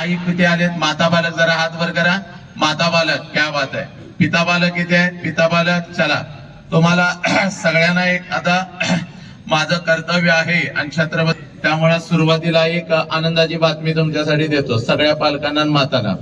आई किती आलेत? माता बालक जरा हात वर करा. माता बालक, क्या बात आहे. पिता बालक किती आहेत? पिता बालक, चला तुम्हाला सगळ्यांना एक आता माझं कर्तव्य आहे आणि छत्रपती, त्यामुळे सुरुवातीला एक आनंदाची बातमी तुमच्यासाठी देतो सगळ्या पालकांना आणि मातांना.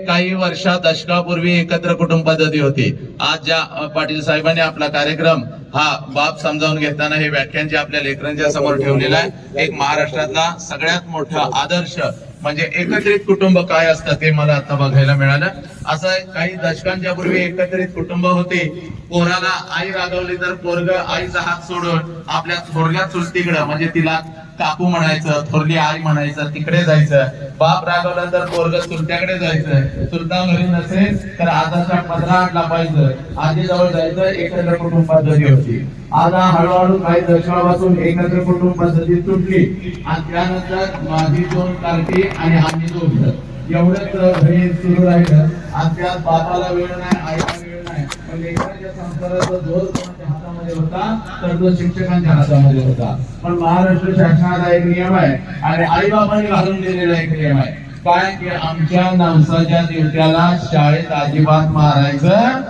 काही वर्षा दशकापूर्वी एकत्र कुटुंब पद्धती होती. आज ज्या पाटील साहेबांनी आपला कार्यक्रम हा बाप समजावून घेताना हे व्याख्यान जे आपल्या लेकरांच्या समोर ठेवलेलं आहे, एक महाराष्ट्रातला सगळ्यात मोठा आदर्श म्हणजे एकत्रित कुटुंब काय असतं ते मला आता बघायला मिळालं. असं काही दशकांच्या पूर्वी एकत्रित कुटुंब होते. पोराला आई रागवली तर पोरग आईचा हात सोडून आपल्या थोरल्या चुलतीकडे म्हणजे तिला काकू म्हणायचं, थोरली आई म्हणायचं, तिकडे जायचं. बाप रागवला तर पोरग चुलत्याकडे जायचं. चुलता घरी नसेल तर आजाच्या पदराला पाहिजे, आजी जवळ जायचं. एकत्र कुटुंब पद्धती होती. आता हळूहळू काही दशकापासून एकत्र कुटुंब पद्धती तुटली आणि त्यानंतर माझी 2 कार्टी आणि आम्ही 2 एवढंच हे सुरू राहिलं. आणि त्यात बापाला वेळ नाही, आईला वेळ नाही. पण लेकरांच्या संस्काराचा जोर कोणाच्या हातामध्ये होता तर तो शिक्षकांच्या हातामध्ये होता. पण महाराष्ट्र शासनाचा एक नियम आहे आणि आई बाबांनी घालून दिलेला एक नियम आहे काय की आमच्या नवसाच्या दिवट्याला शाळेत अजिबात मारायचं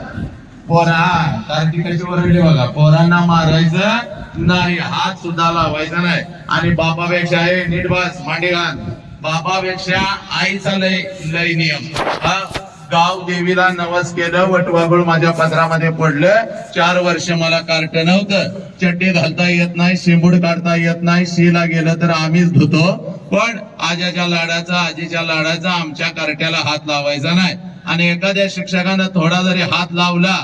पोरा. कारण ती कशी ओरडली बघा, पोरांना मारायचं नाही, हात सुद्धा लावायचा नाही. आणि बापापेक्षा हे नीट बस मांडी घाल, बापापेक्षा आईचा लय नियम. गाव देवीला नवस केलं, वटवागुळ माझ्या पदरामध्ये पडलं. 4 वर्ष मला कार्ट नव्हतं, चड्डी घालता येत नाही, शिंबूड काढता येत नाही. शीला गेलं तर आम्हीच धुतो. पण आजाच्या लाडाचा, आजीच्या लाडाचा आमच्या कार्ट्याला हात लावायचा नाही. आणि एखाद्या शिक्षकानं थोडा जरी हात लावला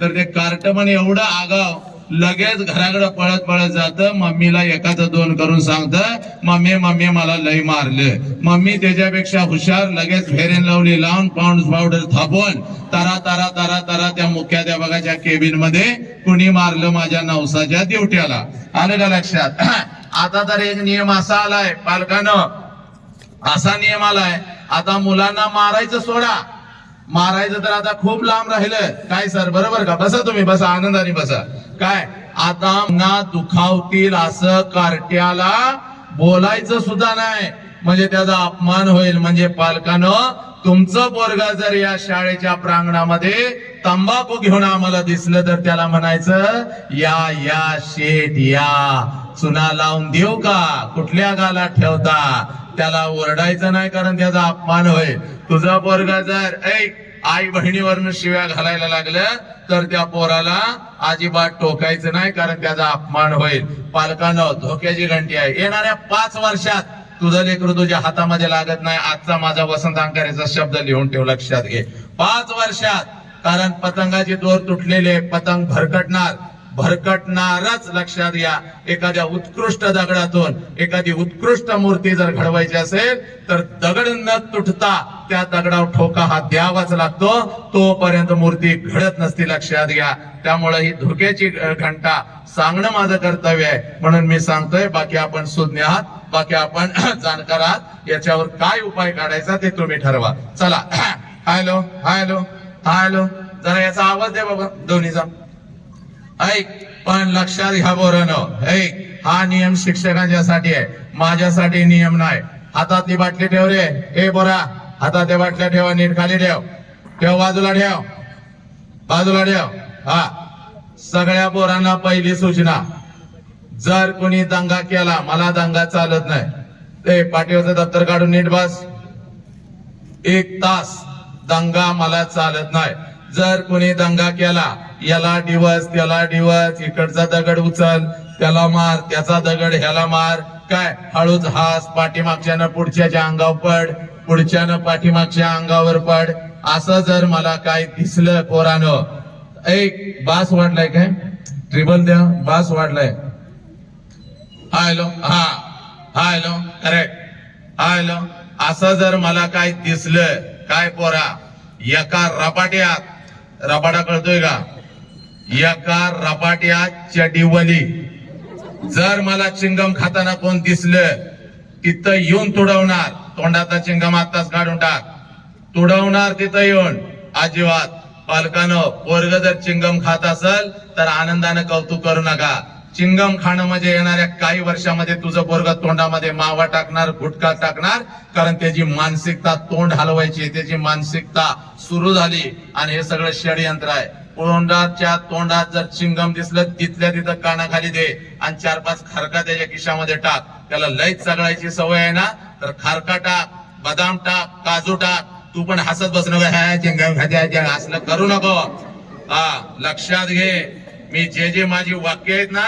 तर ते कार्ट पण एवढं आगाव लगेच घराकडे पळत पळत जातं. मम्मीला एकाचं 2 करून सांगतं, मम्मी मम्मी मला लय मारलं. मम्मी त्याच्यापेक्षा हुशार, लगेच फेरेन लावली लावून पाऊंड पावडर थापून तारा तारा तारा तारा त्या मुख्याध्यापकाच्या केबिन मध्ये कुणी मारलं माझ्या नवसाच्या दिवट्याला. आलं का लक्षात? आता तर एक नियम असा आलाय पालकांनो, असा नियम आलाय आता मुलांना मारायचं सोडा, मारायचं तर आता खूप लांब राहिलं. काय सर बरोबर का? बसा तुम्ही, बसा आनंदाने बसा. काय आता ना दुखावतील असं कार्ट्याला बोलायचं सुद्धा नाही, म्हणजे त्याचा अपमान होईल. म्हणजे पालकानं तुमचं पोरगा जर या शाळेच्या प्रांगणामध्ये तंबाखू घेऊन आम्हाला दिसलं तर त्याला म्हणायचं या या शेठ या, चुना लावून देऊ का, कुठल्या गाला ठेवता. त्याला ओरडायचं नाही कारण त्याचा अपमान होईल. तुझा पोरगा जर आई बहिणीवरनं शिव्या घालायला लागलं तर त्या पोराला अजिबात टोकायचं नाही कारण त्याचा अपमान होईल. पालकांनो धोक्याची घंटी आहे. येणाऱ्या 5 वर्षात तुझं लेकरू तुझ्या हातामध्ये लागत नाही. आजचा माझा वसंत अंकारेचा शब्द लिहून ठेव, लक्षात घे. 5 वर्षात, कारण पतंगाचे दोर तुटलेले, पतंग भरकटणारच, लक्षात घ्या. एखाद्या उत्कृष्ट दगडातून एखादी उत्कृष्ट मूर्ती जर घडवायची असेल तर दगड न तुटता त्या दगडावर ठोका हा द्यावाच लागतो, तोपर्यंत मूर्ती घडत नसती, लक्षात घ्या. त्यामुळे ही धोक्याची घंटा सांगणं माझं कर्तव्य आहे म्हणून मी सांगतोय. बाकी आपण सुज्ञ आहात, बाकी आपण जाणकार आहात. याच्यावर काय उपाय काढायचा ते तुम्ही ठरवा. चला हॅलो हॅलो हॅलो, जरा याचा आवाज द्या बाबा दोन्हीचा. ऐक पण लक्षात घ्या बोरानो, हा नियम शिक्षकांच्यासाठी आहे, माझ्यासाठी नियम नाही. हातातली बाटली ठेव रे, ए बोरा हातातल्या बाटल्या ठेवा, नीट खाली ठेव, ठेव बाजूला ठेव, बाजूला ठेव. हा सगळ्या पोरांना पहिली सूचना, जर कोणी दंगा केला, मला दंगा चालत नाही, ते पाठीवरचं दप्तर काढून नीट बस. 1 तास दंगा मला चालत नाही. जर कोणी दंगा केला, याला डिवस त्याला डिवस, इकडचा दगड उचल त्याला मार, त्याचा दगड ह्याला मार. काय हळूच हास, पाठीमागच्यानं पुढच्याच्या अंगावर पड, पुढच्यानं पाठीमागच्या अंगावर पड. असं जर मला काय दिसलं पोरानं, बास वाढलाय काय, ट्रिबल द्या, बास वाढलाय. हॅलो हा हॅलो करेक्ट हॅलो. असं जर मला काय दिसलं काय पोरा, एका रपाट्यात, रपाटा कळतोय का, एका रपाट्यात चडीवली जर मला चिंगम खाताना कोण दिसलं तिथं येऊन तुडवणार. तोंडाचा चिंगम आताच काढून टाक, तुडवणार तिथं येऊन. अजिबात पालकानं पोरग जर चिंगम खात असेल तर आनंदानं कौतुक करू नका. चिंगम खाणं म्हणजे येणाऱ्या काही वर्षामध्ये तुझं पोरग तोंडामध्ये मावा टाकणार, गुटखा टाकणार, कारण त्याची मानसिकता तोंड हलवायची, त्याची मानसिकता सुरू झाली आणि हे सगळं षडयंत्र आहे. तोंडात जर चिंगम दिसलं तिथल्या तिथं कानाखाली दे आणि 4-5 खारका त्याच्या खिशामध्ये टाक. त्याला लयच सगळ्याची सवय आहे ना, तर खारका टाक, बदाम टाक, काजू टाक. तू पण हसत बस नको, चिंगम खात्या असलं करू नको. लक्षात घे, मी जे माझी वाक्य आहेत ना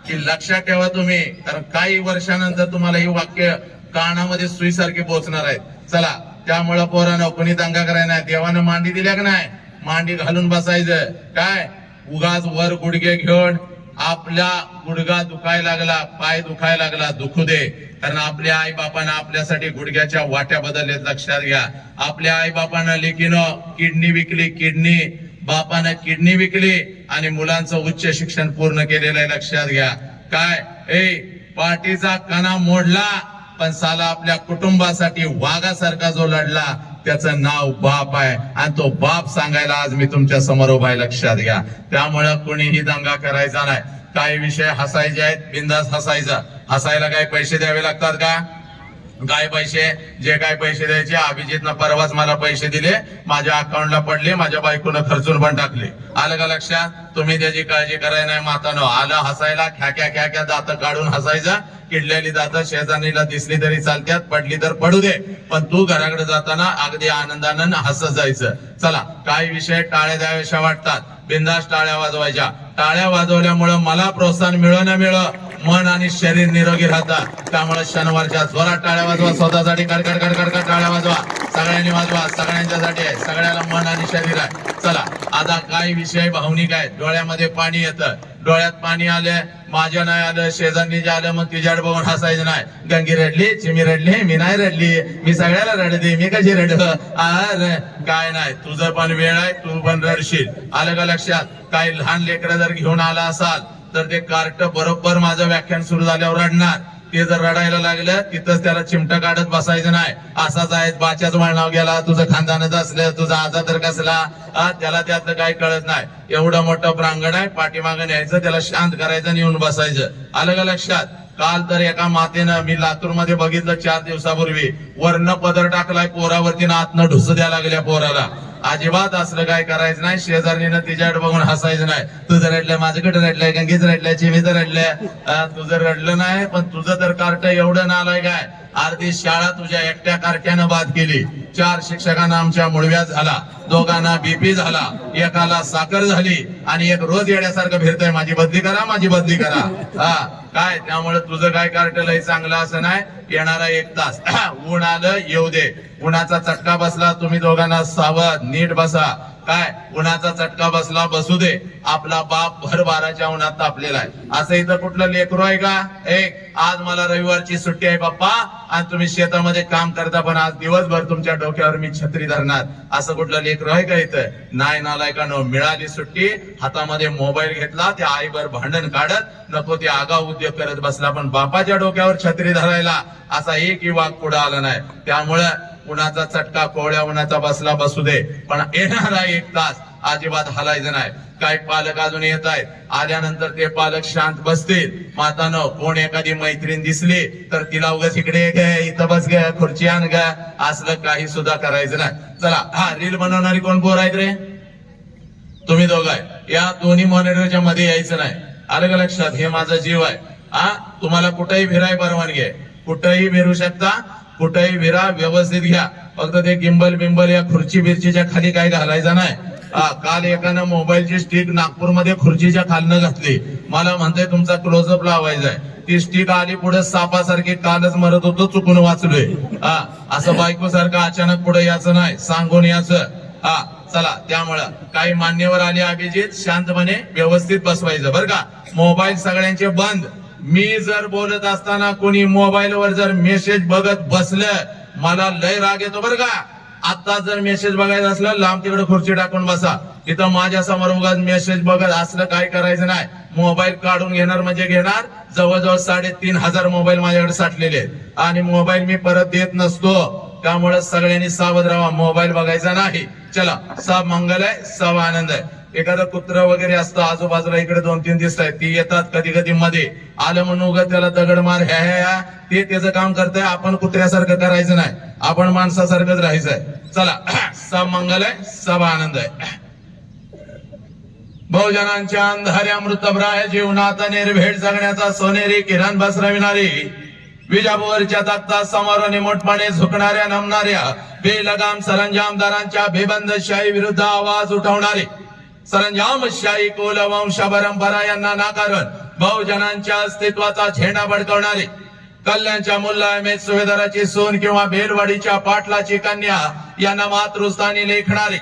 की लक्षात ठेवा तुम्ही, कारण काही वर्षानंतर तुम्हाला ही वाक्य कानामध्ये सुईसारखी पोहोचणार आहेत. चला, त्यामुळं पोरांनो कोणी दंगा करायला नाही. देवानं मांडी दिल्या का नाही, मांडी घालून बसायचं. काय उगाच वर गुडघे घेऊन आपला गुडघा दुखायला लागला, पाय दुखायला लागला, दुखू दे, कारण आपल्या आई बापानं आपल्यासाठी गुडघ्याच्या वाट्या बदललेत. लक्षात घ्या, आपल्या आई बापानं लेकीनं किडनी विकली, किडनी बापानं किडनी विकली आणि मुलांचं उच्च शिक्षण पूर्ण केलेलं आहे. लक्षात घ्या. काय पाठीचा कणा मोडला पण साला आपल्या कुटुंबासाठी वाघासारखा जो लढला त्याचं नाव बाप आहे आणि तो बाप सांगायला आज मी तुमच्या समोर उभा आहे. लक्षात घ्या. त्यामुळं कोणीही दंगा करायचा नाही. काही विषय हसायचे आहेत, बिंदास हसायचा. हसायला काही पैसे द्यावे लागतात का? काय पैसे, जे काय पैसे द्यायचे, अभिजितनं परवाच मला पैसे दिले, माझ्या अकाउंटला पडले, माझ्या बायकोनं खर्चून पण टाकले. आलं का लक्षात? तुम्ही त्याची काळजी करायला नाही मातानो. आलं हसायला, ख्या दात काढून हसायचं. किडलेली दात शेजारीला दिसली तरी चालत्यात, पडली तर पडू दे, पण तू घराकडे जाताना अगदी आनंदानं हसत जायचं. चला, काही विषय टाळ्या द्याव्याशा वाटतात, बिंदास टाळ्या वाजवायच्या. टाळ्या वाजवल्यामुळं मला प्रोत्साहन मिळो न मिळो, मन आणि शरीर निरोगी राहतात. त्यामुळे शनिवारच्या जोरात टाळ्या वाजवा, स्वतःसाठी कडकड कडकड टाळ्या वाजवा, सगळ्यांनी वाजवा, सगळ्यांच्यासाठी आहे, सगळ्याला मन आणि शरीर आहे. चला, आता काही विषय भावनिक आहेत. डोळ्यामध्ये पाणी येतं, डोळ्यात पाणी आले, माझ्या नाही आलं, शेजारनी जे आलं मग तिच्याकडे बघून हसायचं नाही. गंगी रडली, चिमी रडली, मी नाही रडली, मी सगळ्याला रडते, मी कशी रडलं? काय नाही, तुझं पण वेळ आहे, तू पण रडशील. आलं का लक्षात? काही लहान लेकरं जर घेऊन आला असाल तर ते कार्ट बरोबर माझं व्याख्यान सुरू झाल्यावर रडणार. ते जर रडायला लागलं तिथंच त्याला चिमटा काढत बसायचं नाही. असाच आहे, बाच्याच वळणाव गेला, तुझं खानदानच असलं, तुझा आजा तर कसला, त्याला त्यातलं काही कळत नाही. एवढं मोठं प्रांगण आहे, पाठीमागं न्यायचं, त्याला शांत करायचं आणि येऊन बसायचं. आलं का लक्षात? काल तर एका मातेनं, मी लातूर मध्ये बघितलं 4 दिवसापूर्वी, वरनं पदर टाकलाय पोरावरती ना आतनं ढुस द्या लागल्या पोराला. अजिबात असलं काय करायचं नाही. शेजारीनं तिच्याकडे बघून हसायचं नाही. तुझं रडलंय, माझ्याकडे रडलंय, गंगेच रडलंय, चिमीचं रडलंय. तुझं रडलं नाही, पण तुझं तर कार्ट एवढं नालय काय, अर्धी शाळा तुझ्या एकट्या कार्ट्यानं बाद केली. 4 शिक्षकांना आमच्या मुळव्यात झाला, 2घांना बीपी झाला, एकाला साखर झाली आणि एक रोज येण्यासारखं फिरतय, माझी बदली करा, माझी बदली करा. काय, त्यामुळे तुझं काय कार्ट लय चांगलं असं नाही. येणारा 1 तास ऊन आलं येऊ दे, उन्हाचा चटका बसला, तुम्ही दोघांना सावध नीट बसा. काय, उन्हाचा चटका बसला बसू दे, आपला बाप भर 12च्या उन्हात तापलेला आहे. असं इथं कुठलं लेकरू आहे का? आज मला रविवारची सुट्टी आहे पप्पा आणि तुम्ही शेतामध्ये काम करता, पण आज दिवसभर तुमच्या डोक्यावर मी छत्री धरणार, असं कुठलं लेकरू आहे का इथं? नाही नालायकांनो, मिळाली सुट्टी, हातामध्ये मोबाईल घेतला, त्या आईवर भांडण काढत नको ते आगाऊ उद्योग करत बसला, पण बापाच्या डोक्यावर छत्री धरायला असा एकही वाघ पुढे आला नाही. त्यामुळे उन्हाचा चटका कोवळ्या उन्हाचा बसला बसू दे, पण येणारा 1 तास अजिबात हलायचं नाही. काही पालक अजून येत आहेत, आल्यानंतर ते पालक शांत बसतील. मातानो, कोण एखादी मैत्रीण दिसली तर तिला उगाच इकडे इथं बस ग, खुर्ची आण ग, असलं काही सुद्धा करायचं नाही. चला, रील बनवणारी कोण पोर आहेत रे? तुम्ही दोघं आहे. या दोन्ही मॉनिटरच्या मध्ये यायचं नाही. आलं का लक्षात? हे माझा जीव आहे. तुम्हाला कुठेही फिराय परवानगी आहे, कुठेही फिरू शकता, कुठेही फिरा, व्यवस्थित घ्या. फक्त ते गिंबल बिंबल या खुर्ची बिर्चीच्या खाली काय घालायचं नाही. काल एकानं मोबाईलची स्टिक नागपूरमध्ये खुर्चीच्या खालनं घातली. मला म्हणते तुमचा क्लोजअप लावायचा आहे. ती स्टिक आली पुढे सापासारखी, कालच मरत होतो, चुकून वाचलोय. असं बायको सारखं अचानक पुढे याचं नाही, सांगून याचं. चला, त्यामुळं काही मान्यवर आले, अभिजित शांतपणे व्यवस्थित बसवायचं बरं का. मोबाईल सगळ्यांचे बंद. मी जर बोलत असताना कोणी मोबाईलवर जर मेसेज बघत बसलं, मला लय राग येतो बरं का. आता जर मेसेज बघायचं असलं, लांब तिकडे खुर्ची टाकून बसा. इथं माझ्या समोर उगाच मेसेज बघत असलं काय करायचं नाही. मोबाईल काढून घेणार म्हणजे घेणार. जवळजवळ 3,500 मोबाईल माझ्याकडे साठलेले आहेत आणि मोबाईल मी परत देत नसतो. त्यामुळे सगळ्यांनी सावध राहा, मोबाईल बघायचा नाही. चला, सब मंगल आहे, सब आनंद आहे. एखादं कुत्र वगैरे असतं आजूबाजूला, इकडे 2-3 दिसत आहेत, ती येतात कधी कधी मध्ये आलं म्हणून उगाच त्याला दगड मार ह्या ते त्याचं काम करतंय. आपण कुत्र्यासारखं करायचं नाही, आपण माणसासारखंच राहायचंय. चला, सब मंगल आहे, सब आनंद आहे. बहुजनांच्या अंधाऱ्या मृतप्राय जीवनात निर्भेड जगण्याचा सोनेरी किरण बसरविणारी, विजापूरच्या तख्ता समोर निमूटपणे झुकणाऱ्या नमणाऱ्या बेलगाम सरंजामदारांच्या बेबंदशाही विरुद्ध आवाज उठवणारे, सरंजामशाही कुल वंश परंपरा यांना नाकारून बहुजनांच्या अस्तित्वाचा झेंडा फडकवणारे, कल्याणच्या मुल्ला एम सुभेदाराची सून किंवा बेलवाडीच्या पाटलाची कन्या यांना मातृस्थानी लेखणारे,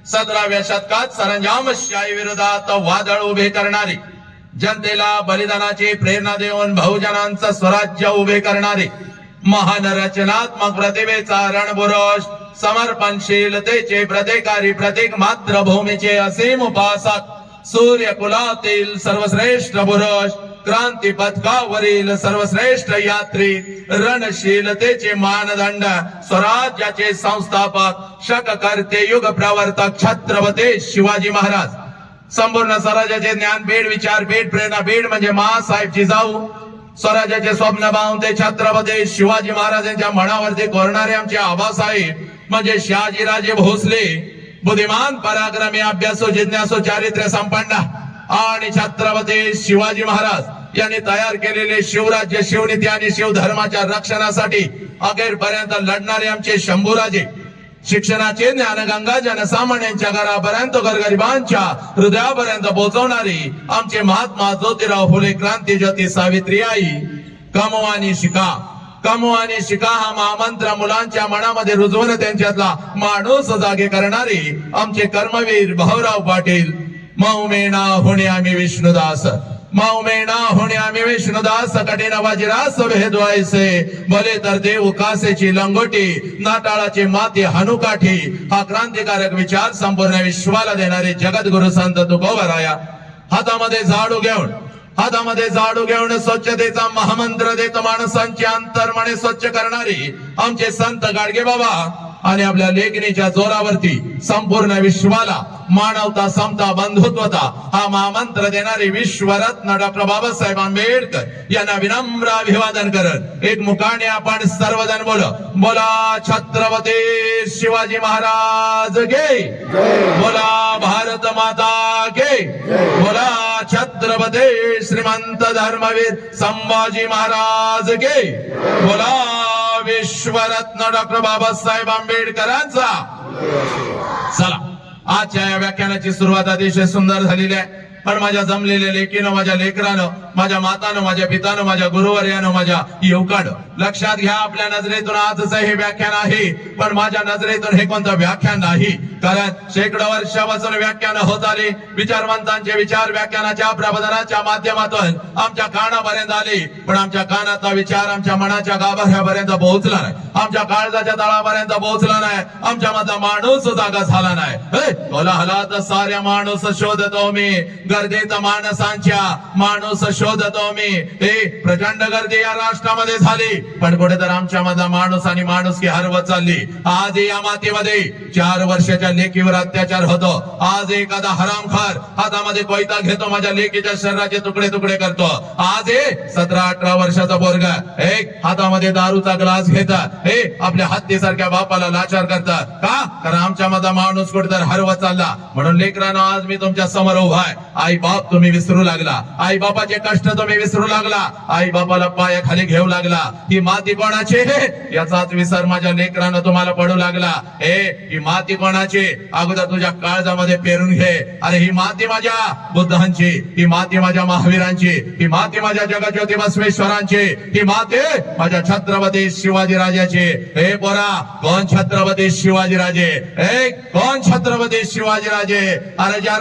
17व्या शतकात सरंजामशाही विरोधात वादळ उभे करणारे, जनतेला बलिदानाची प्रेरणा देऊन बहुजनांचं स्वराज्य उभे करणारे, महान रचनात्मक प्रतिभेचा रणपुरुष, समर्पणशीलतेचे प्रतिकारी प्रतीक, मातृभूमीचे असीम उपासक, सूर्यकुलातील सर्वश्रेष्ठ पुरुष, क्रांती पथकावरील सर्वश्रेष्ठ यात्री, रणशीलतेचे मानदंड, स्वराज्याचे संस्थापक, शककर्ते, युग प्रवर्तक छत्रपती शिवाजी महाराज. संपूर्ण स्वराज्याचे ज्ञानपीठ, विचारपीठ, प्रेरणापीठ म्हणजे माँसाहेब जिजाऊ. स्वराज्याचे स्वप्न पाहून ते छत्रपती शिवाजी महाराजांच्या मनावरती कोरणारे आमचे आबासाहेब म्हणजे शहाजीराजे भोसले. बुद्धिमान, पराक्रमी, अभ्यासू, जिज्ञासू, चारित्र्य संपन्न आणि छत्रपती शिवाजी महाराज यांनी तयार केलेले शिवराज्य, शिवनीती आणि शिवधर्माच्या रक्षणासाठी अखेरपर्यंत लढणारे आमचे शंभूराजे. शिक्षणाचे ज्ञानगंगा जनसामान्यांच्या घरापर्यंत, गोरगरिबांच्या हृदयापर्यंत पोहोचवणारी आमचे महात्मा ज्योतिराव फुले, क्रांतीज्योती सावित्री आई. कमवा आणि शिका, कमवा आणि शिका हा महामंत्र मुलांच्या मनामध्ये रुजवून त्यांच्यातला माणूस जागे करणारे आमचे कर्मवीर भाऊराव पाटील. मौमेना होणे आम्ही विष्णुदास, मौमेना होणे आम्ही विष्णुदास, कठीण वज्रास भेदवायचे, भले तर देव कासेची लंगोटी, नाटाळाची माती हनुकाठी. हा क्रांतिकारक विचार संपूर्ण विश्वाला देणारे जगद्गुरु संत तुकोबराया हातामध्ये झाडू घेऊन, हातामध्ये झाडू घेऊन स्वच्छतेचा महामंत्र देत माणसांचे अंतर्मने स्वच्छ करणारे आमचे संत गाडगे बाबा आणि आपल्या लेखणीच्या जोरावरती संपूर्ण विश्वाला मानवता, समता, बंधुत्वता हा महामंत्र देणारे विश्वरत्न डॉक्टर बाबासाहेब आंबेडकर यांना विनम्र अभिवादन करत एक मुखाने आपण सर्वजण बोला छत्रपती शिवाजी महाराज के, बोला भारत माता के, बोला छत्रपती श्रीमंत धर्मवीर संभाजी महाराज के, बोला विश्वरत्न डॉक्टर बाबासाहेब आंबेडकरांचा. चला, आजच्या या व्याख्यानाची सुरुवात अतिशय सुंदर झालेली आहे. पण माझ्या जमलेल्या लेकीनं, माझ्या लेकरानं, माझ्या मातानं, माझ्या पितानं, माझ्या गुरुवर्यानं, माझ्या युवकानं लक्षात घ्या, आपल्या नजरेतून आजच हे व्याख्यान आहे, पण माझ्या नजरेतून हे कोणतं व्याख्यान नाही. कारण शेकडो वर्षापासून व्याख्यान होत आली, विचारवंतांचे विचार व्याख्यानाच्या प्रबोधनाच्या माध्यमातून आमच्या कानापर्यंत आले, पण आमच्या कानाचा विचार आमच्या मनाच्या गाभाऱ्यापर्यंत पोहोचला नाही, आमच्या काळजाच्या तळापर्यंत पोहोचला नाही, आमच्या मधला माणूस जागा झाला नाही. कोलाहलात साऱ्या माणूस शोधतो मी, गर्दीत माणसांच्या माणूस शोधतो मी. प्रचंड गर्दी या राष्ट्रामध्ये झाली, पण कुठेतर आमच्या मधला माणूस आणि माणुसकी हरवत चालली. आज या मातीमध्ये 4 वर्षाच्या लेकीवर अत्याचार होतो. आज एखादा हरामखार हातामध्ये कोयता घेतो, माझ्या लेकीच्या शरीराचे तुकडे तुकडे करतो. आज 17-18 वर्षाचा पोरगा एक हातामध्ये दारूचा ग्लास घेता आपल्या हत्तीसारख्या बापाला लाचार करता का? कारण आमच्या मधला माणूस कुठेतर हरवत चालला. म्हणून लेकरांनो, आज मी तुमच्या समोर उभा आहे. आई बाप तुम्ही विसरू लागला, आई बापाचे कष्ट तुम्ही विसरू लागला, आई बापाला पायाखाली घेऊ लागला. ही माती कोणाची याचाच विसर माझ्या लेकरानं तुम्हाला पडू लागला. ही माती कोणाची अगोदर तुझ्या काळजामध्ये पेरून घे. अरे ही माती माझ्या बुद्धांची, ही माती माझ्या महावीरांची, ही माती माझ्या जगज्योती बसवेश्वरांची, ही माती माझ्या छत्रपती शिवाजी राजाची. हे पोरा, कोण छत्रपती शिवाजी राजे? कोण छत्रपती शिवाजी राजे? अरे ज्या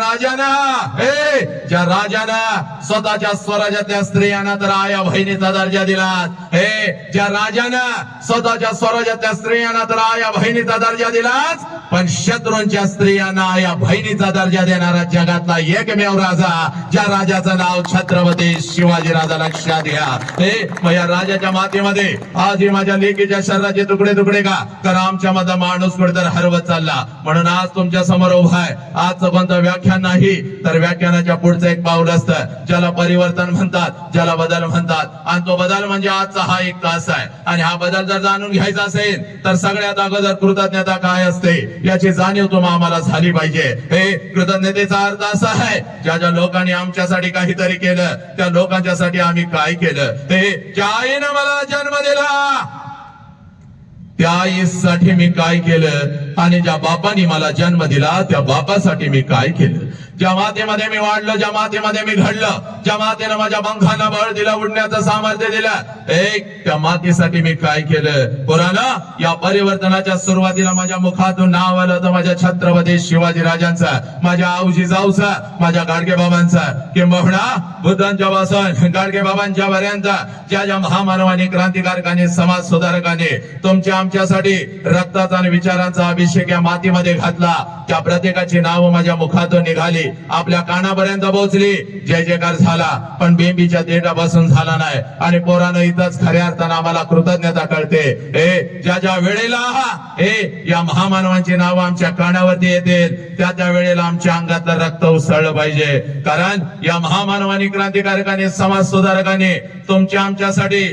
राजाना स्वतःच्या स्वरा स्वराज्यातल्या स्त्रियांना तर आया बहिणीचा दर्जा दिला. हे ज्या राजानं स्वतःच्या स्वराज्यातल्या स्त्रियांना तर आया बहिणीचा दर्जा दिलाच, पण शत्रूंच्या स्त्रियांना आया बहिणीचा दर्जा देणारा जगातला एकमेव राजा, ज्या राजाचं नाव छत्रपती शिवाजी राजा. लक्षात घ्या. हे मग या राजाच्या मातेमध्ये आजही माझ्या लेकीच्या शरीराचे तुकडे तुकडे का, कारण आमच्या मध्ये माणूस कुठेतरी हरवत चालला. म्हणून आज तुमच्या समोर उभा आहे. आजचं कोणतं व्याख्यान नाही, तर व्याख्यानाच्या पुढचं एक पाऊल असतं, ज्याला परिवर्तन म्हणतात, ज्याला बदल म्हणतात. आणि तो बदल म्हणजे आजचा हा एक तास आहे. आणि हा बदल जर जाणून घ्यायचा असेल तर सगळ्यात अगोदर कृतज्ञता काय असते याची जाणीव तुम्हाला आम्हाला झाली पाहिजे. हे कृतज्ञतेचा अर्थ असा आहे, ज्या ज्या लोकांनी आमच्यासाठी काहीतरी केलं त्या लोकांच्यासाठी आम्ही काय केलं. हे ज्या आईनं मला जन्म दिला त्या आईसाठी मी काय केलं, आणि ज्या बापाने मला जन्म दिला त्या बापासाठी मी काय केलं. ज्या मातेमध्ये मी वाढलो, ज्या मातेमध्ये मी घडलं, ज्या मातेनं माझ्या पंखांना बळ दिलं, उडण्याचं सामर्थ्य दिलं, एक त्या मातेसाठी मी काय केलं. पुराणं या परिवर्तनाच्या सुरुवातीला माझ्या मुखातून नाव आलं तर माझ्या छत्रपती शिवाजी राजांचं, माझ्या आऊजी जाऊचं, माझ्या गाडगे बाबांचं, किंबहुना बुद्धांच्या पासून गाडगे बाबांच्या पर्यंत ज्या ज्या महामानवांनी, क्रांतिकारकांनी, समाज सुधारकांनी तुमच्या आमच्यासाठी रक्ताचा आणि विचारांचा अभिषेक या मातीमध्ये घातला, त्या प्रत्येकाची नावं माझ्या मुखातून निघाली, आपल्या कानापर्यंत पोहोचली. जय जयकार झाला, पण बेंबीच्या देठापासून झाला नाही. आणि पोरानं इथंच खऱ्या अर्थानं आम्हाला कृतज्ञता कळते. हे ज्या ज्या वेळेला हे या महामानवांची नावं आमच्या कानावरती येतील त्या त्या वेळेला आमच्या अंगातलं रक्त उसळलं पाहिजे. कारण या महामानवांनी, क्रांतिकारकांनी, समाज सुधारकांनी तुमच्या आमच्यासाठी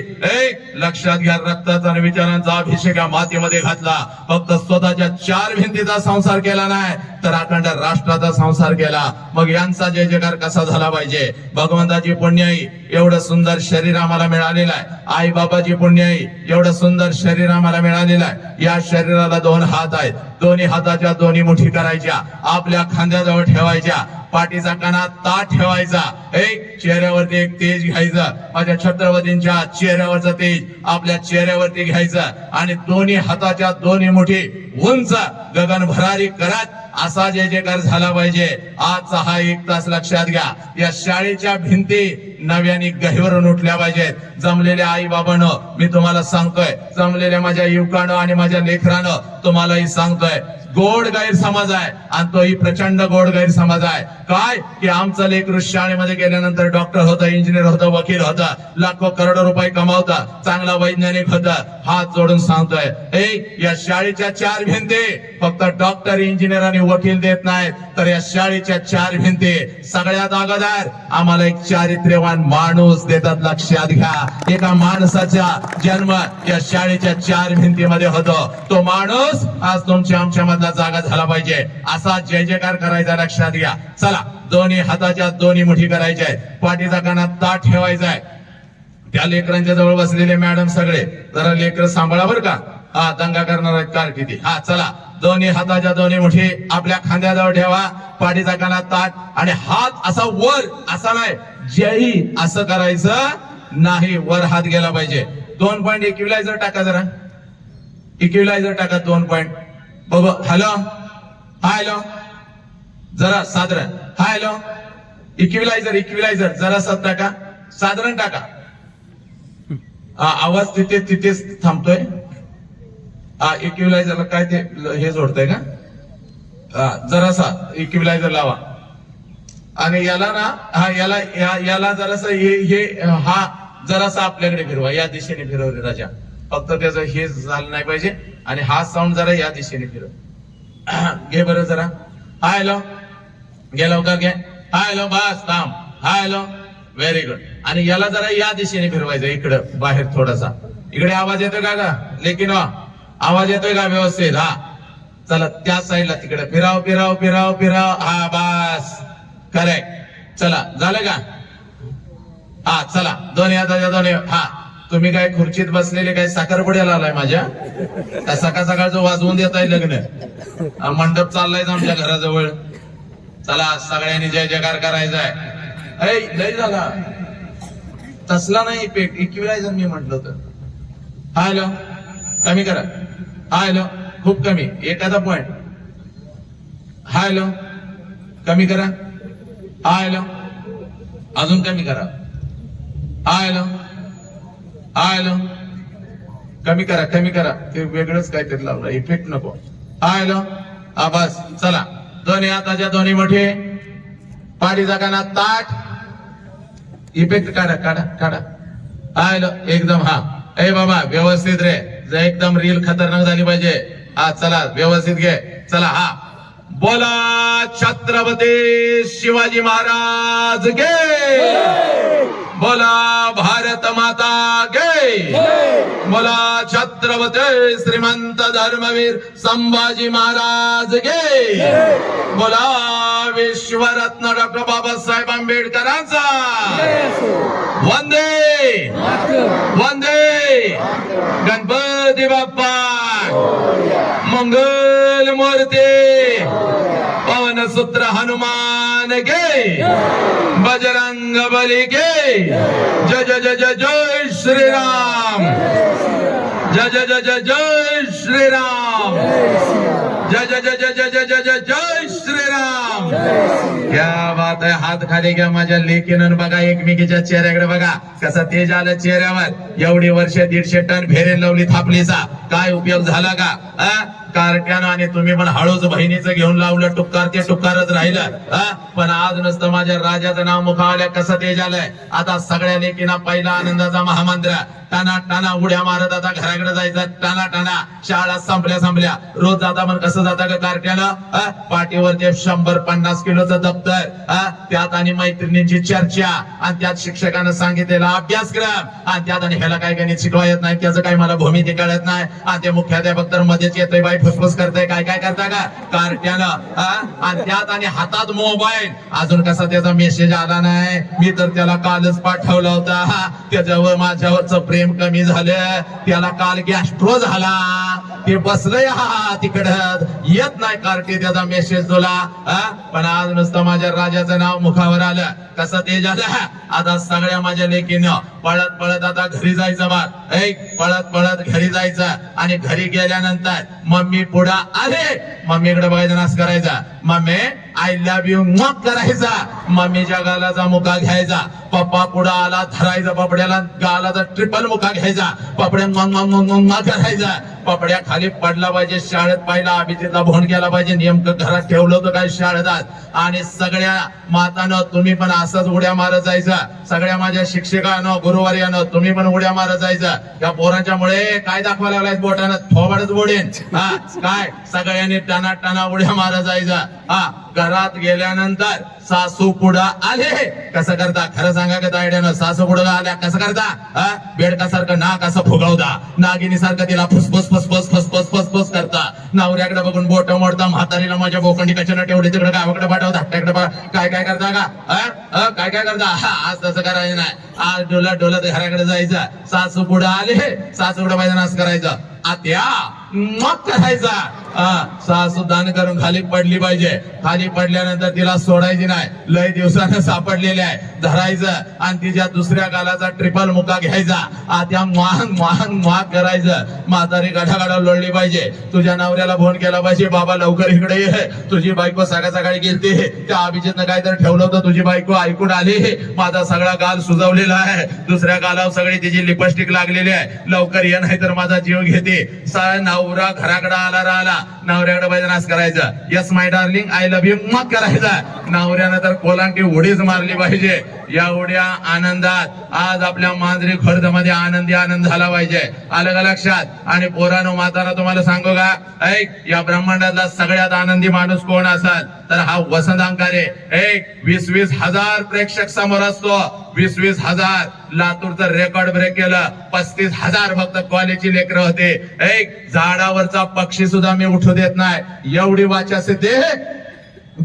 लक्षात घ्या रक्ताचा आणि विचारांचा अभिषेक या मातीमध्ये घातला. फक्त स्वतःच्या चार भिंतीचा संसार केला नाही, तर अखंड राष्ट्राचा संसार केला. मग यांचा जय जयकार कसा झाला पाहिजे. भगवंताची पुण्याई एवढं सुंदर शरीर आम्हाला मिळालेलं आहे. आई बाबाची पुण्याई एवढं सुंदर शरीर आम्हाला मिळालेलं आहे. या शरीराला दोन हात आहेत, दोन्ही हाताच्या दोन्ही मुठी करायच्या, आपल्या खांद्याजवळ ठेवायच्या, पाठीचा कणा ताट ठेवायचा, एक चेहऱ्यावरती एक तेज घ्यायचं, माझ्या छत्रपतींच्या चेहऱ्यावरचं तेज आपल्या चेहऱ्यावरती घ्यायचं, आणि दोन्ही हाताच्या दोन्ही मुठी उंच गगन भरारी करत असा जय जयकार झाला पाहिजे. आजचा हा एक तास लक्षात घ्या. या शाळेच्या भिंती नव्याने गहिवरून उठल्या पाहिजेत. जमलेल्या आई बाबांनो मी तुम्हाला सांगतोय, जमलेल्या माझ्या युवकांनो आणि माझ्या लेकरांनो तुम्हालाही सांगतोय, गोड गैरसमज आहे, आणि तोही प्रचंड गोड गैरसमज आहे. काय की आमचं लेकरू शाळेमध्ये गेल्यानंतर डॉक्टर होतं, इंजिनियर होतं, वकील होतं, लाखो करोडो रुपये कमावतं, चांगला वैज्ञानिक होतं. हात जोडून सांगतोय, या शाळेच्या चार भिंती फक्त डॉक्टर, इंजिनियर आणि वकील देत नाहीत, तर या शाळेच्या चार भिंती सगळ्यात अगोदर आम्हाला एक चारित्र्यवान माणूस देतात. लक्षात घ्या. एका माणसाचा जन्म या शाळेच्या चार भिंतीमध्ये होतो. तो माणूस आज तुमच्या आमच्या मधला जागा झाला पाहिजे. असा जय जयकार करायचा. लक्षात घ्या. चला, दोन्ही हाताच्या दोन्ही मुठी करायच्या आहेत, पाठीचा कणा ताट ठेवायचा आहे. त्या लेकरांच्या जवळ बसलेले मॅडम सगळे जरा लेकर सांभाळा बर का. हा दंगा करणार आहेत कार किती. हा चला, दोन्ही हाताच्या दोन्ही मुठी आपल्या खांद्याजवळ ठेवा, पाठीचा कणा ताट, आणि हात असा वर, असा नाही जय असं करायचं नाही, वर हात गेला पाहिजे. 2 पॉइंट इक्विलायझर टाका, जरा इक्विलायझर टाका 2 पॉइंट. बघ, हॅलो हॅलो, जरा साधारण, हॅलो, इक्विलायझर जरा सत टाका, साधारण टाका. आवाज तिथेच थांबतोय. इक्विलायझरला काय ते हे जोडतंय का, जरासा इक्विलायझर लावा. आणि याला ना याला जरासा हे हा जरासा आपल्याकडे फिरवा, या दिशेने फिरवले राजा. फक्त त्याचं हे झालं नाही पाहिजे. आणि हा साऊंड जरा या दिशेने फिरव. घे बरं जरा. हॅलो, घे लवकर घे. हॅलो, बस थांब. Hello, very good. आणि याला जरा या दिशेने फिरवायचं, इकडं बाहेर थोडासा. इकडे आवाज येतोय का लेकिन आवाज येतोय का व्यवस्थित. हा चला, त्या साईडला तिकडे फिराव फिराव फिराव फिराव. हा बस, करेक्ट. चला, झालं का. हा चला, दोन्ही हाताच्या दोन्ही. हा, तुम्ही काय खुर्चीत बसलेले काय साखरपुड्याला आलाय माझ्या, त्या सकाळ सकाळचं वाजवून देत आहे लग्न. मंडप चाललाय आमच्या घराजवळ. चला, सगळ्यांनी जय जयकार करायचा आहे. लय झाला तसला नाही, इक्विलायझर मी म्हटलं होतं. हॅलो, कमी करा. हॅलो, खूप कमी, एखादा पॉइंट. हॅलो, कमी करा. हॅलो, अजून कमी करा. आयलं आयलं कमी करा ते वेगळंच काहीतरी लावलं इफेक्ट नको आयलं बस चला दोन्ही हाताच्या दोन्ही मोठे पाडी जागाना ताट इफेक्ट काढा आयलं एकदम हा ए बाबा व्यवस्थित रे एकदम रील खतरनाक झाली पाहिजे हा चला व्यवस्थित घे चला हा बोला छत्रपती शिवाजी महाराज गे बोला भारत माता गे बोला छत्रपती श्रीमंत धर्मवीर संभाजी महाराज गे बोला विश्वरत्न डॉक्टर बाबासाहेब आंबेडकरांचा वंदे वंदे गणपती बाप्पा मंगल मूर्ती पवन सूत्र हनुमान गे बजरंग बली गे जय जय जय जय जय श्रीराम जय जय जय जय जय श्रीराम जय जय जय जय जय जय जय जय जय श्रीराम क्या बात आहे हात खाली घ्या माझ्या लेकीनं बघा एकमेकीच्या चेहऱ्याकडे बघा कसं तेज आलं चेहऱ्यावर एवढी वर्ष 150 टन भेरेन लावली थापलीचा काय उपयोग झाला का कार्ट्यानं आणि तुम्ही पण हळूच बहिणीचं घेऊन लावलं टुक्कार ते टुक्कारच राहिलं पण आज नसतं माझ्या राजाचं नाव मुखावल्या कसं तेज आलंय आता सगळ्या लेकीना पहिला आनंदाचा महामंत्र टाना टाना उड्या मारत आता घराकडे जायचं टाना टाना शाळा संपल्या रोज जाता पण कसं जाता का कार्ट्यानं पाठीवर ते 100-50 किलोचं दप्तर त्यात आणि मैत्रिणींची चर्चा आणि त्यात शिक्षकानं सांगितलेला अभ्यासक्रम आणि त्यात आणि ह्याला काय गणित शिकवा येत नाही त्याचं काही मला भूमिती कळत नाही आणि ते मुख्याध्यापक तर मध्येच येतोय बाई फुसफुस करतोय काय करता का कार्ट्यानं आणि त्यात आणि हातात मोबाईल अजून कसा त्याचा मेसेज आला नाही मी तर त्याला कालच पाठवला होता त्याच्यावर माझ्यावरच प्रेम कमी झालं त्याला काल गॅस्ट्रो झाला ते बसलंय तिकडं येत नाही कार्टी त्याचा मेसेज तुला पण आज नुसतं माझ्या राजाचं नाव मुखावर आलं कसं ते झालं आता सगळ्या माझ्या लेकीनं पळत आता घरी जायचं बाळ पळत घरी जायचं आणि घरी गेल्यानंतर मम्मी पुढा आले मम्मीकडे बघायचं नाश करायचा मम्मी आय लव्ह यू मग करायचा मम्मीच्या गालाचा मुका घ्यायचा पप्पा पुढा आला धरायचा पपड्याला गालाचा ट्रिपल मुका घ्यायचा पपड्या मग करायचा पपड्या खाली पडला पाहिजे शाळेत पहिला अभिजितला भोन केला पाहिजे नेमकं घरात ठेवलं होतं काय शाळेत आणि सगळ्या मातानं तुम्ही पण असंच उड्या मारत जायचा सगळ्या माझ्या शिक्षकानं गुरुवार्यानं तुम्ही पण उड्या मारत जायचा या पोरांच्या मुळे काय दाखवा लागलाय बोटानं थोबाडच बोडेन काय सगळ्यांनी टाना उड्या मारत जायचा घरात गेल्यानंतर सासू पुढं आले कसं करता खरं सांगा का तायड्यानं सासू पुढं आल्या कसं करता बेडकासारखं नाक असं फुगवता नागिनी सारखं तिला फुसफुस करता नवऱ्याकडे बघून बोट मोडता म्हातारीला माझ्या बोकंडी कशाने ठेवली तिकडे गावाकडे पाठवता हट्ट्याकडे काय करता का काय करता आज तसं करायचं नाही आज डोलत घराकडे जायचं सासू पुढं आले सासू पुढं पाहिजे नाश करायचं आत्या मग करायचा सासू दान करून खाली पडली पाहिजे खाली पडल्यानंतर तिला सोडायची नाही लय दिवसानं सापडलेले आहे धरायचं आणि तिच्या दुसऱ्या गालाचा ट्रिपल मुका घ्यायचा आत्या माग करायचं म्हातारी गाढा लोळली पाहिजे तुझ्या नवऱ्याला फोन केला पाहिजे बाबा लवकर इकडे ये तुझी बायको सकाळी गेलती त्या अभिजितनं काहीतरी ठेवलं होतं तुझी बायको ऐकून आली माझा सगळा गाल सुजवलेला आहे दुसऱ्या गालावर सगळी तिची लिपस्टिक लागलेली आहे लवकर ये नाही तर माझा जीव घेते नवरा घराकडे आला नवऱ्याकडे पाहिजे नाश करायचा yes my darling I love you मग करायचा नवऱ्यानं तर कोलांटी उडीच मारली पाहिजे एवढ्या आनंदात आज आपल्या मांजरी खुर्द मध्ये आनंद झाला पाहिजे आलं का लक्षात आणि पोरानो माताना तुम्हाला सांगू का ऐक या ब्रह्मांडातला सगळ्यात आनंदी माणूस कोण असाल तर हा वसंत अंकारे 20-20 हजार प्रेक्षक समोर असतो 20-20 हजार लातूरचं रेकॉर्ड ब्रेक केलं 35,000 फक्त कॉलेजची लेकरं होते झाडावरचा पक्षी सुद्धा मी उठू देत नाही एवढी वाचा सिद्धी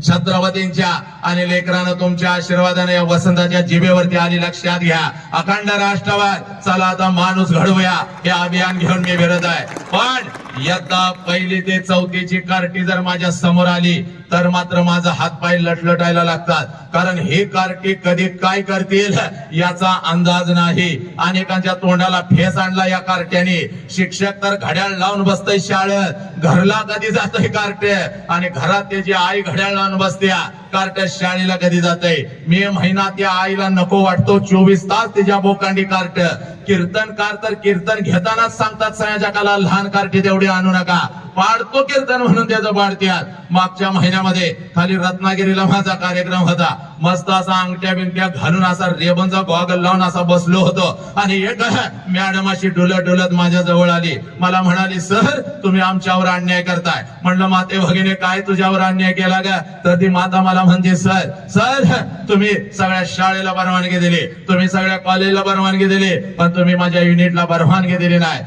छत्रपतींच्या आणि लेकरानं तुमच्या आशीर्वादाने या वसंताच्या जिभेवरती आली लक्षात घ्या अखंड राष्ट्रवाद चला आता माणूस घडवूया हे अभियान घेऊन मी फिरत आहे पण इयत्ता 1ली ते 4थीची कार्टी जर माझ्या समोर आली तर मात्र माझा हातपाय लटलटायला लागतात कारण हे कार्टे कधी काय करतील याचा अंदाज नाही. अनेकांच्या तोंडाला फेस आणला या कार्ट्याने. शिक्षक तर घड्याळ लावून बसतय शाळेत, घरला कधी जातय कार्टे, आणि घरात त्याची आई घड्याळ लावून बसत्या, कार्ट शाळेला कधी जातय. मे महिना त्या आईला नको वाटतो, 24 तास तिच्या बोकांडी कार्ट. कीर्तनकार तर कीर्तन घेतानाच सांगतात संयोजकाला लहान कार्टी तेवढी आणू नका, पाडतो कीर्तन म्हणून त्याचं पाडत्यात. मागच्या महिन्यामध्ये खाली रत्नागिरीला माझा कार्यक्रम होता. मस्त असा अंगठ्या बिंगट्या घालून असा रेबनचा गॉगल लावून असा बसलो होतो, आणि एक मॅडम अशी डुलत डुलत माझ्या जवळ आली. मला म्हणाली, सर तुम्ही आमच्यावर अन्याय करताय. म्हणलं, माते भगिनी काय तुझ्यावर अन्याय केला का? तर ती माता मला म्हणते, सर तुम्ही सगळ्या शाळेला परवानगी दिली, तुम्ही सगळ्या कॉलेजला परवानगी दिली, पण तुम्ही माझ्या युनिटला परवानगी दिली नाही.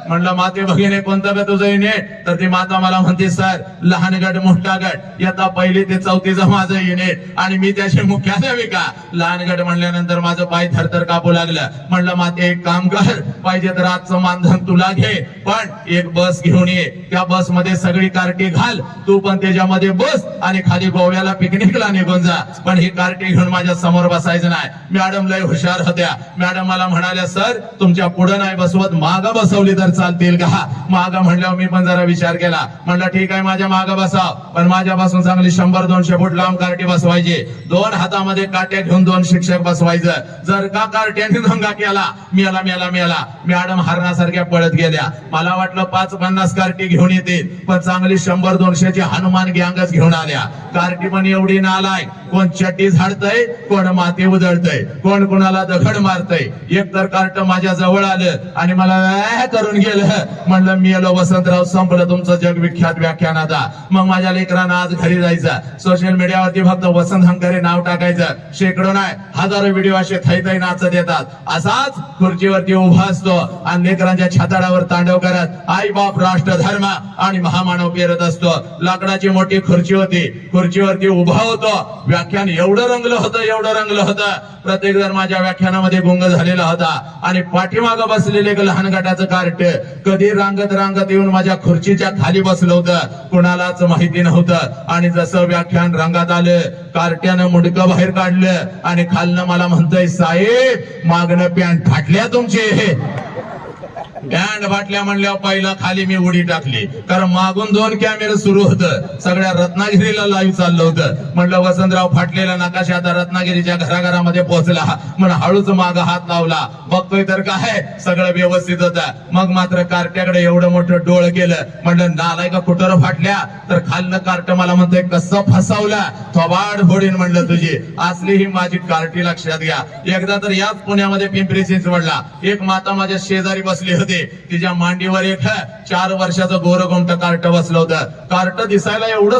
म्हणलं, माते भगिनी कोणतं का तुझं युनिट? तर ती माता मला म्हणते, सर लहान गट मोठा गट येता 1ली ते 4थीचं माझं युनिट, आणि मी त्याची मुख्याध्यापिका. लहान गट म्हणल्यानंतर माझं पाय थरथर कापू लागलं. म्हणलं, माते एक काम कर, पाहिजे तर आजचं मानधन तुला घे, पण एक बस घेऊन ये, त्या बस मध्ये सगळी कार्टी घाल, तू पण त्याच्यामध्ये बस, आणि खाली गोव्याला पिकनिकला निघून जा, पण ही कार्टी घेऊन माझ्या समोर बसायचं नाही. मॅडम लय हुशार होत्या. मॅडम मला म्हणाल्या, सर तुमच्या पुढे नाही बसवत, मागं बसवली तर चालतील का? मागं म्हणल्यावर मी पण जरा विचार केला. म्हणलं, ठीक आहे माझ्या मागं बसाव, पण माझ्यापासून चांगली 100-200 फूट लांब कार्टी बसवायची, 2 हातामध्ये काट्या घेऊन 2 शिक्षक बसवायचं. जर का कार्ट्याने दंगा केला, मेला. मॅडम हरणासारख्या पळत गेल्या. मला वाटलं 5-50 कार्टी घेऊन येतील, पण चांगली 100-200ची हनुमान गँगच घेऊन आल्या. कार्टी पण एवढी नालायक, कोण चड्डी झाडतय, कोण माती उधळतय, कोण कोणाला दगड मारतय. एक तर कार्ट माझ्या जवळ आलं आणि मला करून गेलं. म्हणलं, मी आलो वसंतराव, संपलं तुमचं जगविख्यात व्याख्यान आता. मग माझ्या लेकरांना आज घरी जायचं, सोशल मीडियावरती फक्त वसंत हंकरे नाव टाकायचं, शेकडो नाही हजारो व्हिडिओ असे थैथै नाचत येतात. असाच खुर्चीवरती उभा असतो आणि लेकरांच्या छाताडावर तांडव करत आई बाप राष्ट्र धर्म आणि महामानव पेरत असतो. लाकडाची मोठी खुर्ची होती, खुर्चीवरती उभा होतो. व्याख्यान एवढं रंगलं होतं, प्रत्येक जण माझ्या व्याख्यानामध्ये गुंग झालेला होता. आणि पाठीमागं बसलेले एक लहान गटाचं कार्ट कधी रांगत येऊन माझ्या खुर्चीच्या खाली बसलं होतं, कुणालाच माहिती नव्हतं. आणि जसं व्याख्यान रंगात आलं, कार्ट्यानं मुंडकं बाहेर काढलं आणि खालनं मला म्हणतंय, साहेब मागणं पॅन्ट फाटल्या तुमचे. पॅन्ट फाटल्या म्हणल्यावर पहिला खाली मी उडी टाकली, कारण मागून 2 कॅमेरे सुरू होतं, सगळ्या रत्नागिरीला लाईव्ह चाललं होतं. म्हणलं, वसंतराव फाटलेला नकाशा आता रत्नागिरीच्या घराघरामध्ये पोहोचला. म्हणून हळूच माग हात लावला, बघतोय तर काय सगळं व्यवस्थित होतं. मग मात्र कार्ट्याकडे एवढं मोठं डोळ केलं. म्हणलं, नालायका कुठं फाटल्या? तर खालनं कार्ट मला म्हणतोय, कसं फसवला, थोबाड फोडीन म्हणलं तुझी. असली ही माझी कार्टी लक्षात घ्या. एकदा तर याच पुण्यामध्ये पिंपरी चिंचवडला एक माता माझ्या शेजारी बसली होती. तिच्या मांडीवर एक 4 वर्षाचं गोरगोमट कार्ट बसलं होतं. कार्ट दिसायला एवढं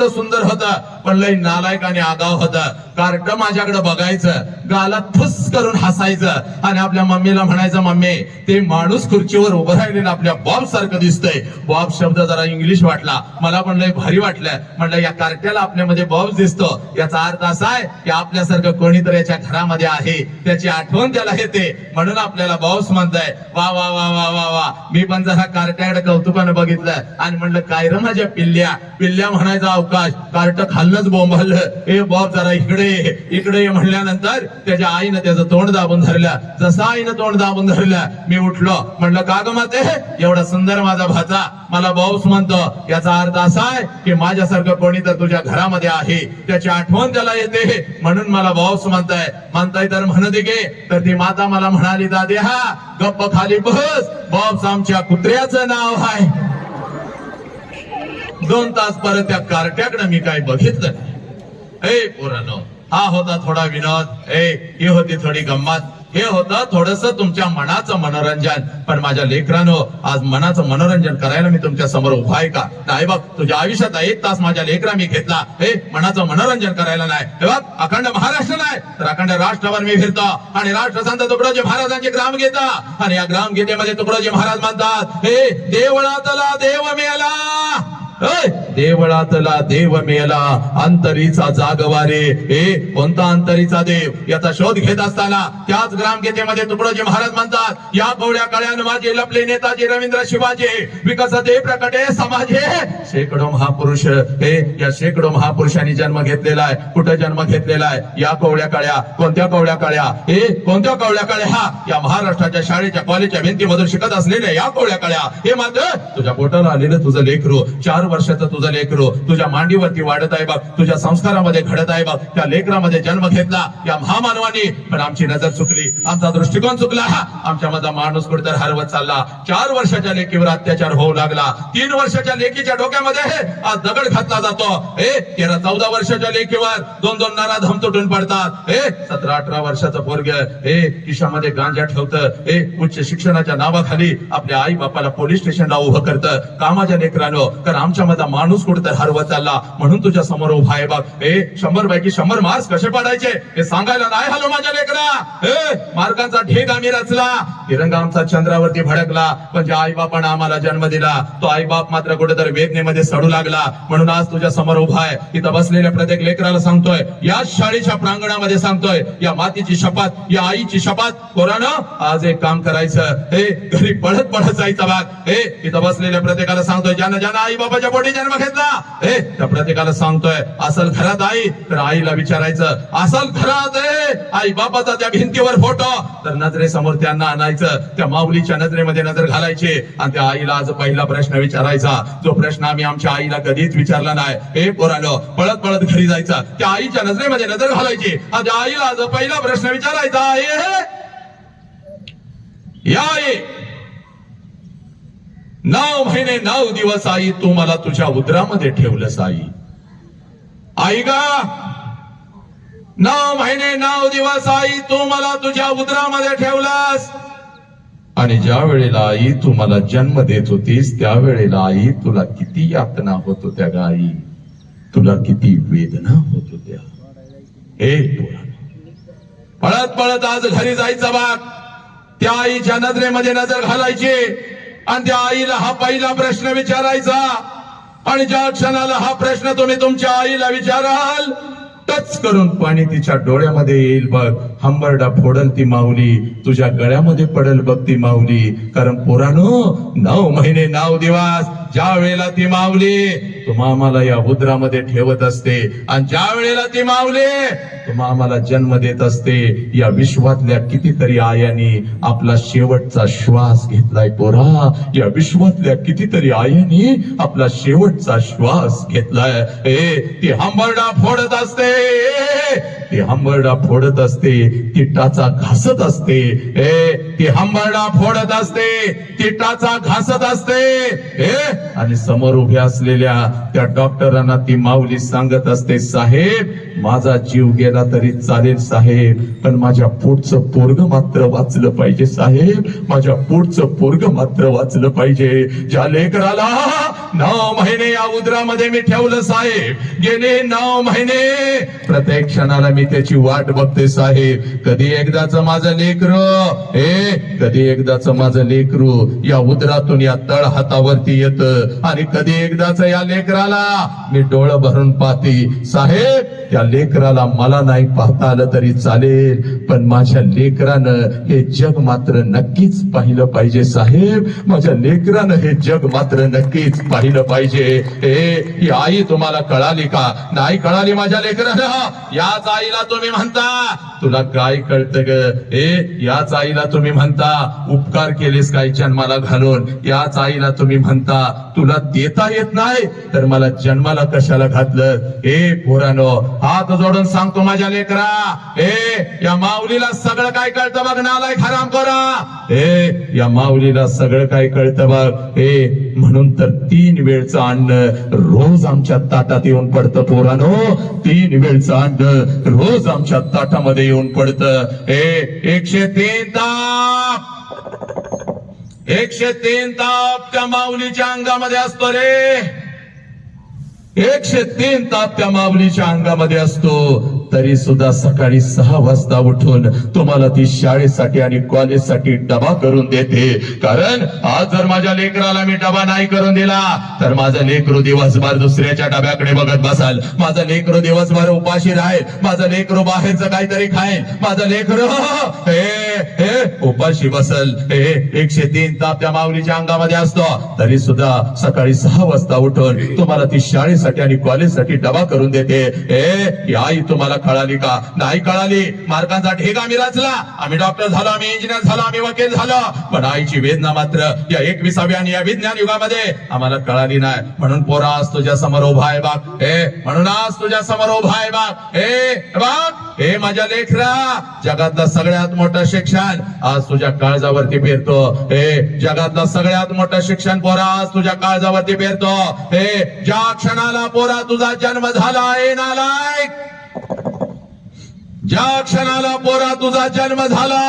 सुंदर होतं, पण लय नालायक आणि आगाव होतं. कार्ट माझ्याकडे बघायचं, गालात फुस करून हसायचं आणि आपल्या मम्मीला म्हणायचं, मम्मी ते माणूस खुर्चीवर उभं राहिलेलं आपल्या बॉब सारखं दिसतंय. बॉब शब्द जरा इंग्लिश वाटला, मला पण लय भारी वाटलं. म्हणलं, या कार्ट्याला आपल्यामध्ये बॉब दिसतो, याचा अर्थ असा आहे की आपल्यासारखं कोणीतरी याच्या घरामध्ये आहे, त्याची आठवण त्याला येते, म्हणून आपल्याला बॉब्स म्हणताय. वा वा वा वा वा वा. मी पण जरा कार्ट्याकडे कौतुकानं बघितलं आणि म्हणलं, काय र माझ्या पिल्ल्या म्हणायचा अवकाश. कार्ट खाल्लंच बोंबललं, ए बॉब जरा इकडे ये म्हणल्यानंतर त्याच्या आईनं त्याचं तोंड दाबून धरलं. जसं आईनं तोंड दाबून धरलं, मी उठलो. म्हणलं, का ग माते, एवढा सुंदर माझा भाचा मला बॉब्स म्हणतो, याचा अर्थ असा आहे की माझ्यासारखं कोणी तर तुझ्या घरामध्ये आहे, त्याची आठवण त्याला येते, म्हणून मला बॉब्स म्हणताय तर म्हणू दे गे. तर ती माता मला म्हणाली, दादे हा गप्प खाली बस, बॉब्स आमच्या कुत्र्याचं नाव आहे. 2 तास परत त्या कार्ट्याकडे मी काय बघितलं नाही. पोरांनो, हा होता थोडा विनोद, ही होती थोडी गंमत, हे होतं थोडस तुमच्या मनाचं मनोरंजन. पण माझ्या लेकरांनो, आज मनाचं मनोरंजन करायला मी तुमच्या समोर उभा आहे का? नाही बघ, तुझ्या आयुष्यात 1 तास माझ्या लेकरा मी घेतला, मनाचं मनोरंजन करायला नाही. हे बघ, अखंड महाराष्ट्र नाही तर अखंड राष्ट्रभर मी फिरतो आणि राष्ट्रसंत तुकडोजी महाराजांचे ग्रामगीता, आणि या ग्रामगीतेमध्ये तुकडोजी महाराज म्हणतात, हे देवळातला देव मेला, देवळातला देव मेला अंतरीचा जागवारे. कोणता अंतरीचा देव याचा शोध घेत असताना त्याच ग्रामगीतेमध्ये तुकडोजी महाराज म्हणतात, या कवड्या कळ्यान माझे लपले नेताजी रवींद्र शिवाजी, विकसते प्रकटे समाजे. शेकडो महापुरुष या शेकडो महापुरुषांनी जन्म घेतलेला आहे. कुठं जन्म घेतलेला आहे? या कवड्या काळ्या. कोणत्या कवड्या काळ्या? कोणत्या कवड्या काळ्या? या महाराष्ट्राच्या शाळेच्या कॉलेजच्या भिंतीमधून शिकत असलेल्या या कवड्या काळ्या. हे मात्र तुझ्या पोटाला आलेलं तुझं लेकरू, 4 वर्षाचं तुझं लेकरू तुझ्या मांडीवरती वाढत आहे बघ, तुझ्या संस्कारामध्ये घडत आहे बघ. त्या लेकरामध्ये जन्म घेतला या महामानवानी, पण आमची नजर चुकली, आमचा दृष्टिकोन चुकला. आमच्या मधला माणूस कुठेतरी हरवत चालला. 4 वर्षाच्या लेकीवर अत्याचार होऊ लागला. 3 वर्षाच्या लेकीच्या डोक्यामध्ये आज दगड घातला जातो. 13-14 वर्षाच्या लेकीवर 2-2 नराधम तुटून पडतात. 17-18 वर्षाचं पोरग खिशामध्ये गांजा ठेवतं. उच्च शिक्षणाच्या नावाखाली आपल्या आई बापाला पोलीस स्टेशनला उभं करतं. कामाच्या लेकरानो, कारण आमच्या मधला माणूस कुठेतरी हरवत चालला. म्हणून तुझ्या समोर उभा आहे बघ. 100 पैकी 100 मार्क्स कसे पाडायचे हे सांगायला नाही हलो माझ्या लेकरा. मार्कांचा ढेग आम्ही रचला, तिरंगा आमचा चंद्रावरती भडकला, पण ज्या आई बापानं आम्हाला जन्म दिला तो आई बाप मात्र कुठेतरी वेदनेमध्ये सडू लागला. म्हणून आज तुझ्या समोर उभा आहे. इथं बसलेल्या प्रत्येक लेकराला सांगतोय, या शाळेच्या प्रांगणामध्ये सांगतोय, या मातीची शपथ, या आईची शपथ, पोरानं आज एक काम करायचं, घरी पळत पळत जायचं बाग. इथं बसलेल्या प्रत्येकाला सांगतोय, ज्यानं ज्यानं आई बापाच्या पोटी जन्म घेतला त्या प्रत्येकाला सांगतोय, असल घरात आई तर आईला विचारायचं, असल घरात आई बापाचा त्या भिंतीवर फोटो तर नजरेसमोर त्यांना आणायचं. त्या माऊलीच्या नजरेमध्ये नजर घालायची आणि त्या आईला आज पहिला प्रश्न विचारायचा, जो प्रश्न आम्ही आमच्या आईला कधीच विचारला नाही. पोरांनो, पळत पळत घरी जायचं, त्या आईच्या नजरेमध्ये नजर घालायची आणि त्या आईला आज पहिला प्रश्न विचारायचा, या 9 महिने 9 दिवस आई तू मला तुझ्या उदरामध्ये ठेवलंस. आई गा, 9 महिने 9 दिवस आई तू मला तुझ्या उदरामध्ये ठेवलास. आणि ज्या वेळेला आई तू मला जन्म देत होतीस त्यावेळेला आई तुला किती यातना होत होत्या ग आई, तुला किती वेदना होत होत्या. पळत पळत आज घरी जायचं बाग, त्या आईच्या नजरेमध्ये नजर घालायची आणि त्या आईला हा पहिला प्रश्न विचारायचा. आणि ज्या क्षणाला हा प्रश्न तुम्ही तुमच्या आईला विचाराल, टच करून पाणी तिच्या डोळ्यामध्ये येईल बघ. हंबरडा फोडल ती माऊली, तुझ्या गळ्यामध्ये पडल बघ ती माऊली. कारण पोरानो, 9 महिने 9 दिवस ज्या वेळेला ती माऊली तुम्हा आम्हाला या उदरामध्ये ठेवत असते आणि ज्या वेळेला ती माऊली तुम्हा आम्हाला जन्म देत असते, या विश्वातल्या कितीतरी आयांनी आपला शेवटचा श्वास घेतलाय पोरा. या विश्वातल्या कितीतरी आयांनी आपला शेवटचा श्वास घेतलाय. ती हंबरडा फोडत असते, ती हंबरडा फोडत असते, ती टाचा घासत असते. ती हंबरडा फोडत असते, ती टाचा घासत असते. आणि समोर उभ्या असलेल्या त्या डॉक्टरांना ती माऊली सांगत असते, साहेब माझा जीव गेला तरी चालेल साहेब, पण माझ्या पोटचं पोरग मात्र वाचलं पाहिजे साहेब, माझ्या पोटचं पोरग मात्र वाचलं पाहिजे. ज्या लेकराला 9 महिने या उदरामध्ये मी ठेवलं साहेब, गेले 9 महिने प्रत्येक क्षणाला मी त्याची वाट बघते साहेब. कधी एकदाच माझं लेकरू, कधी एकदाच माझं लेकरू या उदरातून या तळ हातावरती येतं आणि कधी एकदाच या लेकराला मी डोळं भरून पाहते साहेब. त्या लेकराला मला नाही पाहता आलं तरी चालेल, पण माझ्या लेकरानं हे जग मात्र नक्कीच पाहिलं पाहिजे साहेब, माझ्या लेकरानं हे जग मात्र नक्कीच पाहिलं पाहिजे. ही आई तुम्हाला कळाली का? नाही कळाली माझ्या लेकरानं. याच आईला तुम्ही म्हणता तुला काय कळतं ग? याच आईला तुम्ही म्हणता उपकार केलेस काय जन्माला घालून. याच आईला तुम्ही म्हणता तुला देता येत नाही तर मला जन्माला कशाला घातलं. पोरानो, हात जोडून सांगतो माझ्या लेकरा, या माऊलीला सगळं काय कळतं बघ. नालाय हराम करा, या माऊलीला सगळं काय कळतं बघ. म्हणून तर 3 वेळचं अन्न रोज आमच्या ताटात येऊन पडतं पोरानो. 3 वेळचं अन्न रोज आमच्या ताटामध्ये येऊन पडतं. 103 ताप, 103 ताप त्या माऊलीच्या अंगामध्ये असतो रे. 103 ताप त्या माऊलीच्या अंगामध्ये असतो. तरी सुद्धा सकाळी 6 वाजता उठून तुम्हाला ती शाळेसाठी आणि कॉलेजसाठी डबा करून देते. कारण आज जर माझ्या लेकराला मी डबा नाही करून दिला तर माझं लेकरू दिवसभर दुसऱ्याच्या डब्याकडे बघत बसाल, माझं लेकरू दिवसभर उपाशी राहील, माझं लेकरू बाहेरचं काहीतरी खाईल, माझं लेकरू उपाशी बसल. 103 ताप त्या माऊलीच्या अंगामध्ये असतो. तरी सुद्धा सकाळी 6 वाजता उठून तुम्हाला ती शाळेसाठी आणि कॉलेजसाठी डबा करून देते. ही आई तुम्हाला कळाली का? नाही कळाली. मार्कांचा ढेग आम्ही रचला, आम्ही डॉक्टर झालो, आम्ही इंजिनियर झालो, आम्ही वकील झालो, पण आईची वेदना मात्र या 21व्या आणि या विज्ञान युगामध्ये आम्हाला कळाली नाही. म्हणून पोरा आज तुझ्या समोर उभा आहे बाग, म्हणून आज तुझ्या समोर उभा आहे बाग. हे माझ्या लेकरा, जगातलं सगळ्यात मोठं शिक्षण आज तुझ्या काळजावरती पेरतो. जगातलं सगळ्यात मोठं शिक्षण पोरा आज तुझ्या काळजावरती पेरतो. ज्या क्षणाला पोरा तुझा जन्म झाला आहे नालायक, ज्या क्षणाला पोरा तुझा जन्म झाला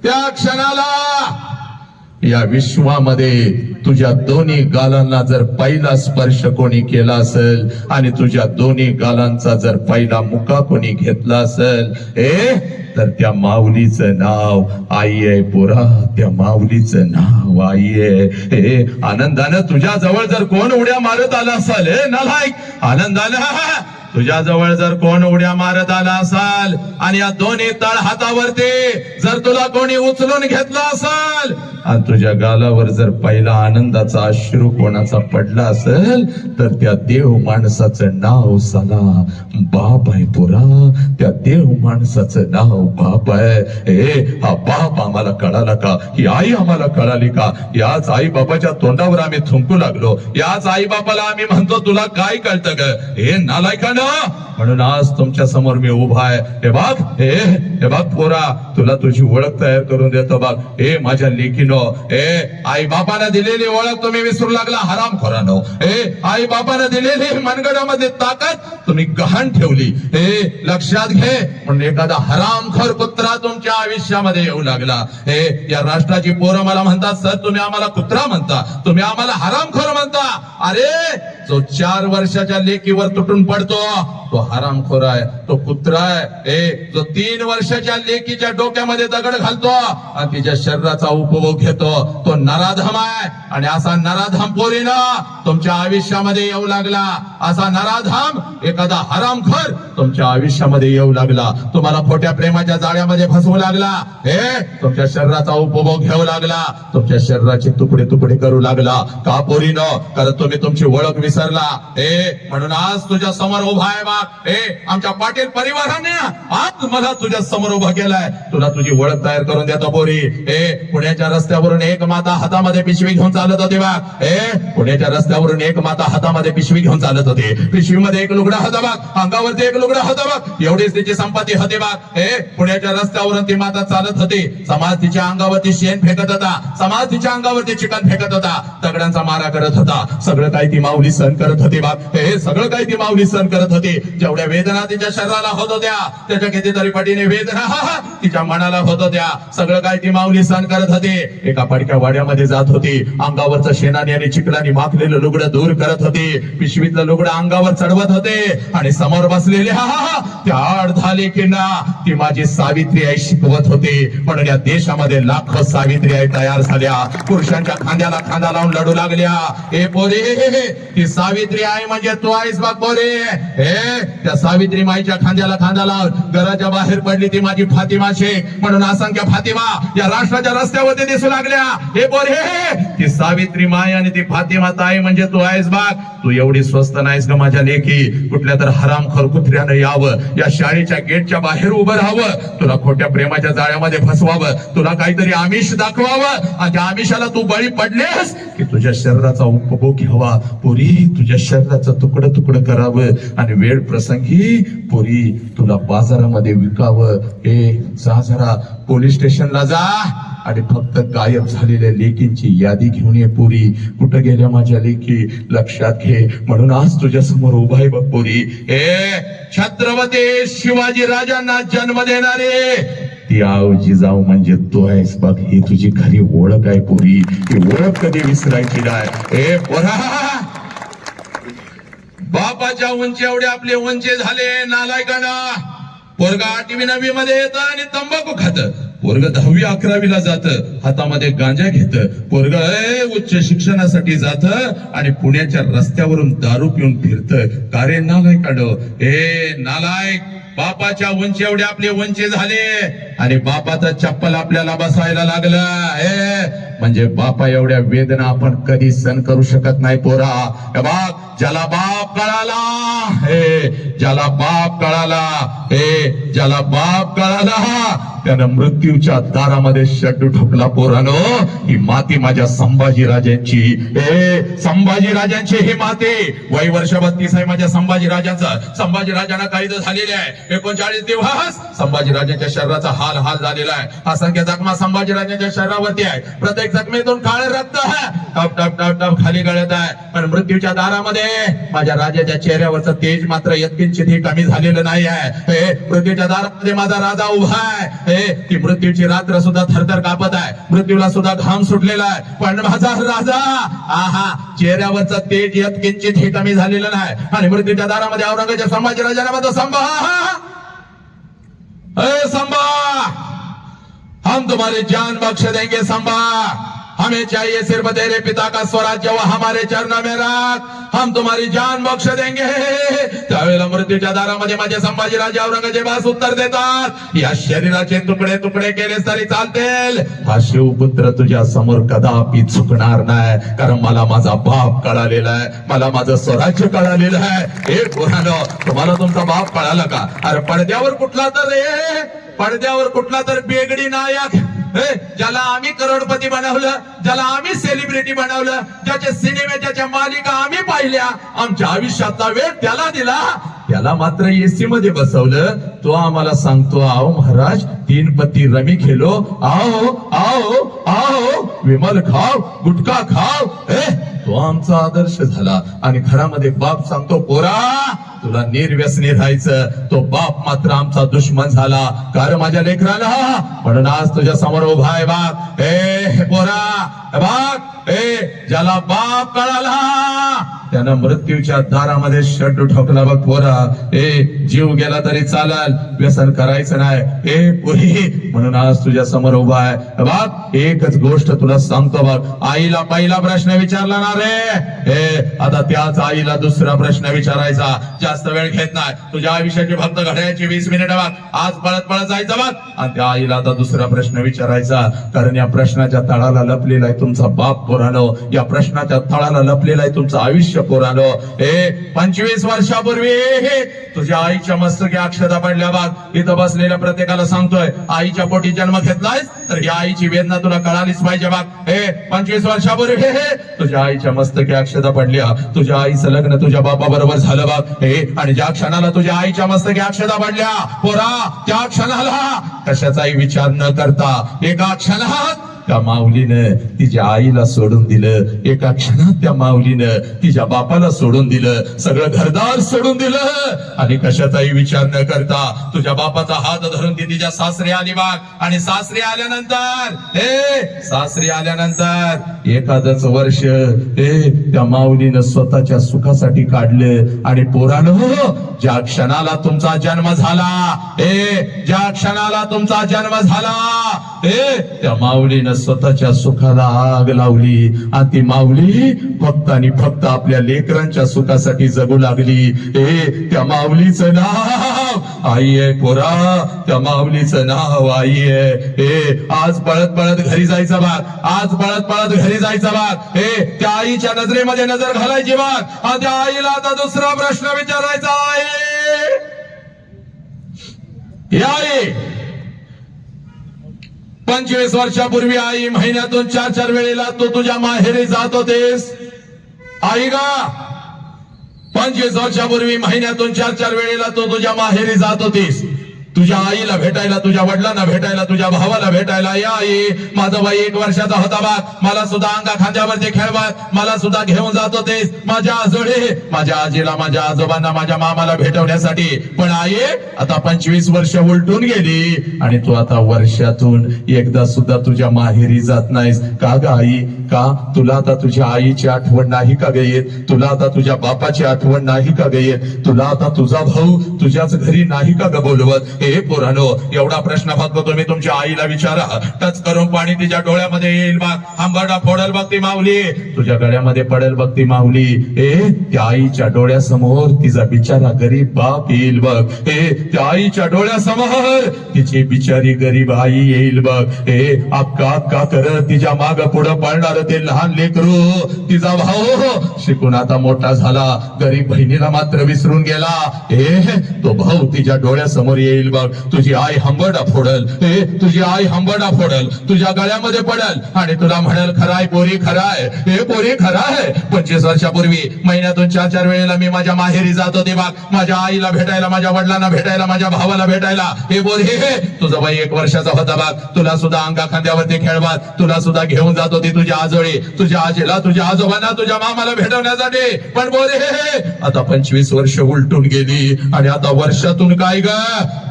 त्या क्षणाला या विश्वामध्ये तुझ्या दोन्ही गालांना जर पहिला स्पर्श कोणी केला असेल आणि तुझ्या दोन्ही गालांचा जर पहिला मुका कोणी घेतला असेल तर त्या माऊलीचं नाव आई आहे पोरा, त्या माऊलीचं नाव आई आहे. आनंदानं तुझ्या जवळ जर कोण उड्या मारत आला असेल, नालायक, आनंदानं तुझ्या जवळ जर कोण उड्या मारत आला असाल आणि या दोन्ही तळ हातावरती जर तुला कोणी उचलून घेतला असाल आणि तुझ्या गालावर जर पहिला आनंदाचा अश्रू कोणाचा पडला असेल तर त्या देव माणसाचं नाव साला बाप आहे पोरा, त्या देव माणसाचं नाव बाप आहे. हा बाप आम्हाला कळाला का? ही आई आम्हाला कळाली का? याच आई बापाच्या तोंडावर आम्ही थुंकू लागलो, याच आई बापाला आम्ही म्हणतो तुला काय कळतं ग? हे नालायकानं. म्हणून आज तुमच्या समोर मी उभा आहे. हे बघ पोरा, तुला तुझी ओळख तयार करून देतो बघ. माझ्या लेकीनो, आई बापाने दिलेली ओळख तुम्ही विसरू लागला हरामखोरानो. आई बापाने दिलेली मनगडामध्ये ताकद तुम्ही गहाण ठेवली. लक्षात घे. म्हणून एखादा हरामखोर कुत्रा तुमच्या आयुष्यामध्ये येऊ लागला. या राष्ट्राची पोरं मला म्हणतात, सर तुम्ही आम्हाला कुत्रा म्हणता, तुम्ही आम्हाला हरामखोर म्हणता. अरे जो 4 वर्षाच्या लेकीवर तुटून पडतो तो हरामखोर आहे, तो कुत्रा आहे. जो 3 वर्षाच्या लेकीच्या डोक्यामध्ये दगड घालतो आणि तिच्या शरीराचा उपभोग घेतो तो नराधम आहे. आणि असा नराधम पोरीनं तुमच्या आयुष्यामध्ये येऊ लागला, असा नराधम एखादा हरामखोर तुमच्या आयुष्यामध्ये येऊ लागला, तुम्हाला खोट्या प्रेमाच्या जाळ्यामध्ये फसवू लागला, तुमच्या शरीराचा उपभोग घेऊ लागला, तुमच्या शरीराचे तुकडे तुकडे करू लागला. का पोरीनं? कारण तुम्ही तुमची ओळख विसरला. म्हणून आज तुझ्या समोर उभा आहे बा. आमच्या पाटील परिवाराने आज मला तुझ्या समोर उभा केलाय. तुला तुझी ओळख तयार करून देतो पोरी. पुण्याच्या रस्त्यावरून एक माता हातामध्ये पिशवी घेऊन चालत होती बा. पुण्याच्या रस्त्यावरून एक माता हातामध्ये पिशवी घेऊन चालत होती. पिशवीमध्ये एक लुगडा होता बा, अंगावरती एक लुगडा होता बा, एवढीच तिची संपत्ती होती बा. पुण्याच्या रस्त्यावरून ती माता चालत होती. समाज तिच्या अंगावरती शेण फेकत होता, समाज तिच्या अंगावरती चिकन फेकत होता, दगडांचा मारा करत होता. सगळं काही ती माऊली सहन करत होती बा. सगळं काही ती माऊली सहन करत होती. जेवढ्या वेदना तिच्या शरीराला होत होत्या त्याच्या कितीतरी पटीने वेदना तिच्या मनाला होत होत्या. सगळं काही ती माऊली सहन करत होती. एका पडक्या वाड्यामध्ये जात होती. अंगावरचं शेणाने आणि चिखलाने माखलेलं लुगडं दूर करत होती. पिशवीतलं लुगडं अंगावर चढवत होते आणि समोर बसलेल्या त्या अर्धा लेकींना ती माझी सावित्री आई शिकवत होती. म्हणून या देशामध्ये लाखो सावित्री आई तयार झाल्या, पुरुषांच्या खांद्याला खांदा लावून लढू लागल्या. हे पोरी, ती सावित्री आई म्हणजे तू आहेस बघ पोरी. त्या सावित्री माईच्या खांद्याला खांदा लावून घराच्या बाहेर पडली ती माझी फातिमा शेख. म्हणून असंख्य फातिमा या राष्ट्राच्या रस्त्यावरती दिसू लागल्या. हे पोरी, ती सावित्री माई आणि ती फातिमा ताई म्हणजे तू आहेस बघ. तू एवढी स्वस्त नाहीस का माझ्या लेखी? कुठल्या तर हरामखोर कुत्र्यानं यावं, या शाळेच्या गेटच्या बाहेर उभं राहावं, तुला खोट्या प्रेमाच्या जाळ्यामध्ये फसवावं, तुला काहीतरी आमिष दाखवावं आणि त्या आमिषाला तू बळी पडलेस की तुझ्या शरीराचा उपभोग घ्यावा. पुरी तुझ्या शरीराचं तुकडं तुकडं करावं आणि वेळ प्रसंगी पुरी तुला बाजारामध्ये विकावं. जा जरा पोलीस स्टेशनला जा आणि फक्त गायब झालेल्या लेकींची यादी घेऊन ये पुरी. कुठं गेल्या माझ्या लेकी? लक्षात घे. म्हणून आज तुझ्या समोर उभा आहे बघ पुरी. छत्रपती शिवाजी राजांना जन्म देणारे ती आवजी जाऊ म्हणजे तू आहेस बघ. ही तुझी खरी ओळख आहे पुरी. ही ओळख कधी विसरायची नाही. पोरा, बापाच्या उंची एवढे आपले उंची झाले नालायकांना. पोरगा 8वी 9वी मध्ये येतं आणि तंबाखू खात. पोरग 10वी 11वीला जात, हातामध्ये गांजा घेत. पोरग उच्च शिक्षणासाठी जात आणि पुण्याच्या रस्त्यावरून दारू पिऊन फिरत. का रे नालायकांनो, नालायक. बापाच्या उंची एवढे आपले उंची झाले आणि बापाचं चप्पल आपल्याला बसायला लागलं. म्हणजे बापा एवढ्या वेदना आपण कधी सहन करू शकत नाही पोरा. बाप ज्याला बाप कळाला, ज्याला बाप कळाला, ज्याला बाप कळाला त्यानं मृत्यूच्या दारामध्ये शड्डू ठोकला. पोरानो, ही माती माझ्या संभाजीराजांची, संभाजीराजांची ही माती. वय वर्ष 32 आहे माझ्या संभाजीराजांचं. संभाजीराजांना कैद झालेले आहे 39 दिवस. संभाजीराजांच्या शरीराचा हाल हाल झालेला आहे. असंख्य जखमा संभाजीराजांच्या शरीरावरती आहे. प्रत्येक जखमेतून काळे रक्त आहे, टप टप टप टप खाली गळत आहे. पण मृत्यूच्या दारामध्ये माझ्या राजाच्या चेहऱ्यावरचं तेज मात्र यत्किंचितही कमी झालेलं नाही आहे. मृत्यूच्या दारामध्ये माझा राजा उभा आहे. ती मृत्यूची रात्र सुद्धा थरथर कापत आहे. मृत्यूला सुद्धा घाम सुटलेला आहे. पण माझा राजा, चेहऱ्यावरचं तेज यत्किंचितही कमी झालेलं नाही. आणि मृत्यूच्या दारामध्ये औरंगजेब संभाजीराजांना म्हणतो, संभा हम तुम्हारी जान बख्श देंगे संभा. हमें चाहिए सिर्फ तेरे पिता का स्वराज्य व हमारे चरणों में राख. हम तुम्हारी जान बख्श देंगे. त्यावेळेला मृत्यूच्या दारामध्ये माझे संभाजीराजे औरंगजेबास उत्तर देतात, या शरीराचे तुकडे तुकडे केले तरी चालतील, हा शिवपुत्र तुझ्या समोर कदापि चुकणार नाही. कारण मला माझा बाप कळालेला आहे, मला माझं स्वराज्य कळालेलं आहे. हे पोरांनो, तुम्हाला तुमचा बाप कळाला का? अरे पडद्यावर कुठला तर बेगडी नायक, ज्याला आम्ही करोडपती बनवलं, ज्याला आम्ही सेलिब्रिटी बनवलं, ज्याचे सिनेमे ज्याच्या मालिका आम्ही पाहिल्या, आमच्या आयुष्यातला वेळ त्याला दिला, त्याला मात्र एसी मध्ये बसवलं. तो आम्हाला सांगतो, आओ महाराज 3 पत्ती रमी खेलो, आओ आओ आओ विमल खाव, गुटखा खाव. तो आमचा आदर्श झाला. आणि घरामध्ये बाप सांगतो, पोरा तुला निर्व्यसनी राहायचं. तो बाप मात्र आमचा दुश्मन झाला. कारण माझ्या लेकराला, म्हणून आज तुझ्या समोर उभा आहे बाप. पोरा बाप, ज्याला बाप कळाला त्यानं मृत्यूच्या दारामध्ये शड्डू ठोकला बघ पोरा. जीव गेला तरी चालल, व्यसन करायचं नाही. पुरी, म्हणून आज तुझ्या समोर उभा आहे बाप. एकच गोष्ट तुला सांगतो बघ, आईला पहिला प्रश्न विचारला ना रे, आता त्याच आईला दुसरा प्रश्न विचारायचा. जास्त वेळ घेत नाही. तुझ्या आयुष्याची फक्त घड्याळाची 20 मिनिटं बघ. आज पळत पळत जायचं बघ. आणि त्या आईला आता दुसरा प्रश्न विचारायचा. कारण या प्रश्नाच्या तळाला लपलेला आहे तुमचा बाप पोरानो. या प्रश्नाच्या तळाला लपलेला आहे तुमचं आयुष्य पोरानो. 25 वर्षापूर्वी तुझ्या आईच्या मस्तकी अक्षता पडल्या बघ. इथं बसलेल्या प्रत्येकाला सांगतोय, आईच्या पोटी जन्म घेतलायस तर या आईची वेदना तुला कळालीच पाहिजे बघ. 25 वर्षापूर्वी तुझ्या आईच्या मस्तकी अक्षता पडल्या. तुझ्या आईचं लग्न तुझ्या बापा बरोबर झालं बघ. आणि ज्या क्षणाला तुझ्या आईच्या मस्तकी अक्षता पडल्या पोरा, त्या क्षणाला कशाचाही विचार न करता एका क्षणात त्या माऊलीनं तिच्या आईला सोडून दिलं. एका क्षणात त्या माऊलीनं तिच्या बापाला सोडून दिलं. सगळं घरदार सोडून दिलं. आणि कशाचाही विचार न करता तुझ्या बापाचा हात धरून ती तिच्या सासरी आली बाग. आणि सासरी आल्यानंतर एखादच वर्ष त्या माऊलीनं स्वतःच्या सुखासाठी काढलं. आणि पोरांनो, ज्या क्षणाला तुमचा जन्म झाला, ज्या क्षणाला तुमचा जन्म झाला, त्या माऊलीनं स्वतःच्या सुखाला आग लावली. आणि ती माऊली फक्त आणि फक्त आपल्या लेकरांच्या सुखासाठी जगू लागली. त्या माऊलीचं नाव आई आहे पोरा. त्या माऊलीचं नाव आई आहे. आज पळत पळत घरी जायचं बाग. आज पळत पळत घरी जायचं बाग. त्या आईच्या नजरेमध्ये नजर घालायची बाग. आणि त्या आईला आता दुसरा प्रश्न विचारायचा आहे. आई 25 वर्षापूर्वी आई महिन्यातून 4 वेळेला तू तुझ्या माहेरी जात होतेस. आई गा, 25 वर्षापूर्वी महिन्यातून 4 वेळेला तू तुझ्या माहेरी जात होतीस. तुझ्या आईला भेटायला, तुझ्या वडिलांना भेटायला, तुझ्या भावाला भेटायला. या आई, माझा वय 1 वर्षाचा होता बाग. मला सुद्धा अंगा खांद्यावरती खेळवात मला सुद्धा घेऊन जात होतेस. माझ्या आजोळे, माझ्या आजीला, माझ्या आजोबांना, माझ्या मामाला भेटवण्यासाठी. पण आई, आता 25 वर्ष उलटून गेली आणि तू आता वर्षातून एकदा सुद्धा तुझ्या माहेरी जात नाहीस. का ग आई? का तुला आता तुझ्या आईची आठवण नाही का ग येत? तुला आता तुझ्या बापाची आठवण नाही का ग येत? तुला आता तुझा भाऊ तुझ्याच घरी नाही का ग बोलवत? हे पोरानो, एवढा प्रश्न फक्त तुम्ही तुमच्या आईला विचारा. टच करून पाणी तिच्या डोळ्यामध्ये येईल बघ, आंबरडा फोडल बघ ती माऊली, तुझ्या गळ्यामध्ये पडेल बघ ती माऊली. त्या आईच्या डोळ्यासमोर तिचा बिचारा गरीब बाप येईल बघ. त्या आईच्या डोळ्यासमोर तिची बिचारी गरीब आई येईल बघ. अक्का अक्का करत तिच्या माग पुढं पळणार ते लहान लेकरू, तिचा भाऊ शिकून आता मोठा झाला, गरीब बहिणीला मात्र विसरून गेला. तो भाऊ तिच्या डोळ्यासमोर येईल बघ. तुझी आई हंबरडा फोडल, तुझी आई हंबरडा फोडल, तुझ्या गळ्यामध्ये पडल आणि तुला म्हणल खराय पोरी खराय, हे पोरी खराय. 25 वर्षापूर्वी महिन्यातून 4-4 वेळेला मी माझ्या माहेरी जात होते बघ, माझ्या आईला भेटायला, माझ्या वडिलांना भेटायला, माझ्या भावाला भेटायला. हे बोल हे तुझा बाई 1 वर्षाचा होता बघ, तुला सुद्धा अंगा खांद्यावरती खेळवात, तुला सुद्धा घेऊन जात होती तुझ्या आजोळी, तुझ्या आजीला, तुझ्या आजोबांना, तुझ्या मामाला भेटवण्यासाठी. पण बोल हे आता 25 वर्ष उलटून गेली आणि आता वर्षातून काय ग,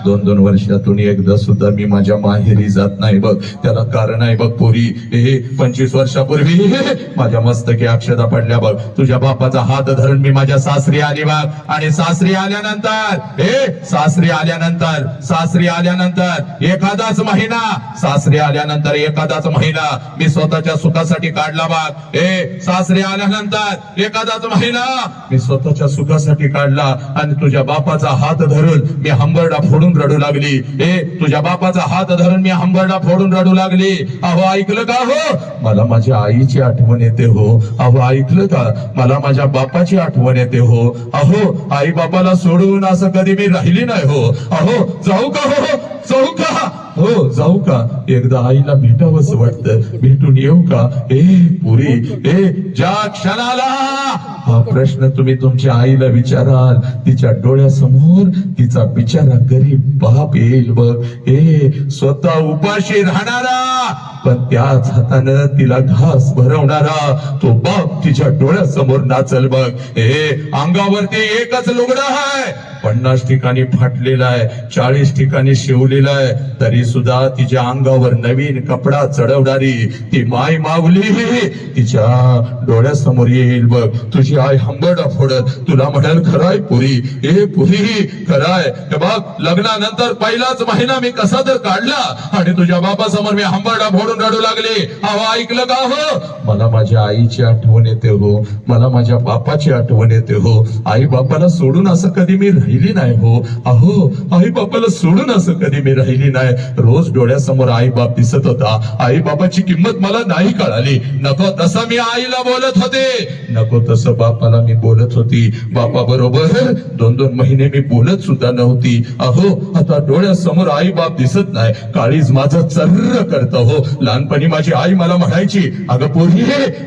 2-2 वर्षातून एकदा सुद्धा मी माझ्या माहेरी जात नाही बघ. त्याला कारण आहे बघ पोरी. 25 वर्षापूर्वी माझ्या मस्तकी अक्षता पडल्या बघ, तुझ्या बापाचा हात धरून मी माझ्या सासरी आली बघ. आणि सासरी आल्यानंतर एखादाच महिना, सासरी आल्यानंतर एखादाच महिना मी स्वतःच्या सुखासाठी काढला बघ. सासरी आल्यानंतर एखादाच महिना मी स्वतःच्या सुखासाठी काढला आणि तुझ्या बापाचा हात धरून मी हंबरडा फोडून रडू लागली. तुझ्या बापाचा हात धरून मी हंबरडा फोडून रडू लागली. अहो ऐकलं का हो, मला माझ्या आईची आठवण येते हो. अहो ऐकलं का, मला माझ्या बापाची आठवण येते हो. अहो आई बापाला सोडून असं कधी मी राहिली नाही हो. अहो जाऊ का हो, जाऊ का हो, जाऊ का, एकदा आईला भेटावंच वाटतं, भेटून येऊ का? पुरी ज्या क्षणाला हा प्रश्न तुम्ही तुमच्या आईला विचाराल, तिच्या डोळ्यासमोर तिचा बिचारा गरीब बाप येईल बघ. स्वतः उपाशी राहणारा पण त्याच हातानं तिला घास भरवणारा तो बाप तिच्या डोळ्यासमोर नाचल बघ. अंगावरती एकच लुगडं आहे, 50 ठिकाणी फाटलेला आहे, 40 ठिकाणी शिवलेला आहे, तरी सुद्धा तिच्या अंगावर नवीन कपडा चढवणारी ती माय माऊली तिच्या डोळ्यासमोर येईल बघ. तुझी आई हंबरडा फोडत तुला म्हणाल खराय पुरी, पुरी खराय. हे बघ, लग्नानंतर पहिलाच महिना मी कसा तर काढला आणि तुझ्या बापासमोर मी हंबरडा फोडून रडू लागले. अहो ऐकलं का हो, मला माझ्या आईची आठवण येते हो, मला माझ्या बापाची आठवण येते हो. आई बापाला सोडून असं कधी मी राहिली नाही हो. अहो आई बापाला सोडून असं कधी मी राहिली नाही. रोज डोळ्यासमोर आई बाप दिसत होता, आई बापाची किंमत मला नाही कळाली. नको तसं मी आईला बोलत होते, नको तसं बापाला मी बोलत होती. बापा बरोबर 2-2 महिने मी बोलत सुद्धा नव्हती. अहो आता डोळ्यासमोर आई बाप दिसत नाही, काळीज माझं चर्र करत हो. लहानपणी माझी आई मला म्हणायची, अगं पोरी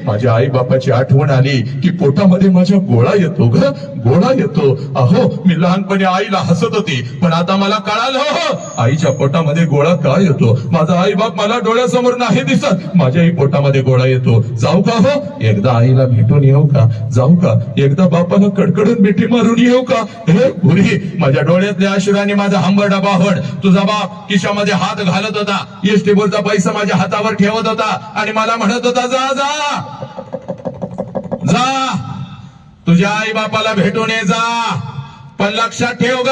माझ्या आई बापाची आठवण आली की पोटामध्ये माझ्या गोळा येतो ग, गोळा येतो. अहो मी लहानपणी आईला हसत होती, पण आता मला कळालं हो आईच्या पोटामध्ये गोळा का येतो. माझा आई बाप मला डोळ्यासमोर नाही दिसत, माझ्याही पोटामध्ये गोळा येतो. जाऊ का हो, एकदा आईला भेटून येऊ का, जाऊ का, एकदा बापाला कडकडून मिठी मारून येऊ का. पुरी माझ्या डोळ्यातल्या अश्रूने माझा हंबरडा बावड. तुझा बाप खिशामध्ये हात घालत होता, एसटी बोलचा पैसा माझ्या हातावर ठेवत होता आणि मला म्हणत होता जा जा जा, तुझ्या आई बापाला भेटून ये जा. पण लक्षात ठेव ग,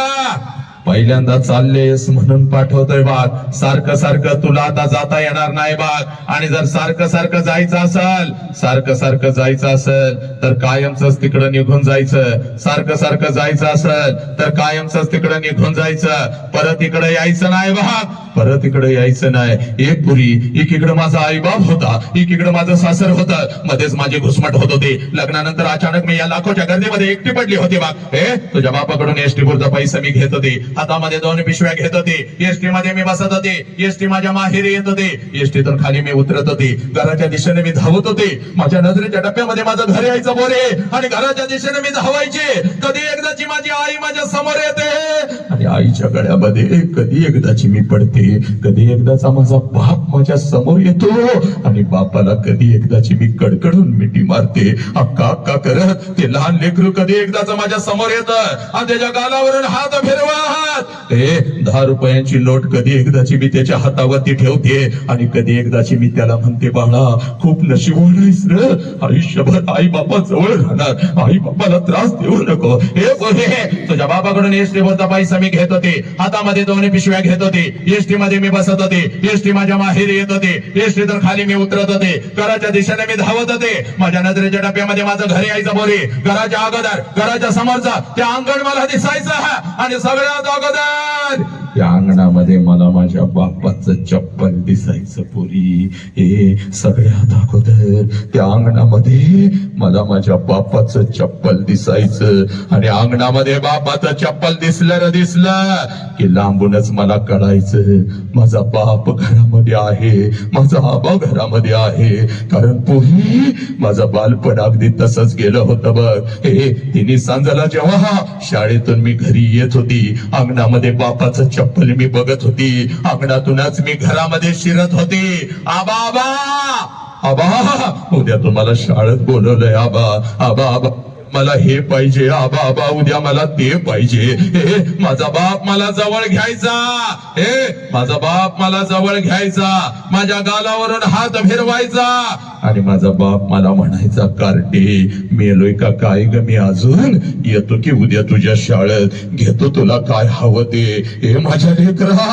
पहिल्यांदा चाललेस म्हणून पाठवतोय बाग, सारखं सारखं तुला आता जाता येणार नाही बाग. आणि जर सारखं सारखं जायचं असेल, सारखं सारखं जायचं असेल तर कायमच तिकडं निघून जायचं. सारखं सारखं जायचं असेल तर कायमच तिकडं निघून जायचं. परत इकडे यायचं नाही बाग, परत इकडे यायचं नाही. एक पुरी, एकीकडे माझा आई बाप होता, एकीकडे माझं सासर होतं, मध्येच माझे घुसमट होत होते. लग्नानंतर अचानक मी या लाखोच्या गर्दीमध्ये एकटी पडली होती बाग. तुझ्या बापाकडून एसटी पुरचा पैसा मी घेत होते, हातामध्ये 2 पिशव्या घेत होते, एसटी मध्ये मी बसत होते, एसटी माझ्या माहेरी येत होते, एसटीतून खाली मी उतरत होते, घराच्या दिशेने मी धावत होते. माझ्या नजरेच्या टप्प्यामध्ये माझं घर यायचं बोरे आणि घराच्या दिशेने मी धावायचे. कधी एकदाची माझी आई माझ्या समोर येते आणि आईच्या गळ्यामध्ये कधी एकदाची मी पडते, कधी एकदाचा माझा बाप माझ्या समोर येतो आणि बापाला कधी एकदाची मी कडकडून मिठी मारते. अक्का अक्का करत ते लहान लेकरू कधी एकदाच माझ्या समोर येतं आणि त्याच्या गालावरून हात फिरवत 10 रुपयांची नोट कधी एकदाची मी त्याच्या हातावरती ठेवते आणि कधी एकदाची मी त्याला म्हणते, बाळा खूप नशिबवान आहेस रे, आयुष्यभर आई बापा जवळ राहणार, आई बापाला त्रास देऊ नको. हे बोले तुझ्या बापाकडून एसटी वरचा पैसा मी घेत होते, हातामध्ये 2 पिशव्या घेत होते, एसटी मध्ये मी बसत होते, एसटी माझ्या माहेरी येत होते, एसटी तर खाली मी उतरत होते, घराच्या दिशेने मी धावत होते. माझ्या नजरेच्या टप्प्यामध्ये माझं घरी यायचं बोरी, घराच्या अगोदर घराच्या समोरचा ते अंगण मला दिसायचं आणि सगळ्यात अगोदर त्या अंगणामध्ये मला माझ्या बापाचं चप्पल दिसायचं पोरी. हे सगळ्यात अगोदर त्या अंगणामध्ये मला माझ्या बापाचं चप्पल दिसायचं आणि अंगणामध्ये बापाचं चप्पल दिसलं की लांबूनच मला कळायचं माझा बाप घरामध्ये आहे, माझा आबा घरामध्ये आहे. कारण पोरी माझं बालपण अगदी तसंच गेलं होतं बघ. हे तिन्ही सांजाला जेव्हा शाळेतून मी घरी येत होती, अंगणामध्ये बापाचं चप्पल मी बघत होती, अंगणातूनच मी घरामध्ये शिरत होती. आबा आबा आबा उद्या तुम्हाला शाळेत बोलवलंय, आबा आबा आबा मला हे पाहिजे, आबा आबा उद्या मला ते पाहिजे. हे माझा बाप मला जवळ घ्यायचा, हे माझा बाप मला जवळ घ्यायचा, माझ्या गालावरून हात फिरवायचा आणि माझा बाप मला म्हणायचा, कार्टे मेलोय का काय ग मी, अजून येतो की उद्या तुझ्या शाळेत, घेतो तुला काय हवं ते. हे माझ्या लेकरा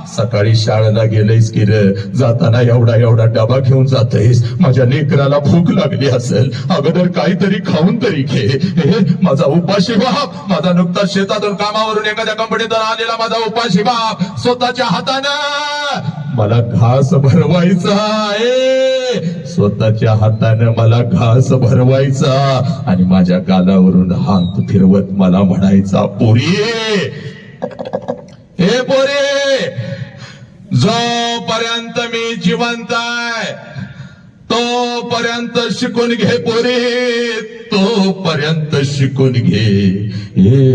सकाळी शाळेला गेलेस की रे, जाताना एवढा डबा घेऊन जातेस, माझ्या लेकराला भूक लागली असेल, अगोदर काहीतरी खाऊन तरी घे. हे माझा उपाशी बाप, माझा नुकताच शेतातून कामावरून एखाद्या कंपनीतून आलेला माझा उपाशी बाप स्वतःच्या हातानं मला घास भरवायचा आहे, स्वतःच्या हातानं मला घास भरवायचा आणि माझ्या गालावरून हात फिरवत मला म्हणायचा, पोरी हे पोरी जोपर्यंत मी जिवंत आहे तोपर्यंत शिकून घे पोरी, तोपर्यंत शिकून घे. हे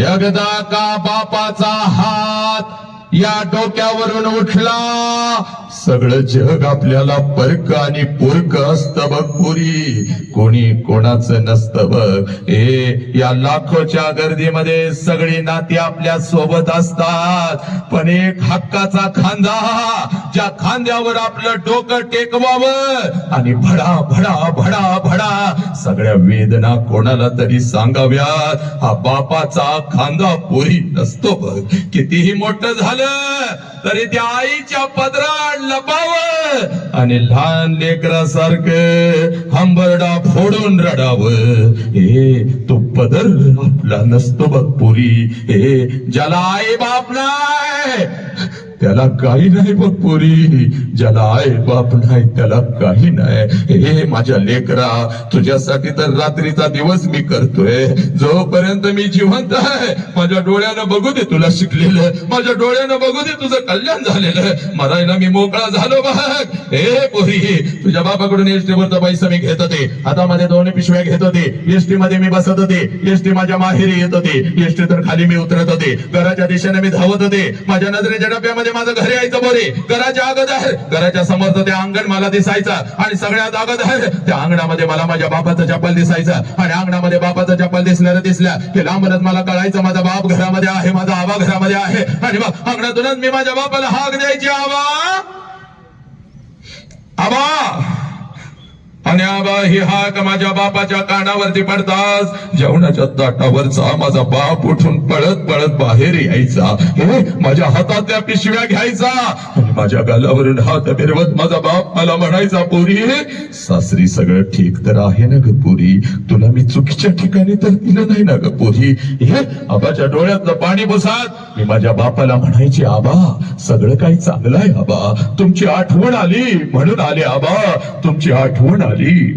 एकदा का बापाचा हात या डोक्यावरून उठला सगळं जग आपल्याला परक आणि पुरक असतं बघ पोरी, कोणी कोणाचं नसतं बघ. हे या लाखोच्या गर्दीमध्ये सगळी नाती आपल्या सोबत असतात, पण एक हक्काचा खांदा ज्या खांद्यावर आपलं डोकं टेकवावं आणि भडा भडा भडा भडा सगळ्या वेदना कोणाला तरी सांगाव्यात, हा बापाचा खांदा पोरी नसतो बघ. कितीही मोठं झालं तरी त्या आईच्या पदरात लपावं आणि लहान लेकरासारखं हंबरडा फोडून रडावं. हे तो पदर आपला नसतो बघ पोरी. हे ज्याला आई बाप नाही त्याला काही नाही बघ पोरी, ज्याला आई बाप नाही त्याला काही नाही. हे माझ्या लेकरा तुझ्यासाठी तर रात्रीचा दिवस मी करतोय, जोपर्यंत मी जिवंत आहे माझ्या डोळ्यानं बघू दे तुला शिकलेलं, माझ्या डोळ्यानं बघू दे तुझं कल्याण झालेलं, मरायला मी मोकळा झालो बघ. हे पोरी तुझ्या बापाकडून एसटी वरचा पैसा मी घेत होते, हातामध्ये 2 पिशव्या घेत होते, एसटी मध्ये मी बसत होते, एसटी माझ्या माहेरी येत होते, एसटी तर खाली मी उतरत होते, घराच्या दिशेने मी धावत होते, माझ्या नजरेच्या डब्यामध्ये माझं घरी यायचं बोरे, घराच्या अगोदर घराच्या समोरचं ते अंगण मला दिसायचं आणि सगळ्यात अगोदर त्या अंगणामध्ये मला माझ्या बापाचं चप्पल दिसायचं आणि अंगणामध्ये बापाचं चप्पल दिसल्या की लांबूनच मला कळायचं माझा बाप घरामध्ये आहे, माझा आबा घरामध्ये आहे आणि मग अंगणातूनच मी माझ्या बापाला हाक द्यायची, आबा आबा. आणि आबा ही हाक माझ्या बापाच्या कानावरती पडताच जेवणाच्या ताटावरचा माझा बाप उठून पळत पळत बाहेर यायचा. हे माझ्या हातातल्या पिशव्या घ्यायचा आणि माझ्या गालावरून हात फिरवत माझा बाप मला म्हणायचा, पोरी सासरी सगळं ठीक तर आहे ना ग पोरी, तुला मी चुकीच्या ठिकाणी तर दिलं नाही ना ग पोरी. हे आबाच्या डोळ्यातलं पाणी पुसत मी माझ्या बापाला म्हणायचे, आबा सगळं काही चांगलं आहे आबा, तुमची आठवण आली म्हणून आले आबा, तुमची आठवण आली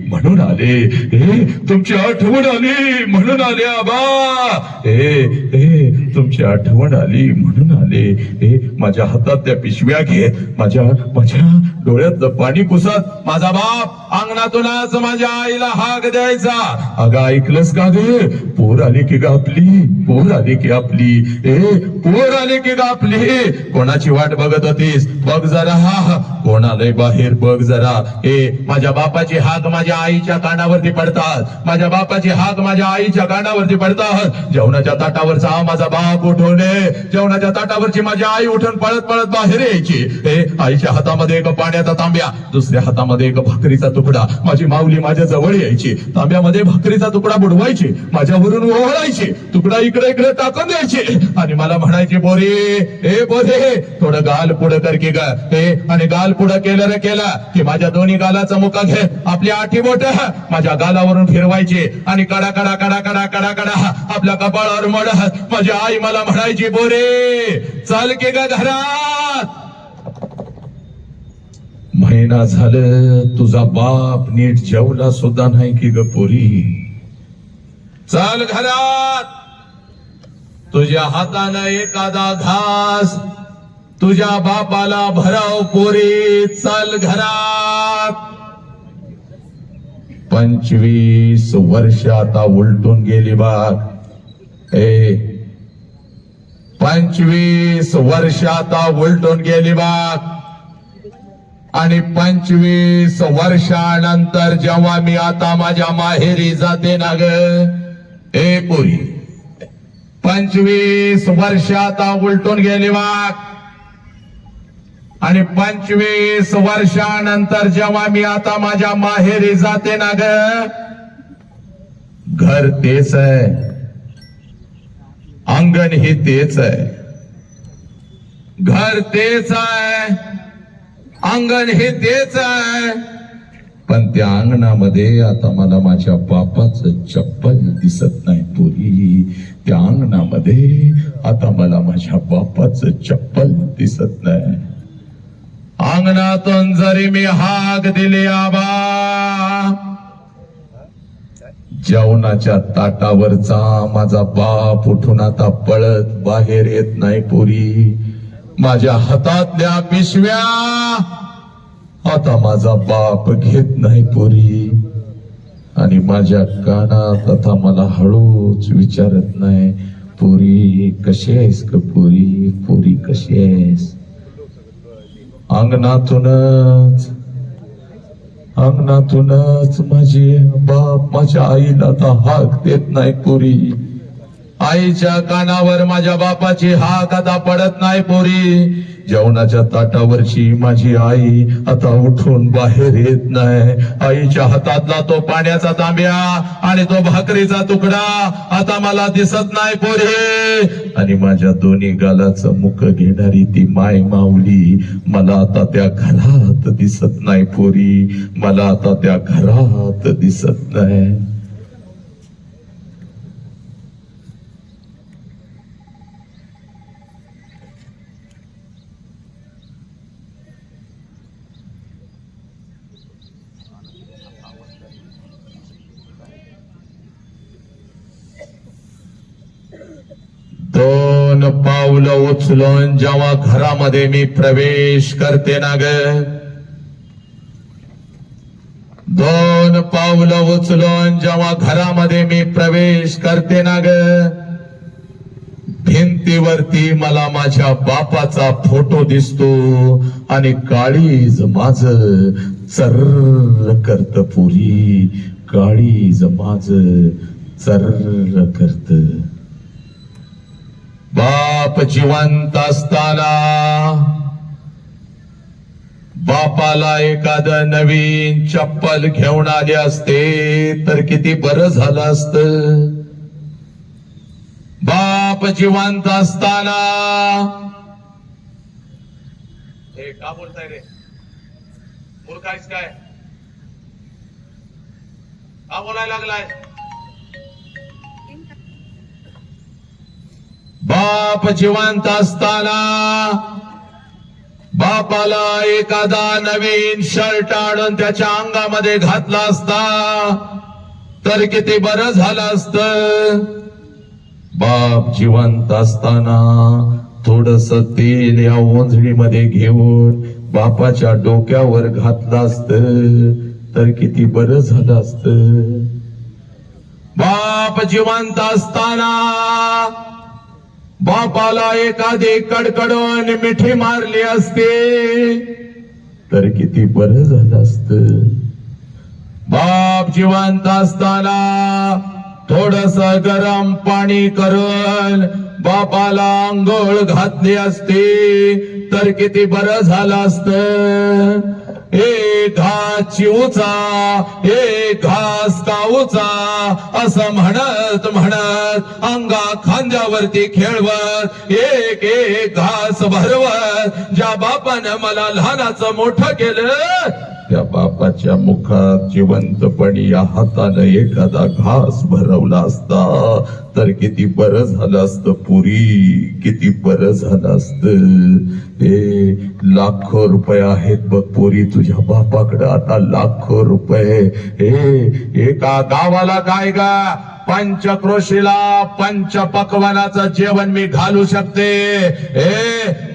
म्हणून आले. हे तुमची आठवण आली म्हणून आले आबा. हे तुमची तुमची आठवण आली म्हणून आले. माझ्या हातात त्या पिशव्या घे, माझ्या डोळ्यातलं पाणी पुसत माझा बाप अंगणातूनच माझ्या आईला हाक द्यायचा. अगं ऐकलंस का गे? पोर आली की ग आपली, पोर आली की आपली, पोर आली की ग आपली. कोणाची वाट बघत होतीस? बघ जरा, कोण आलंय बाहेर बघ जरा. माझ्या बापाची हाक माझ्या आईच्या कानावरती पडतात, माझ्या बापाची हाक माझ्या आईच्या कानावरती पडतात. जेवणाच्या ताटावरचा माझा बाप उठवणे, जेवणाच्या ताटावरची माझी आई उठून पळत पळत बाहेर यायची. आईच्या हातामध्ये एक पाण्याचा तांब्या, दुसऱ्या हातामध्ये एक भाकरीचा तुकडा. माझी माऊली माझ्या जवळ यायची, तांब्यामध्ये भाकरीचा तुकडा बुडवायची, माझ्यावरून ओहळायची, तुकडा इकडे इकडे टाकून द्यायची आणि मला म्हणायची, बोरे बोरे थोडं गाल पुढं कर की ग. आणि गाल पुढं केलं रे केलं की माझ्या दोन्ही गालाचा मुका घे, आपली आठी बोट माझ्या गालावरून फिरवायची आणि कडा कडा कडा कडा कडा कडा आपल्या कपाळावर मडत माझी आई मला म्हणायची, बोरे चाल की ग घरात. महिना झालं तुझा बाप नीट जेवला सुद्धा नाही की ग पोरी. चाल घरात, तुझ्या हातानं एखादा घास तुझ्या बापाला भराव पोरी, चाल घरात. 25 वर्ष आता उलटून गेली बाग. 25 वर्ष आता उलटून गेली बाग. आणि 25 वर्षानंतर जेव्हा मी आता माझ्या माहेरी जाते ना ग पोरी, 25 वर्ष आता उलटून गेली बाग. आणि 25 वर्षानंतर जेव्हा मी आता माझ्या माहेरी जाते ना ग, घर तेच आहे, अंगण ही तेच आहे. घर तेच आहे, अंगण हे तेच आहे, पण त्या अंगणामध्ये आता मला माझ्या बापाचं चप्पल दिसत नाही पोरी. त्या अंगणामध्ये आता मला माझ्या बापाचं चप्पल दिसत नाही. अंगणातून जरी मी हाक दिली आबा, जेवणाच्या ताटावरचा माझा बाप उठून आता पळत बाहेर येत नाही पोरी. माझ्या हातातल्या पिशव्या आता माझा बाप घेत नाही पोरी. आणि माझ्या कानात आता मला हळूच विचारत नाही, पोरी कशी आहेस ग पोरी, पोरी कशी आहेस. अंगणातूनच माझे बाप माझ्या आईला आता हाक देत नाही पोरी. आईच्या कानावर माझ्या बापाची हाक आता पडत नाही पोरी. जेवणाच्या ताटावरची माझी आई आता उठून बाहेर येत नाही. आईच्या हातातला तो पाण्याचा तांब्या आणि तो भाकरीचा तुकडा आता मला दिसत नाही पोरी. आणि माझ्या दोन्ही गालाचं मुख घेणारी ती माय माऊली मला आता त्या घरात दिसत नाही पोरी. मला आता त्या घरात दिसत नाही. दोन पावलं उचलून जेव्हा घरामध्ये मी प्रवेश करते ना ग, दोन पावलं उचलून जेव्हा घरामध्ये मी प्रवेश करते ना ग, भिंतीवरती मला माझ्या बापाचा फोटो दिसतो आणि काळीज माझ चर्र करत पुरी. काळीज माझ चर्र करत. बाप जिवंत असताना बापाला एखादं नवीन चप्पल घेऊन आले असते तर किती बरं झालं असतं. बाप जिवंत असताना हे का बोलताय रे मूर्खायस काय, का बोलायला लागलाय. बाप जिवंत असताना बापाला एखादा नवीन शर्ट आणून त्याच्या अंगामध्ये घातला असता तर किती बरं झालं असतं. बाप जिवंत असताना थोडस तेल या ओंजळीमध्ये घेऊन बापाच्या डोक्यावर घातलं असत तर किती बरं झालं असत. बाप जिवंत असताना बापाला एखादी कडकडून मिठी मारली असते तर किती बरं झालं असत. बाप जिवंत असताना थोडस गरम पाणी करून बापाला आंघोळ घातली असते तर किती बरं झालं असत. एक घास चिवचा एक घास काऊचा असं म्हणत म्हणत अंगा खांद्यावरती खेळवत एक एक घास भरवत ज्या बापानं मला लहानाचं मोठं केलं त्या बापाच्या मुखात जिवंतपणी या हाताने एखादा घास भरवला असता तर किती बरं झालं असतं पुरी, किती बरं झालं असतं. लाखो रुपये आहेत बघ पुरी तुझ्या बापाकडे आता, लाखो रुपये. एका गावाला काय गा पंचक्रोशीला पंचपक्वानाचं जेवण मी घालू शकते.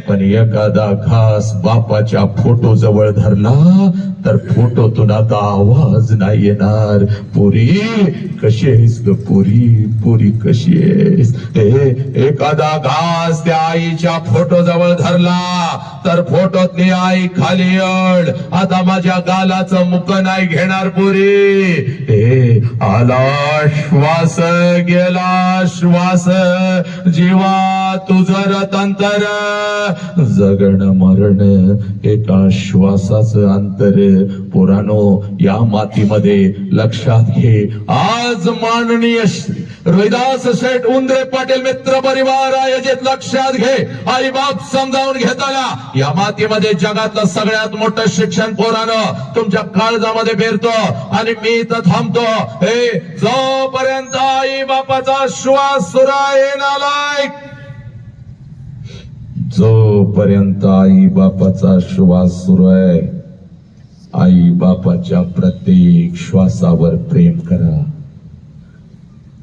पण एखादा घास बापाच्या फोटो जवळ धरला तर फोटोतून आता आवाज नाही येणार. पुरी कशी आहेस ग पुरी, पुरी कशी आहेस. एखादा घास त्या आईच्या फोटो जवळ धरला तर फोटोतली आई खाली येड आता माझ्या गालाचं मुख नाही घेणार पुरी. आला श्वास गेला श्वास जीवा तुझं रतंतर जगण मरण एका श्वासाचं अंतर. पुराणो या मातीमध्ये लक्षात घे आज माननीय रोहिदास शेठ उंदरे पाटील मित्र परिवार आयोजित लक्षात घे आई बाप समजावून घेताना या मातीमध्ये जगातलं सगळ्यात मोठं शिक्षण पोरानं तुमच्या काळजामध्ये पेरतो आणि मी इथं थांबतो. जोपर्यंत आई बापाचा श्वास सुराय नालायक, जोपर्यंत आई बापाचा श्वास सुरू आहे आई बापाच्या प्रत्येक श्वासावर प्रेम करा.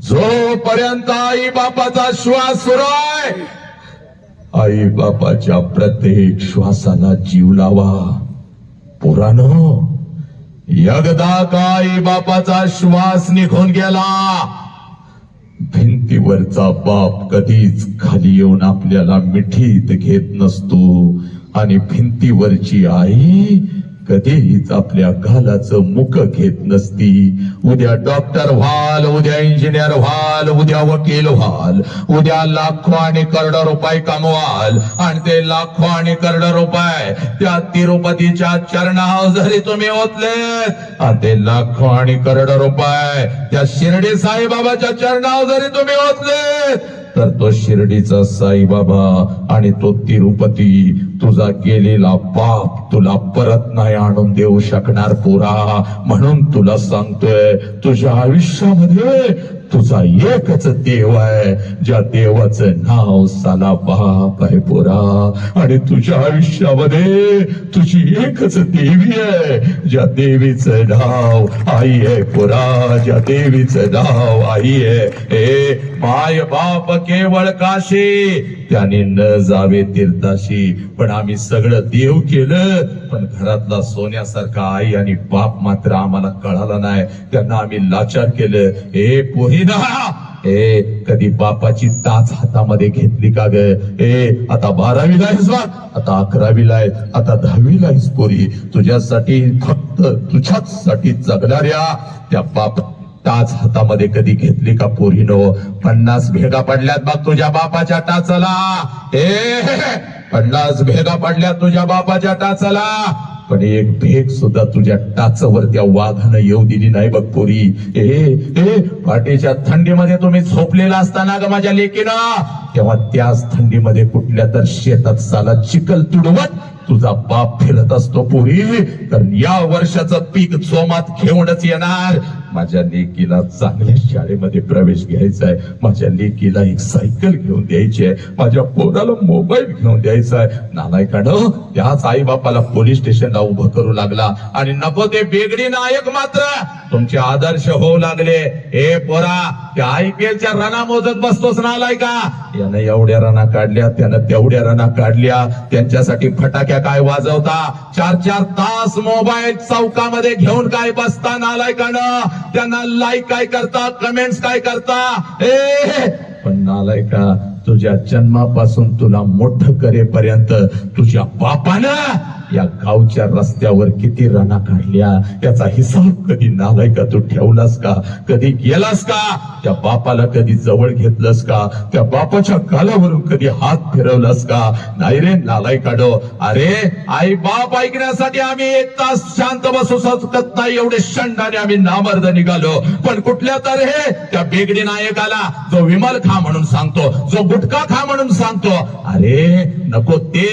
जोपर्यंत आई बापाचा श्वास सुरू आहे आई बापाच्या प्रत्येक श्वासाला जीव लावा. पुराणो एकदा का आई बापाचा श्वास निघून गेला भिंतीवरचा बाप कधीच खाली येऊन आपल्याला मिठीत घेत नसतो आणि भिंतीवरची आई कधीच आपल्या गालाचं मुख घेत नसती. उद्या डॉक्टर व्हाल, उद्या इंजिनियर व्हाल, उद्या वकील व्हाल, उद्या लाखो आणि करोडो रुपये कमवाल आणि ते लाखो आणि करोडो रुपये त्या तिरुपतीच्या चरणावर जरी तुम्ही ओतले ते लाखो आणि करोडो रुपये त्या शिर्डी साईबाबाच्या चरणावर जरी तुम्ही ओतले तर तो शिर्डीचा साईबाबा आणि तो तिरुपती तुझा गेलेला पाप तुला परत नाही आणून देऊ शकणार पोरा. म्हणून तुला सांगतोय तुझ्या आयुष्यामध्ये तुझा एकच देव आहे ज्या देवाचं नाव साला बाप आहे पोरा. आणि तुझ्या आयुष्यामध्ये तुझी एकच देवी आहे ज्या देवीचं नाव आई आहे पोरा, ज्या देवीचं नाव आई आहे. माय बाप केवळ काशी त्याने न जावे तीर्थाशी. पण आम्ही सगळं देव केलं पण घरातला सोन्यासारखा आई आणि बाप मात्र आम्हाला कळाला नाही. त्यांना आम्ही लाचार केलं. पोहिना कधी बापाची टाच हातामध्ये घेतली का ग? आता 12वीला आहेस बा, आता 11वीला आहे, आता 10वीला आहेस पोरी. तुझ्यासाठी फक्त तुझ्यासाठी जगणाऱ्या त्या बाप टाच हातामध्ये कधी घेतली का पोरीनो? 50 भेगा पडल्यात बघ तुझ्या बापाच्या टाचाला. 50 भेगा पडल्यात तुझ्या बापाच्या टाचाला पण एक भेग सुद्धा तुझ्या टाचावर त्या वाघानं येऊ दिली नाही बघ पोरी. पाठीच्या थंडीमध्ये तुम्ही झोपलेला असताना ग माझ्या लेकीनं तेव्हा त्याच थंडीमध्ये कुठल्या तर शेतात साला चिखल तुडवत तुझा बाप फिरत असतो पोरी. तर या वर्षाचं पीक जोमात घेऊनच येणार. माझ्या लेकीला चांगल्या शाळेमध्ये प्रवेश घ्यायचा आहे, माझ्या लेकीला एक सायकल घेऊन द्यायची आहे, माझ्या पोराला मोबाईल घेऊन द्यायचा आहे. नालायकानं त्याच आई बापाला पोलीस स्टेशनला उभं करू लागला. आणि नको ते बेगडी नायक मात्र तुमचे आदर्श होऊ लागले. हे पोरा, त्या IPL च्या रना मोजत बसतोस नालायका. यानं एवढ्या रना काढल्या, त्यानं तेवढ्या रना काढल्या. त्यांच्यासाठी फटाक्या काय वाजवता, 4-4 तास मोबाईल चौकामध्ये घेऊन काय बसता नालायकानं. त्यांना लाईक काय करता, कमेंट्स काय करता. पण नालायका, तुझ्या जन्मापासून तुला मोठं करेपर्यंत तुझ्या बापानं या गावच्या रस्त्यावर किती रना काढल्या याचा हिसाब कधी नालायका तू ठेवलास का? कधी गेलास का? त्या बापाला कधी जवळ घेतलंस का? त्या बापाच्या गालावरून कधी हात फिरवलास का? नाही रे नालायकाडो. अरे आई बाप ऐकण्यासाठी आम्ही 1 तास शांत बसू शकत नाही, एवढे शंडाने आम्ही नामर्द निघालो. पण कुठल्या तर हे त्या बेगडी नायकाला, जो विमल खा म्हणून सांगतो, जो गुटखा खा म्हणून सांगतो, अरे नको ते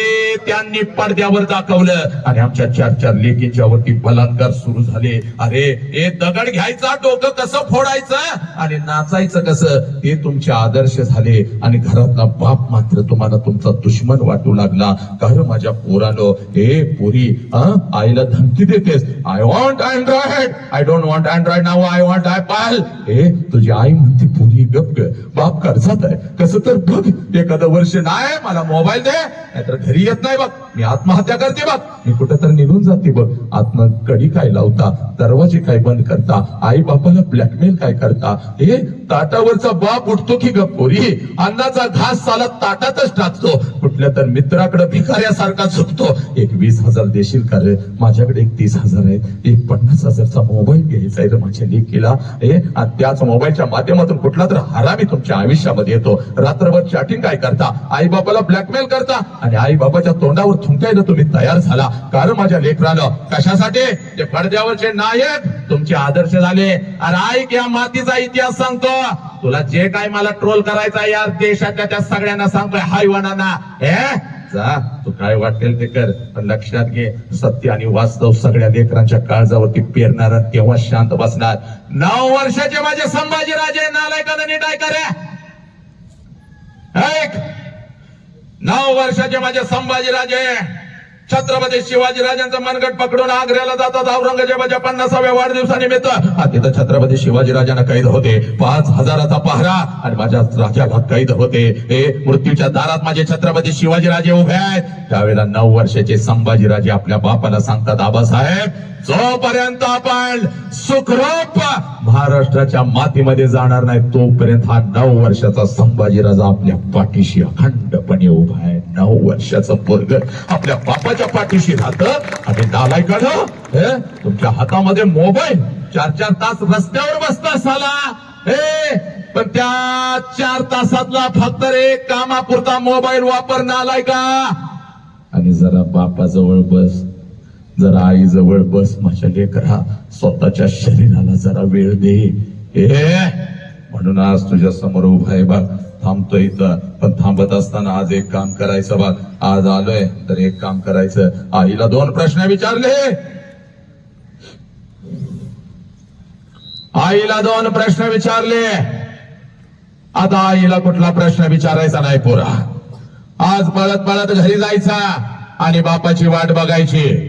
त्यांनी पडद्यावर दाखवलं आणि आमच्या 4-4 लेकींच्या वरती बलात्कार सुरू झाले. अरे हे दगड घ्यायचा, डोकं कसं फोडायचं आणि नाचायचं कसं, हे तुमचे आदर्श झाले. आणि घरातला बाप मात्र तुम्हाला तुमचा दुश्मन वाटू लागला. कारण माझ्या पोरानो, हे पोरी आईला धमकी देतेस, I want Android, I don't want Android now, I want iPad. हे तुझी आई म्हणते पोरी गप, बाप कर्जात आहे, कसं तर बघ, एखादं वर्ष नाही मला मोबाईल दे, नाहीतर घरी येत नाही बघ, मी आत्महत्या करते बघ, मी कुठं तर निघून जाते बघ. आत्म कडी काय लावता, दरवाजे काय बंद करता, आई बापाला ब्लॅकमेल काय करता. हे ताटावरचा बाप उठतो की गप्पोरी, अन्नाचा घास चालत ताटातच टाकतो, कुठल्या तर मित्राकडे भिकाऱ्यासारखा झुकतो. एक 20,000 देशील का रे? माझ्याकडे एक 30,000 आहेत, एक 50,000चा मोबाईल घ्यायचा आहे माझ्या लेकीला. आणि त्याच मोबाईलच्या माध्यमातून कुठला तर हरामी तुमच्या आयुष्यामध्ये येतो. रात्रभर चॅटिंग काय करता, आई बापाला ब्लॅकमेल करता आणि आई बापाच्या तोंडावर थुंकायला तुम्ही तयार झाला. कारण माझ्या लेकरानं कशासाठी ते पडद्यावरचे नायक तुमचे आदर्श झाले. अरे ऐक, या मातीचा इतिहास सांगतो तुला. जे काय मला ट्रोल करायचा या देशातल्या त्या सगळ्यांना सांगतोय, हायवानांना, जा तू काय वाटेल ते कर, पण लक्षात घे, सत्य आणि वास्तव सगळ्या लेकरांच्या काळजावरती पेरणारा तेव्हा शांत बसणार. 9 वर्षाचे माझे संभाजीराजे नालायकानं नीट ऐका रे. 9 वर्षाचे माझे संभाजीराजे छत्रपती शिवाजीराजांचा मनगट पकडून आग्र्याला जातात औरंगजेबाच्या 50व्या वाढदिवसानिमित्त. तिथं छत्रपती शिवाजीराजांना कैद होते, 5,000चा पहरा आणि माझ्या राजाला कैद होते. हे मृत्यूच्या दारात माझे छत्रपती शिवाजीराजे उभे आहेत. त्यावेळेला 9 वर्षाचे संभाजीराजे आपल्या बापाला सांगतात, आबासाहेब, जोपर्यंत आपण सुखरूप महाराष्ट्राच्या मातीमध्ये जाणार नाही तोपर्यंत हा 9 वर्षाचा संभाजीराजा आपल्या पाठीशी अखंडपणे उभा आहे. 9 वर्षाचं पोरग आपल्या बापाच्या पाठीशी राहतं आणि नालायकानं तुमच्या हातामध्ये मोबाईल, 4-4 तास रस्त्यावर बसता साला. पण त्या 4 तासातला फक्त एक कामापुरता मोबाईल वापर नालायका. आणि जरा बापाजवळ बस, जरा आई जवळ बस, माझ्या लेकरा, स्वतःच्या शरीराला जरा वेळ दे. म्हणून आज तुझ्या समोर उभा आहे बघ, थांबतोय इथं. पण थांबत असताना आज एक काम करायचं बघ. आज आलोय तर एक काम करायचं. आईला 2 प्रश्न विचारले, आईला 2 प्रश्न विचारले. आता आईला कुठला प्रश्न विचारायचा नाही पोरा. आज पळत पळत घरी जायचा आणि बापाची वाट बघायची.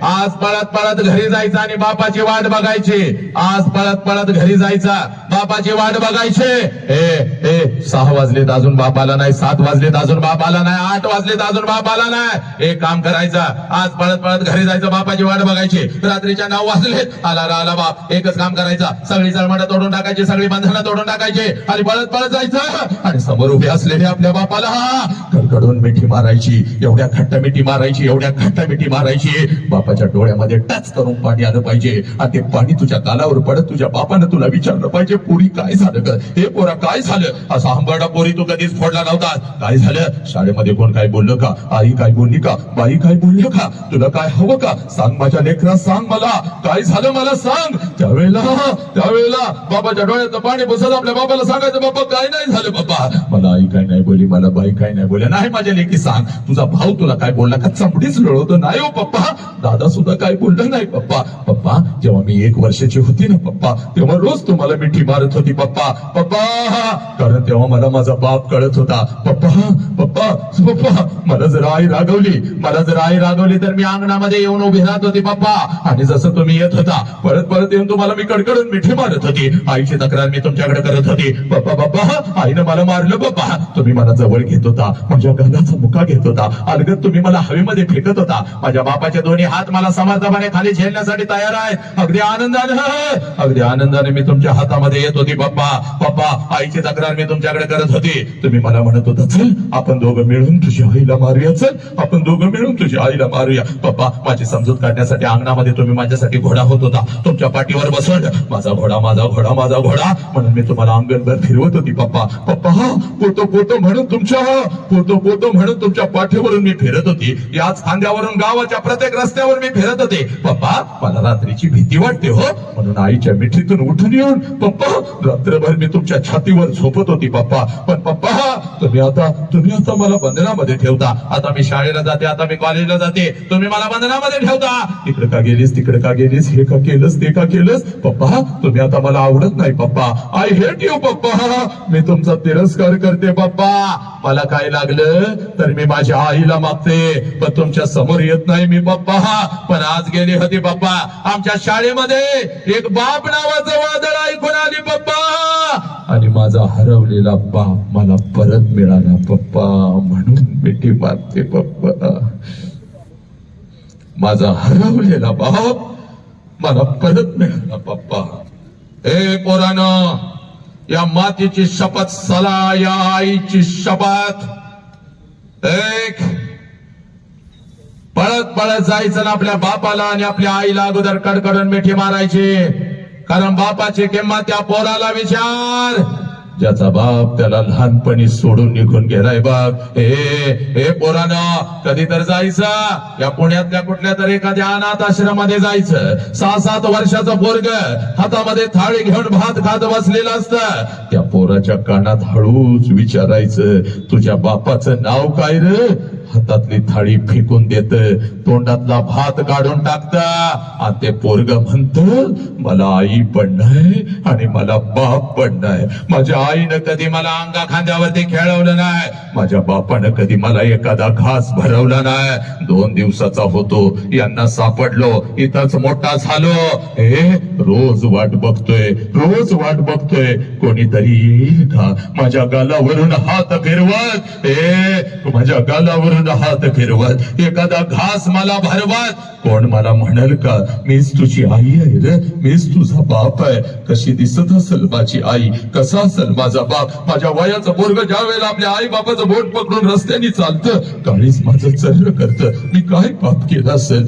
आज पळत पळत घरी जायचं आणि बापाची वाट बघायची. आज पळत पळत घरी जायचा, बापाची वाट बघायची. 6 वाजलेत अजून बाप आला नाही, 7 वाजलेत अजून बाप आला नाही, 8 वाजलेत अजून बाप आला नाही. एक काम करायचं, आज पळत पळत घरी जायचं, बापाची वाट बघायची. रात्रीच्या 9 वाजलेत, आला बाप. एकच काम करायचं, सगळी जळमडं तोडून टाकायची, सगळी बंधनं तोडून टाकायची आणि पळत पळत जायचं आणि समोर उभे असलेले आपल्या बापाला कडकडून मिठी मारायची. एवढ्या घट्ट मिठी मारायची, एवढ्या घट्ट मिठी मारायची, बापाच्या डोळ्यामध्ये टच करून पाणी आलं पाहिजे. आणि ते पाणी तुझ्या गालावर पडत तुझ्या बापानं तुला विचारलं पाहिजे, पोरी काय झालं ग? हे पोरा काय झालं? असा हंबरडा पोरी तू कधीच फोडला नव्हता. काय झालं? शाळेमध्ये कोण काय बोललं का? आई काय बोलली का? बाई काय बोललं का? तुला काय हवं का? सांग माझ्या लेकरा, सांग मला काय झालं, मला सांग. त्यावेळेला बाबाच्या डोळ्याचं पाणी पुसत आपल्या बाबाला सांगायचं, बाबा काय नाही झालं बाबा, मला आई काय नाही बोलली, मला बाई काय नाही बोलली. नाही माझ्या लेकी सांग, तुझा भाऊ तुला काय बोलला का? चमडीच लोळवतो नाही हो पप्पा. पप्पा दादा सुद्धा काय बोललं नाही पप्पा. पप्पा जेव्हा मी 1 वर्षाची होती ना पप्पा, तेव्हा रोज तुम्हाला मिठी मारत होती पप्पा. पप्पा कारण तेव्हा मला माझा बाप कळत होता. पप्पा पप्पा पप्पा मला जर आई रागवली तर मी अंगणामध्ये येऊन उभी राहत होती पप्पा. आणि जसं तुम्ही येत होता परत परत येऊन तुम्हाला मी कडकडून मिठी मारत होती. आईची तक्रार मी तुमच्याकडे करत होती. पप्पा पप्पा आईनं मला मारलं पप्पा. तुम्ही मला जवळ घेत होता, माझ्या गालाचा मुका घेत होता, अलगद तुम्ही मला हवेमध्ये फेकत होता. माझ्या बापाचे दोन्ही हात मला समर्थपणे खाली झेलण्यासाठी तयार आहेत. अगदी आनंदाने मी तुमच्या हातामध्ये येत होती पप्पा. पप्पा आईची तक्रार मी तुमच्याकडे करत होती. तुम्ही मला म्हणत होता चल आपण दोघं मिळून तुझ्या आईला मारूया, चल आपण दोघं मिळून तुझ्या आईला मारूया. पप्पा माझी समजूत काढण्यासाठी अंगणामध्ये तुम्ही माझ्यासाठी घोडा होत होता. तुमच्या पाठीवर बसून माझा घोडा म्हणून मी तुम्हाला अंगणभर फिरवत होती पप्पा. पप्पा पोतो म्हणून तुमच्या पाठीवरून मी फिरत होती. याच खांद्यावरून गावाच्या प्रत्येक रस्त्यावर मी फिरत होते. पप्पा मला रात्रीची भीती वाटते हो, म्हणून आईच्या मिठीतून उठून येऊन पप्पा रात्रभर मी तुमच्या छातीवर झोपत होती पप्पा. पण पप्पा तुम्ही आता मला बंधनामध्ये ठेवता. आता मी शाळेला जाते, आता मी कॉलेजला जाते, तुम्ही मला बंधनामध्ये ठेवता. इकडे का गेलीस, तिकडे का गेलीस, हे का केलंस, ते का केलंस. पप्पा तुम्ही आता मला आवडत नाही पप्पा. आय हेट यू पप्पा. मी तुमचा तिरस्कार करते पप्पा. मला काय लागलं तर मी माझ्या आईला मागते, पण तुमच्या समोर येत नाही मी पप्पा. पण आज गेली होती पप्पा आमच्या शाळेमध्ये एक बाप नावाचं वादळ ऐकून आली पप्पा. आणि माझा हरवलेला बाप मला परत मिळाला पप्पा, म्हणून मिठी मारते पप्पा. माझा हरवलेला बाप मला परत मिळाला पप्पा. ए पोरानं या मातीची शपथ सला, या आईची शपथ. एक पळत जायचं ना आपल्या बापाला आणि आपल्या आईला अगोदर कडकडून मिठी मारायची. कारण बापाची किंमत त्या पोराला विचार, ज्याचा बाप त्याला लहानपणी सोडून निघून गेलाय बघ. हे पोरानं कधी तर जायचं या पुण्यातल्या कुठल्या तरी एखाद्या अनाथ आश्रमामध्ये जायचं. 6-7 वर्षाचं पोरग हातामध्ये थाळी घेऊन भात खात बसलेलं असतं. त्या पोराच्या कानात हळूच विचारायचं, तुझ्या बापाचं नाव काय रे. हातातली थाळी फेकून देत, तोंडातला भात काढून टाकत, आणि ते पोरग म्हणत मला आई पण नाही आणि मला बाप पण नाही. माझ्या आईनं कधी मला अंगा खांद्यावरती खेळवलं नाही, माझ्या बापानं कधी मला एखादा घास भरवला नाही. 2 दिवसाचा होतो यांना सापडलो, इथंच मोठा झालो. रोज वाट बघतोय कोणीतरी येईल का माझ्या गालावरून हात फिरवत. माझ्या गालावरून हात फिरवत, एखादा घास मला भरवत. कोण मला म्हणेल का मीच तुझी आई आहे रे, मीच तुझा बाप आहे. कशी दिसत असेल माझी आई, कसा असेल माझा बाप. माझ्या वयाचं पोरग ज्या वेळेला आपल्या आई बापाचं बोट पकडून रस्त्याने चालतं, काळीच माझं चर्र करतं. मी काय पाप केलं असेल.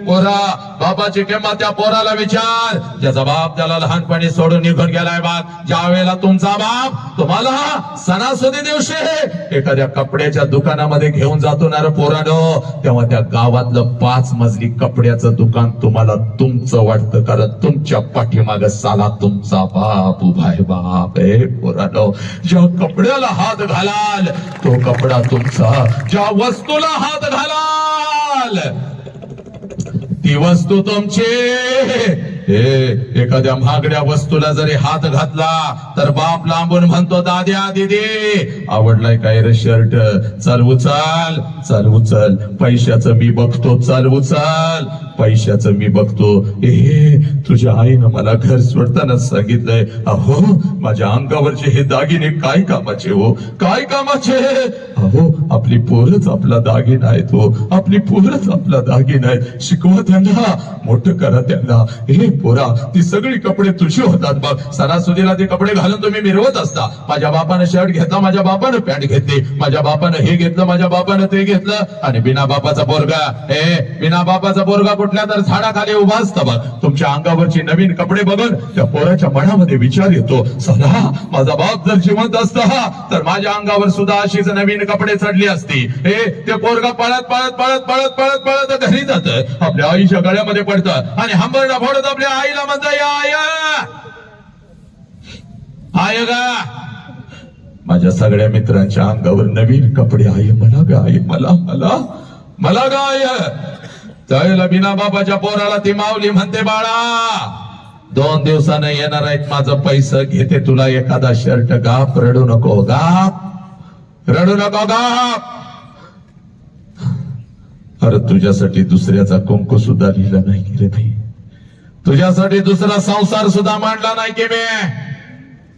पोरा बापाची किंमत त्या पोराला विचार, ज्याचा बाप त्याला लहानपणी सोडून निघून गेलाय बाप. ज्या वेळेला तुमचा बाप तुम्हाला सणासुदी दिवशी एखाद्या कपड्याच्या दुकानामध्ये घेऊन जातो ना रे पोरानो, तेव्हा त्या गावातलं 5 मजली कपड्याचं दुकान तुम्हाला तुमचं वाटतं, कारण तुमच्या पाठीमाग साला तुमचा बाप उभा आहे. बाप पोरानो, ज्या कपड्याला हात घालाल तो कपडा तुमचा, ज्या वस्तूला हात घालाल ती वस्तू तुमची. एखाद्या महागड्या वस्तूला जरी हात घातला तर बाप लांबून म्हणतो दाद्या दीदी आवडलाय काय रे शर्ट, चल उचल. पैशाचं मी बघतो, चल उचल. पैशाचं मी बघतो. तुझ्या आईनं मला घर सोडताना सांगितलंय, अहो माझ्या अंगावरचे हे दागिने काय कामाचे हो, काय कामाचे. अहो आपली पोरच आपला दागिना आहेत हो, आपली पोरच आपला दागिना आहेत. शिकवा त्यांना, मोठं करा त्यांना. पोरा ती सगळी कपडे तुझी होतात बघ. सणासुदीला ते कपडे घालून तुम्ही मिरवत असता. माझ्या बापानं शर्ट घेतला, माझ्या बापानं पॅन्ट घेतली, माझ्या बापानं हे घेतलं, माझ्या बापानं ते घेतलं. आणि बिना बापाचा पोरगा कुठल्या तर झाडाखाली उभा असता बघ. तुमच्या अंगावरची नवीन कपडे बघून त्या पोराच्या मनामध्ये विचार येतो, सदा माझा बाप जर जिवंत असता तर माझ्या अंगावर सुद्धा अशीच नवीन कपडे चढली असती. ते पोरगा पळत घरी जात, आपल्या आईच्या गळ्यामध्ये पडतं आणि हंबरडा फोडत आपल्या आईला म्हणता आय गा. माझ्या सगळ्या मित्रांच्या अंगावर नवीन कपडे. आई मला ग, आई मला मला काय त्यावेळेला बिना बापाच्या पोराला ती माऊली म्हणते, बाळा 2 दिवसानं येणार आहेत, माझं पैसे घेते, तुला एखादा शर्ट गाप, रडू नको गाप, रडू नको गाप. अरे तुझ्यासाठी दुसऱ्याचा कुंकू सुद्धा लिहिला नाही रे भाई, तुझ्यासाठी दुसरा संसार सुद्धा मांडला नाही की मी.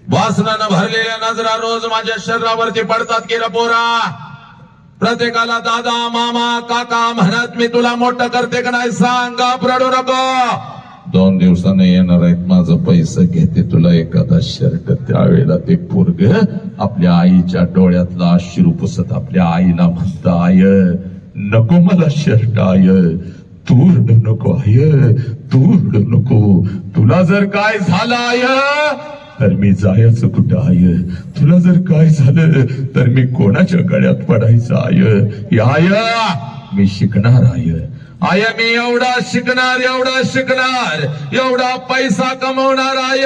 वासनानं भरलेल्या नजरा रोज माझ्या शरीरावरती पडतात की रे पोरा. प्रत्येकाला दादा, मामा, काका म्हणत मी तुला मोठं करते का नाही सांग, गाप, रडू नको. 2 दिवसानं येणार आहेत, माझं पैसे घेते, तुला एखादा शर्ट. त्यावेळेला ते पोरग आपल्या आईच्या डोळ्यातला अश्रू पुसत आपल्या आईला म्हणत, आय नको मला शर्ट, आय तू रडू नको, आय तू रडू नको. तुला जर काय झालं आय तर मी जायचं कुठं आय, तुला जर काय झालं तर मी कोणाच्या गळ्यात पडायचं आय. आय मी शिकणार आय, आय मी एवढा शिकणार, एवढा शिकणार, एवढा पैसा कमवणार आय.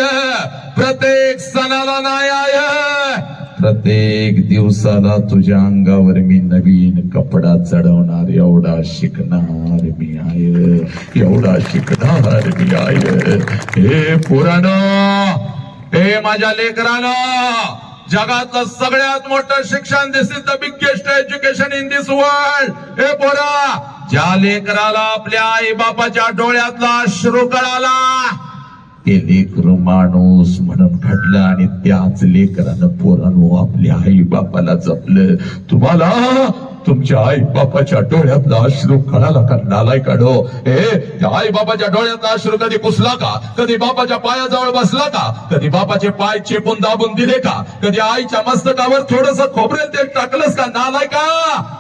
प्रत्येक सणाला नाही आय, प्रत्येक दिवसाला तुझ्या अंगावर मी नवीन कपडा चढवणार, एवढा शिकणार मी आय, एवढा शिकणार मी आय. हे पुराणं, हे माझ्या लेकरानं, जगातलं सगळ्यात मोठं शिक्षण, this is the biggest education in this world. हे पोरा, ज्या लेकराला आपल्या आई बापाच्या डोळ्यातला अश्रू कळाला ते लेकरू माणूस म्हणून घडलं, आणि त्याच लेकरानं पोरांनो आपल्या आई बापाला जपलं. तुम्हाला तुमच्या आई बापाच्या डोळ्यातला अश्रू कळाला का नालाय काढो? त्या आई बापाच्या डोळ्यातला अश्रू कधी पुसला का? कधी बापाच्या पायाजवळ बसला का? कधी बापाचे पाय चेपून दाबून दिले का? कधी आईच्या मस्तकावर थोडस खोबरेल तेल टाकलंस का नालाय का?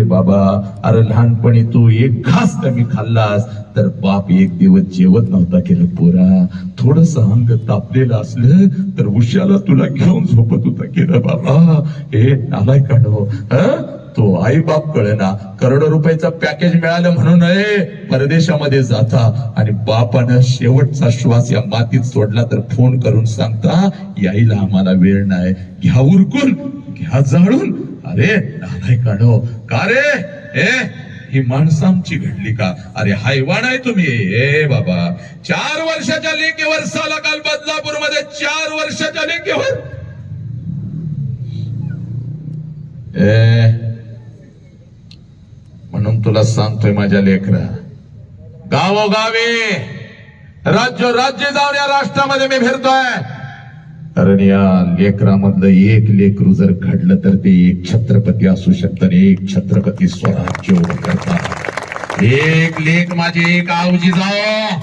बाबा, अरे लहानपणी तू एक घास कमी खाल्लास तर बाप एक दिवस जेवत नव्हता केलं पोरा. थोडस अंग तापलेलं असलं तर उशाला तुला घेऊन झोपत होता केलं बाबा. नालाय काढो, तो आई बाप कळेना. करोडो रुपयाचं पॅकेज मिळालं म्हणून परदेशामध्ये जाता आणि बापानं शेवटचा श्वास या मातीत सोडला तर फोन करून सांगता, यायला आम्हाला वेळ नाही, घ्या उरकून, घ्या जाळून. अरे नालाय काढो, का रे? ही माणसं आमची घडली का? अरे हैवान आहे तुम्ही. बाबा, 4 वर्षाच्या लेकीवर साला काल बदलापूर मध्ये 4 वर्षाच्या लेकीवर म्हणून तुला सांगतोय माझ्या लेकरा, गावोगावी राज्य जाऊन या राष्ट्रामध्ये मी फिरतोय. कारण या लेकरामधलं एक लेकरू जर घडलं तर ते एक छत्रपती असू शकतं आणि एक छत्रपती स्वराज्य उभं करतात. एक लेक माझी एक आवजी जाओ.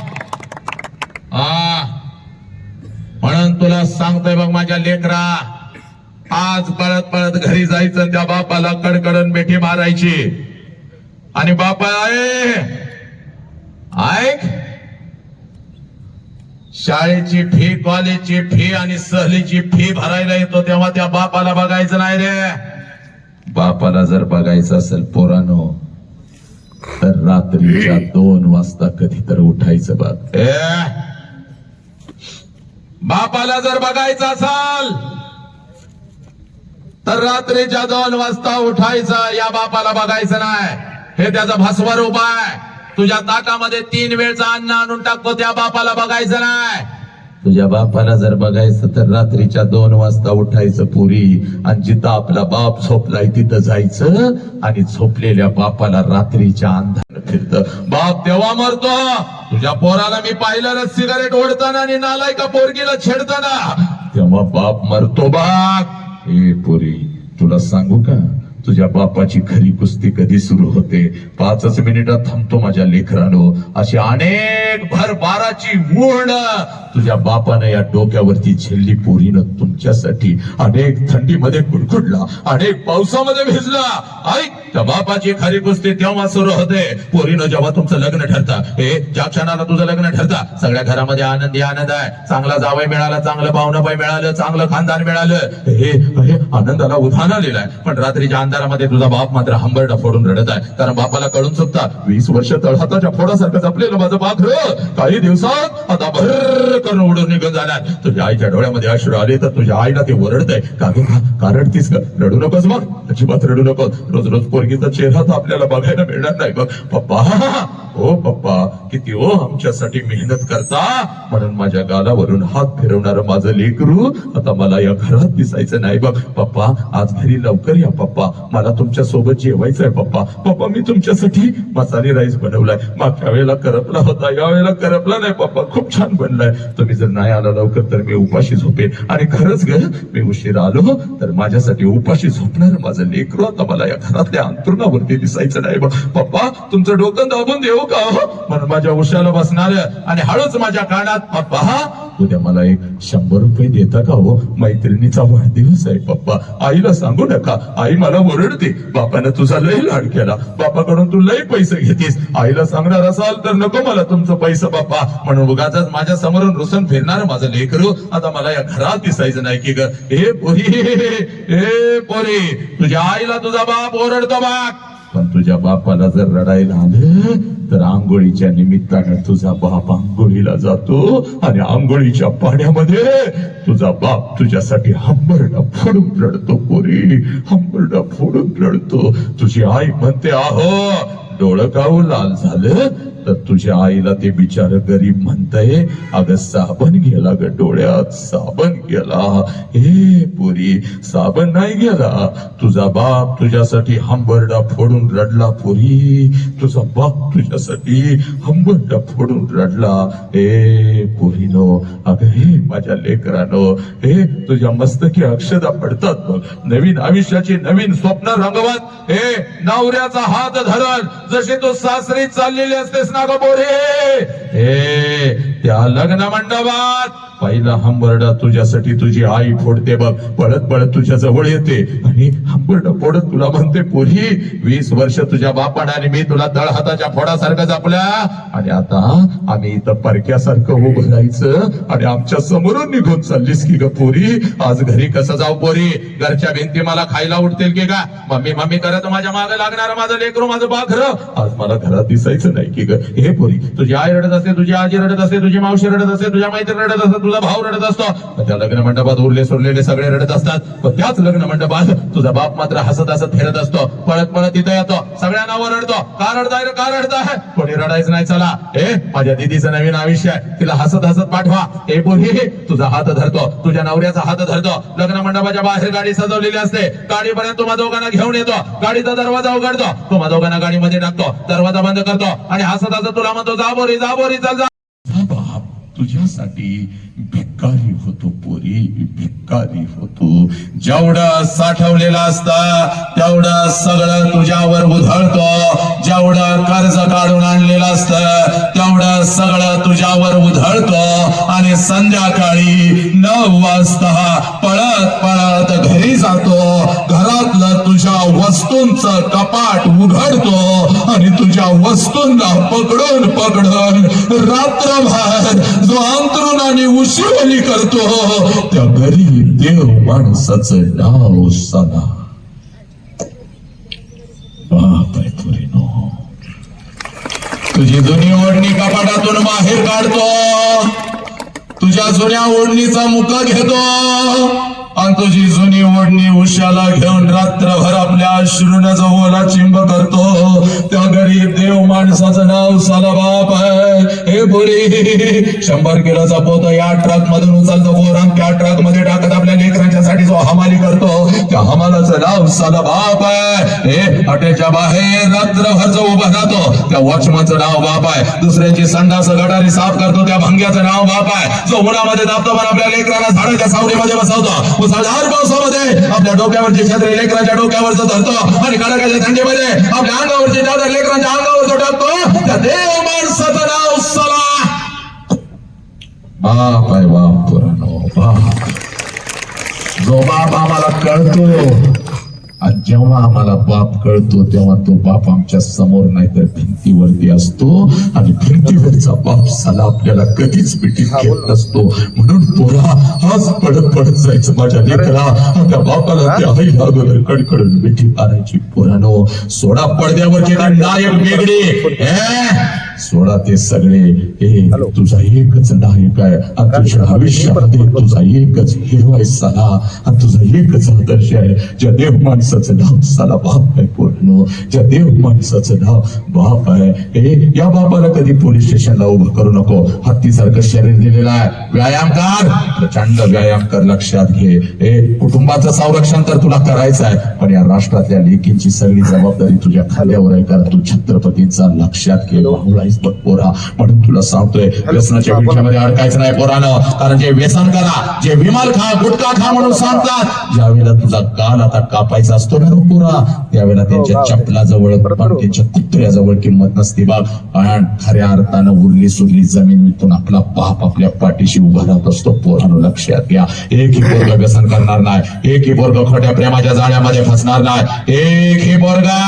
म्हणून तुला सांगतोय बघ माझ्या लेकरा, आज पळत पळत घरी जायचं, त्या बापाला कडकडन बेठी मारायची. आणि बापा ऐक, शाळेची फी, कॉलेजची फी आणि सहलीची फी भरायला येतो तेव्हा त्या बापाला बघायचं नाही रे. बापाला जर बघायचं असेल पोरानो तर रात्रीच्या 2 वाजता कधी तर उठायचं बघ. बापाला जर बघायचं असेल तर रात्रीच्या 2 वाजता उठायचं, या बापाला बघायचं नाही. हे त्याचा भास्वर उपाय आहे. तुझ्या ताटामध्ये 3 वेळचं अन्न आणून टाकतो, त्या बापाला बघायचं नाही. तुझ्या बापाला जर बघायचं तर रात्रीच्या 2 वाजता उठायचं पुरी, आणि जिथं आपला बाप झोपलाय तिथं जायचं आणि झोपलेल्या बापाला रात्रीच्या अंधारात फिरतं. बाप तेव्हा मरतो. तुझ्या पोराला मी पाहिलं सिगारेट ओढताना आणि नालायका पोरगीला छेडताना, तेव्हा बाप मरतो बाप. पुरी, तुला सांगू का, तुझ्या बापाची खरी कुस्ती कधी सुरू होते? 5 मिनिटात थांबतो माझ्या लेकरानो. अशी अनेक भरबाराची वूण तुझ्या बापानं या डोक्यावरती झेलली पोरीनं तुमच्यासाठी. अनेक थंडीमध्ये कुडकुडला, अनेक पावसामध्ये भिजला. ऐक, त्या बापाची खरी कुस्ती तेव्हा सुरू होते पोरीनं जेव्हा तुमचं लग्न ठरतं. ज्या क्षणाला तुझं लग्न ठरतं सगळ्या घरामध्ये आनंद आहे. चांगला जावई मिळाला, चांगलं पाहुणं बाई मिळालं, चांगलं खानदान मिळालं. आनंदाला उधाण आलेला आहे. पण रात्रीच्या अंधारामध्ये तुझा बाप मात्र हंबरडा फोडून रडत आहे. कारण बापाला कळून चुकता 20 वर्ष तळहाताच्या फोडासारखं जपलेलं माझं पाखरं काही दिवसात आता भर करून उडून निघून झाला. तुझ्या आईच्या डोळ्यामध्ये अश्रू आले तर तुझ्या आईला ते ओरडतंय का ग का रडतीस ग? रडू नकोस मग, अजिबात रडू नकोस. रोज रोज पोरगीचा चेहरा तर आपल्याला बघायला मिळणार नाही बघ. पप्पा हो पप्पा किती हो आमच्यासाठी मेहनत करता, म्हणून माझ्या गालावरून हात फिरवणारं माझं लेकरू आता मला या घरात दिसायचं नाही बघ. पप्पा आज घरी लवकर या पप्पा, मला तुमच्या सोबत जेवायचंय पप्पा. पप्पा मी तुमच्यासाठी मसाले राईस बनवलाय, मागच्या वेळेला करपला होता, या वेळेला करपला नाही पप्पा, खूप छान बनलाय. तुम्ही जर नाही आला लवकर तर मी उपाशी झोपेन. आणि खरंच ग मी उशीर आलो तर माझ्यासाठी उपाशी झोपणार माझं लेकरू आता मला या घरातल्या अंतरुणावरती दिसायचं नाही बघ. पप्पा तुमचं डोकं दाबून देऊ का हो? म्हणून माझ्या उशाला बसणार आणि हळूच माझ्या कानात पप्पा उद्या मला एक 100 रुपये देता का हो? मैत्रिणीचा वाढदिवस आहे पप्पा, आईला सांगू नका, आई मला ओरडते. बापानं तुझा लय लाड केला, बापाकडून तू लय पैसे घेतीस, आईला सांगणार असाल तर नको मला तुमचं पैसे बाप्पा. म्हणून उगाच माझ्या समोरून रुसून फिरणार माझं लेकरू आता मला या घरात दिसायचं नाही की ग. हे पोरी तुझ्या आईला तुझा बाप ओरडतो बाग. पण तुझ्या बापाला जर रडायला आलं तर आंघोळीच्या निमित्तानं तुझा बाप आंघोळीला जातो आणि आंघोळीच्या पाण्यामध्ये तुझा बाप तुझ्यासाठी हंबरडा फोडून रडतो पोरी, हंबरडा फोडून रडतो. तुझी आई म्हणते आहो डोळं काऊ लाल झालं तर तुझ्या आईला ते बिचार गरीब म्हणतंय अगं साबण गेला ग डोळ्यात, साबण गेला. हे पोरी साबण नाही गेला, तुझा बाप तुझ्यासाठी हंबरडा फोडून रडला पोरी, तुझा बाप तुझ्यासाठी हंबरडा फोडून रडला. हे पोरीनो अगं हे माझ्या लेकरानो हे तुझ्या मस्तकी अक्षदा पडतात बघ. नवीन आयुष्याची नवीन स्वप्न रंगवत हे नवऱ्याचा हात धरत जसे तू सासरी चाललेली असतेस ना ग पोरी, हे त्या लग्न मंडपात पहिला हंबरडा तुझ्यासाठी तुझी आई फोडते बघ. पळत पळत तुझ्या जवळ येते आणि हंबरडा फोडत तुला म्हणते पोरी 20 वर्ष तुझ्या बापाने आणि मी तुला तळहाताच्या फोडासारखं जपल्या आणि आता आम्ही इथं परक्यासारखं उभं राहायचं आणि आमच्या समोरून निघून चाललीस की ग पोरी. आज घरी कसं जाऊ पोरी? घरच्या भिंती मला खायला उठतील की का? मम्मी मम्मी करत माझ्या मागे लागणार माझं लेकरू माझं पाखरं आज मला घरात दिसायचं नाही की ग. हे पोरी तुझी आई रडत असते, तुझी आजी रडत असते, तुझी मावशी रडत असते, तुझ्या मैत्रीण रडत असते, तुझा भाऊ रडत असतो. त्या लग्न मंडपात उरले सोडलेले सगळे रडत असतात. पण त्याच लग्न मंडपात तुझा बाप मात्र हसत हसत फिरत असतो, पळत पळत इथं येतो, सगळ्यांना रडतो. का रडताय का रडताय? कोणी रडायचं नाही. चला हे माझ्या दिदीचं नवीन आयुष्य आहे, तिला हसत हसत पाठवा. हे पोरी तुझा हात धरतो, तुझ्या नवऱ्याचा हात धरतो. लग्न मंडपाच्या बाहेर गाडी सजवलेली असते, गाडीपर्यंत तुम्हा दोघांना घेऊन येतो, गाडीचा दरवाजा उघडतो, तुम्हा दोघांना गाडीमध्ये टाकतो, दरवाजा बंद करतो आणि हसत हसत तुला म्हणतो जा बोरी चल जा. बाप तुझ्यासाठी भिकारी होतो पोरी, भिकारी होतो. जेवढं साठवलेलं असतं तेवढं सगळं तुझ्यावर उधळतो, जेवढं कर्ज काढून आणलेलं असतं तेवढं सगळं तुझ्यावर उधळतो आणि संध्याकाळी 9 वाजता पळत पळत घरी जातो. घरातलं तुझ्या वस्तूंचं कपाट उघडतो आणि तुझ्या वस्तूंना पकडून पकडून रात्रभर जो अंतरुणाने उशिवली करतो त्या गरीब देव माणसाचं नाव सदा बाप आहे पोरीनो. तुझी जुनी ओढणी कपाटातून बाहेर काढतो, तुझ्या जुन्या ओढणीचा मुका घेतो आणि तुझी जुनी ओढणी उशाला घेऊन रात्रभर आपल्या अश्रूनाचा ओला चिंब करतो. त्या गरीब देव माणसाचं नाव साला बाप आहे. हे पोरी 100 किलोचा पोत या ट्रक मधून उचलतो, पोराम त्या ट्रक मध्ये टाकत आपल्या लेकरांच्यासाठी जो हमाली करतो त्या हमालाचं नाव साला बाप आहे. हे हॉटेलच्या बाहेर रात्रभर जो उभा राहतो त्या वॉचमनचं नाव बाप आहे. दुसऱ्यांची संडास गटारी साफ करतो त्या भंग्याचं नाव बाप आहे. जो उन्हामध्ये दाबतो पण आपल्या लेकरांना झाडाच्या सावलीमध्ये बसवतो, मुसळधार पावसामध्ये आपल्या डोक्यावरची छत्री लेकरांच्या डोक्यावरच धरतो आणि कडाक्याच्या थंडीमध्ये आपल्या अंगावरची चादर लेकरांच्या अंगावर टाकतो. त्या देव माणसाचं नाव सला बाप आहे. बाप पुराणो बाप. जो बाप आम्हाला कळतो आणि जेव्हा आम्हाला बाप कळतो तेव्हा तो बाप आमच्या समोर नाही तर भिंतीवरती असतो आणि भिंतीवरचा बाप साला आपल्याला कधीच मिठीत घेत नसतो. म्हणून पोरा आज पडत जायचं माझ्या लेकरा, त्या बापाला त्या आईला अगोदर कडकडून मिठी मारायची. पोरानो सोडा पडद्यावरचे नायक वेगळे, सोडा ते सगळे. हे तुझा एकच नायक आहे आणि तुझ्या आयुष्यामध्ये तुझा एकच हिरो आहे साला, आणि तुझा एकच आदर्श आहे. ज्या देव माणसाचं नाव साला बाप आहे. पोरानो ज्या देव माणसाचं नाव बाप आहे. हे या बापाला कधी पोलीस स्टेशनला उभं करू नको. हत्तीसारखं शरीर दिलेलं आहे, व्यायाम कर, प्रचंड व्यायाम कर. लक्षात घे, हे कुटुंबाचं संरक्षण तर तुला करायचं आहे, पण या राष्ट्रातल्या लेकींची सगळी जबाबदारी तुझ्या खांद्यावर आहे. कारण तू छत्रपतींचा लक्षात घे बाहुळाईस बघ पोरा. म्हणून तुला सांगतोय व्यसनाच्या विषयामध्ये अडकायचं नाही पोरानं. कारण जे व्यसन करा, जे विमाल खा, गुटखा खा म्हणून सांगतात, ज्यावेळेला तुझा गाल आता कापायचा असतो ना पोरा, त्यावेळेला त्यांच्या चपलाजवळ पण त्यांच्या कुत्र्याजवळ किंमत नसते बघ. पण खऱ्या अर्थानं उरली सुरली जमिनीतून आपला बाप आपल्या पाठीशी उभा राहत असतो. पोरानं लक्षात घ्या, एकही पोरगा व्यसन करणार नाही, एकही पोरगा खोट्या प्रेमाच्या जाळ्यामध्ये फसणार नाही, एकही पोरगा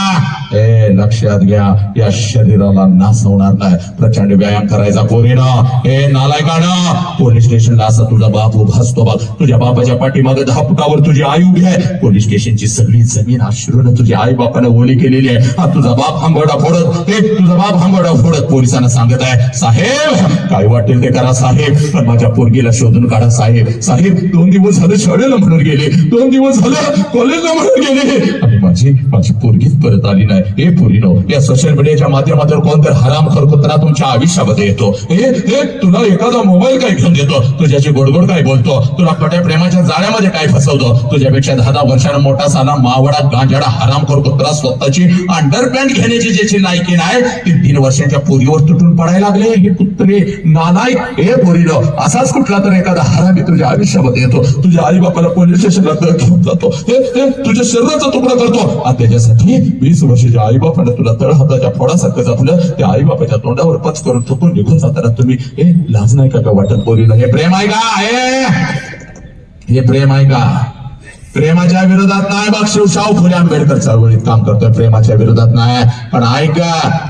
लक्षात घ्या या शरीराला नासवणार नाही. प्रचंड व्यायाम करायचा पोरीनं. हे नालायकानं, पोलीस स्टेशनला असा तुझा बाप उभा असतो बघ, तुझ्या बापाच्या पाठीमागे 10 फुटावर तुझी आई उभी आहे. पोलीस स्टेशनची सगळी जमीन अश्रूनं तुझ्या आई बापानं ओली केलेली आहे. हा तुझा बाप हांबोडा फोडत, तुझा बाप हांबोडा फोडत पोलिसांना सांगत आहे, साहेब काय वाटेल ते करा साहेब, पण माझ्या पोरगीला शोधून काढा साहेब. साहेब 2 दिवस झाले शाळेला म्हणून गेले, 2 दिवस झाले कॉलेजला म्हणून गेले, आणि माझी पोरगीच परत आली नाही. हे पोरीनो, या सोशल मीडियाच्या माध्यमातून कोणतर हरामखोर कुत्रा तुमच्या आयुष्यामध्ये येतो. हे तुला एखादा मोबाईल काय घेऊन देतो, तुझ्याची गोडगोड काय बोलतो, तुला खोट्या प्रेमाच्या जाळ्यामध्ये काय फसवतो, तुझ्यापेक्षा 10 वर्षांना मोठा साला मावडा गांजाडा हरामखोर कुत्रा स्वतःची अंडरपॅन्ट घेण्याची ज्याची लायकी नाही, ती 3 वर्षांच्या पोरीवर तुटून पडायला लागले. हे कुत्रे नालायक. हे पोरीनो, असाच कुठला तर एखादा हरामी तुझ्या आयुष्यामध्ये येतो, तुझ्या आई बापाला पोलीस स्टेशनला घेऊन जातो, हे तुझ्या शरीराचा तुकडा करतो, आणि त्याच्यासाठी 20 वर्षाच्या आई बापाला तुला तळ हाताच्या फोडासारखं जपलं. त्या आई बापाच्या तोंडावर पच करून थुकून निघून जाताना तुम्ही लाज नाही का वाटत पोरीनं? हे प्रेम आहे का? हे प्रेम आहे का? प्रेमाच्या विरोधात नाही बघ. शिवशाहू फुले आंबेडकर चळवळीत काम करतोय, प्रेमाच्या विरोधात नाही. पण ऐका,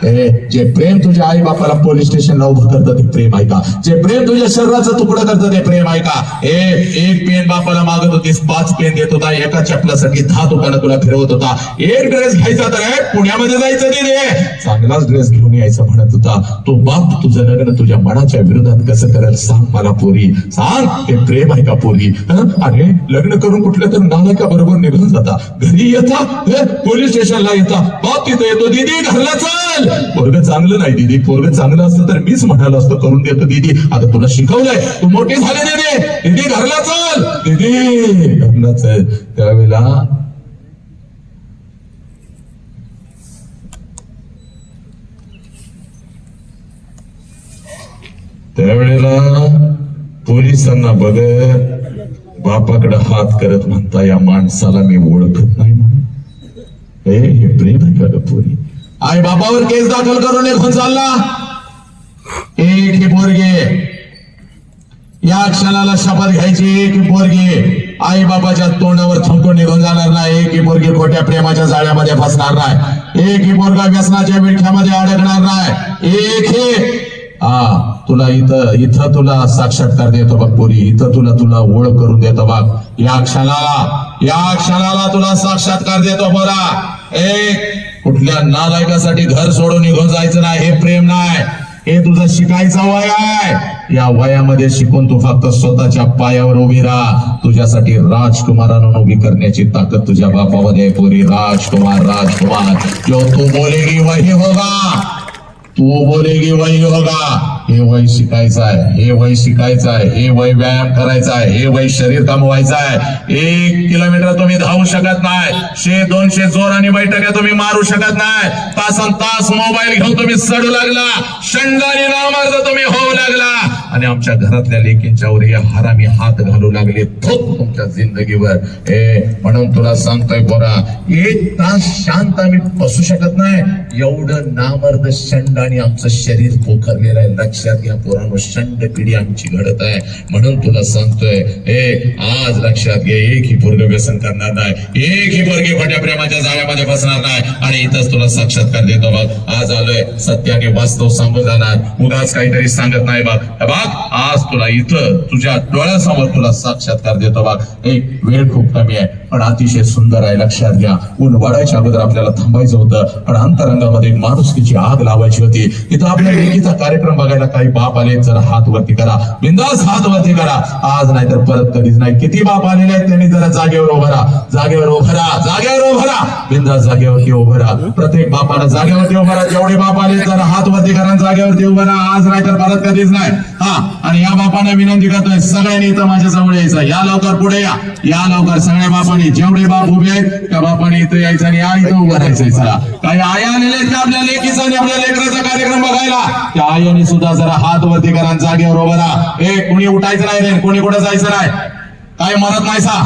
जे प्रेम तुझ्या आई बापाला पोलीस स्टेशनला उभं करतं ते प्रेम आहे का? जे प्रेम तुझ्या शरीराचं तुकडं करतं ते प्रेम आहे का? एक पेन बापाला मागत होतीस, 5 पेन देत होता, एका चपलासाठी 10 दुकानं तुला फिरवत होता. एक ड्रेस घ्यायचा तर पुण्यामध्ये जायचं रे, चांगलाच ड्रेस घेऊन यायचं म्हणत होता. तो बाप तुझं लग्न तुझ्या मनाच्या विरोधात कसं करेल सांग मला पोरी, सांग. हे प्रेम आहे का पोरी? अरे लग्न करून कुठल्या तर नालायका बरोबर निघून जाता, घरी येता, पोलीस स्टेशनला येता, बाप तिथे येतो, दीदी घरला चल. पोरग चांगलं नाही दीदी, पोरग चांगलं असतं तर मीच म्हणालो असतो करून देतो दीदी, आता तुला शिकवलंय, तू मोठी झाले दीदी, दीदी घरला चल, दीदी घरला चल. त्यावेळेला पोलिसांना बघत बापाकडे हात करत म्हणता, या माणसाला मी ओळखत नाही म्हणून. हे प्रेम आहे का पोरी? आई बापावर केस दाखल करून निघून चालला. एक ही पोरगे, या क्षणाला शपथ घ्यायची की पोरगे आई बापाच्या तोंडावर थुंकून निघून जाणार नाही. एक ही पोरगी खोट्या प्रेमाच्या जाळ्यामध्ये फसणार नाही. एक ही पोरगा व्यसनाच्या विळख्यामध्ये अडकणार नाही. एक ही तुला इथं तुला साक्षात्कार देतो बघ पोरी, इथं तुला ओळख करून देतो बघ. या क्षणाला तुला साक्षात्कार देतो पोरा. कुठल्या नालायकासाठी घर सोडून निघून जायचं नाही. हे प्रेम नाही, हे तुझं शिकायचं वय आहे. या वयामध्ये शिकून तू फक्त स्वतःच्या पायावर उभी राहा. तुझ्यासाठी राजकुमारांना उभी करण्याची ताकद तुझ्या बापामध्ये पोरी. राजकुमार जो तू बोलेगी वही होगा, तू बोलेगी वही होगा. हे वय शिकायचं आहे, हे वय शिकायचं आहे, हे वय व्यायाम करायचा आहे, हे वय शरीर कमवायचं आहे. 1 किलोमीटर तुम्ही धावू शकत नाही, 100-200 जोराने बैठका तुम्ही मारू शकत नाही. तासन तास मोबाईल घेऊन तुम्ही सडू लागला, शंडाने नामार्थ तुम्ही होऊ लागला. आणि आमच्या घरातल्या लेकींच्यावर हे हरामी हात घालू लागले तुमच्या जिंदगीवर. म्हणून तुला सांगतोय पोरा, एक तास शांत आम्ही बसू शकत नाही. एवढं नामर्द शंड आणि आमचं शरीर पोखरलेलं आहे. लक्षात घ्या पोरांनो, शंड पिढी आमची घडत आहे. म्हणून तुला सांगतोय, आज लक्षात घे, एक ही पोरग व्यसन करणार नाही, एक ही पोरगी खोट्या प्रेमाच्या जाळ्यामध्ये बसणार नाही. आणि इथंच तुला साक्षात्कार देतो बघ. आज आलोय सत्याने वास्तव सांगून जाणार, उगाच काहीतरी सांगत नाही बघ. आज तुला इथं तुझ्या डोळ्यासमोर तुला साक्षात्कार देतो बघ. एक वेळ खूप कमी आहे पण अतिशय सुंदर आहे. लक्षात घ्या, ऊन वाढायच्या अगोदर आपल्याला थांबायचं होतं, पण अंतरंगामध्ये माणुसकीची आग लावायची होती. इथं आपल्या लेकीचा कार्यक्रम बघायला काही बाप आले, जरा हात वरती करा, बिंदास हात वरती करा. आज नाही तर परत कधीच नाही. किती बाप आलेले आहेत त्यांनी जरा जागेवर उभं राहा, जागेवर उभं राहा, जागेवर उभं राहा, बिंदास जागेवरती उभं राहा. प्रत्येक बापाला जागेवरती उभं राहा. जेवढे बाप आले जरा हात वरती करा, जागेवरती उभं राहा. आज नाही तर परत कधीच नाही. आणि या बापाने विनंती करतोय, सगळ्यांनी इथं माझ्या जवळ यायचं. या लवकर पुढे या लवकर. सगळ्या बापाने, जेवढे बाप उभे आहेत त्या बापाने इथं यायचं आणि या इथं उभं राहायचंय. चला, काही आया आलेले आहेत का आपल्या लेकीचा आणि आपल्या लेकराचा कार्यक्रम बघायला? त्या आयाने सुद्धा जरा हात वरती करा, जागेवर उभं राहा. कोणी उठायचं नाही रे, कोणी कुठं जायचं नाही, काय मरत नाही सा.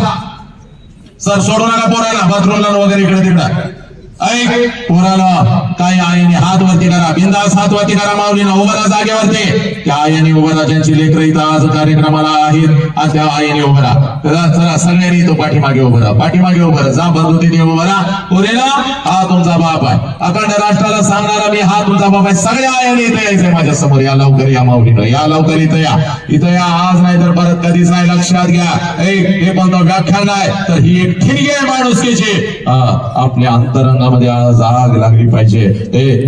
सर सोडू नका पोराला बाथरूमला वगैरे इकडे तिकडं. ऐक पोराला, काय आईने हात वरती करा, बिंदास हात वरती करा. माऊलीनं उभं राहा जागेवरती. त्या आईने उभं राहा, ज्यांची लेकरं इथं आज कार्यक्रमाला आहेत, आज त्या आईने उभं राहा. चला सगळ्यांनी तो पाठीमागे उभं राहा, पाठीमागे उभं राहा. जा बंधू तिथे उभं राहा. पोरेला, हा तुमचा बाप आहे, अखंड राष्ट्राला सांगणारा मी, हा तुमचा बाप आहे. सगळ्या आईने इथे यायचंय माझ्या समोर. या लवकर या माऊलीनं, या लवकर इथं या, इथं या. आज नाही तर परत कधीच नाही. लक्षात घ्या, हे कोणतं व्याख्यान आहे तर ही एक ठिणगी आहे माणुसकीची. आपल्या अंतरंगा मध्ये आज आग लागली पाहिजे.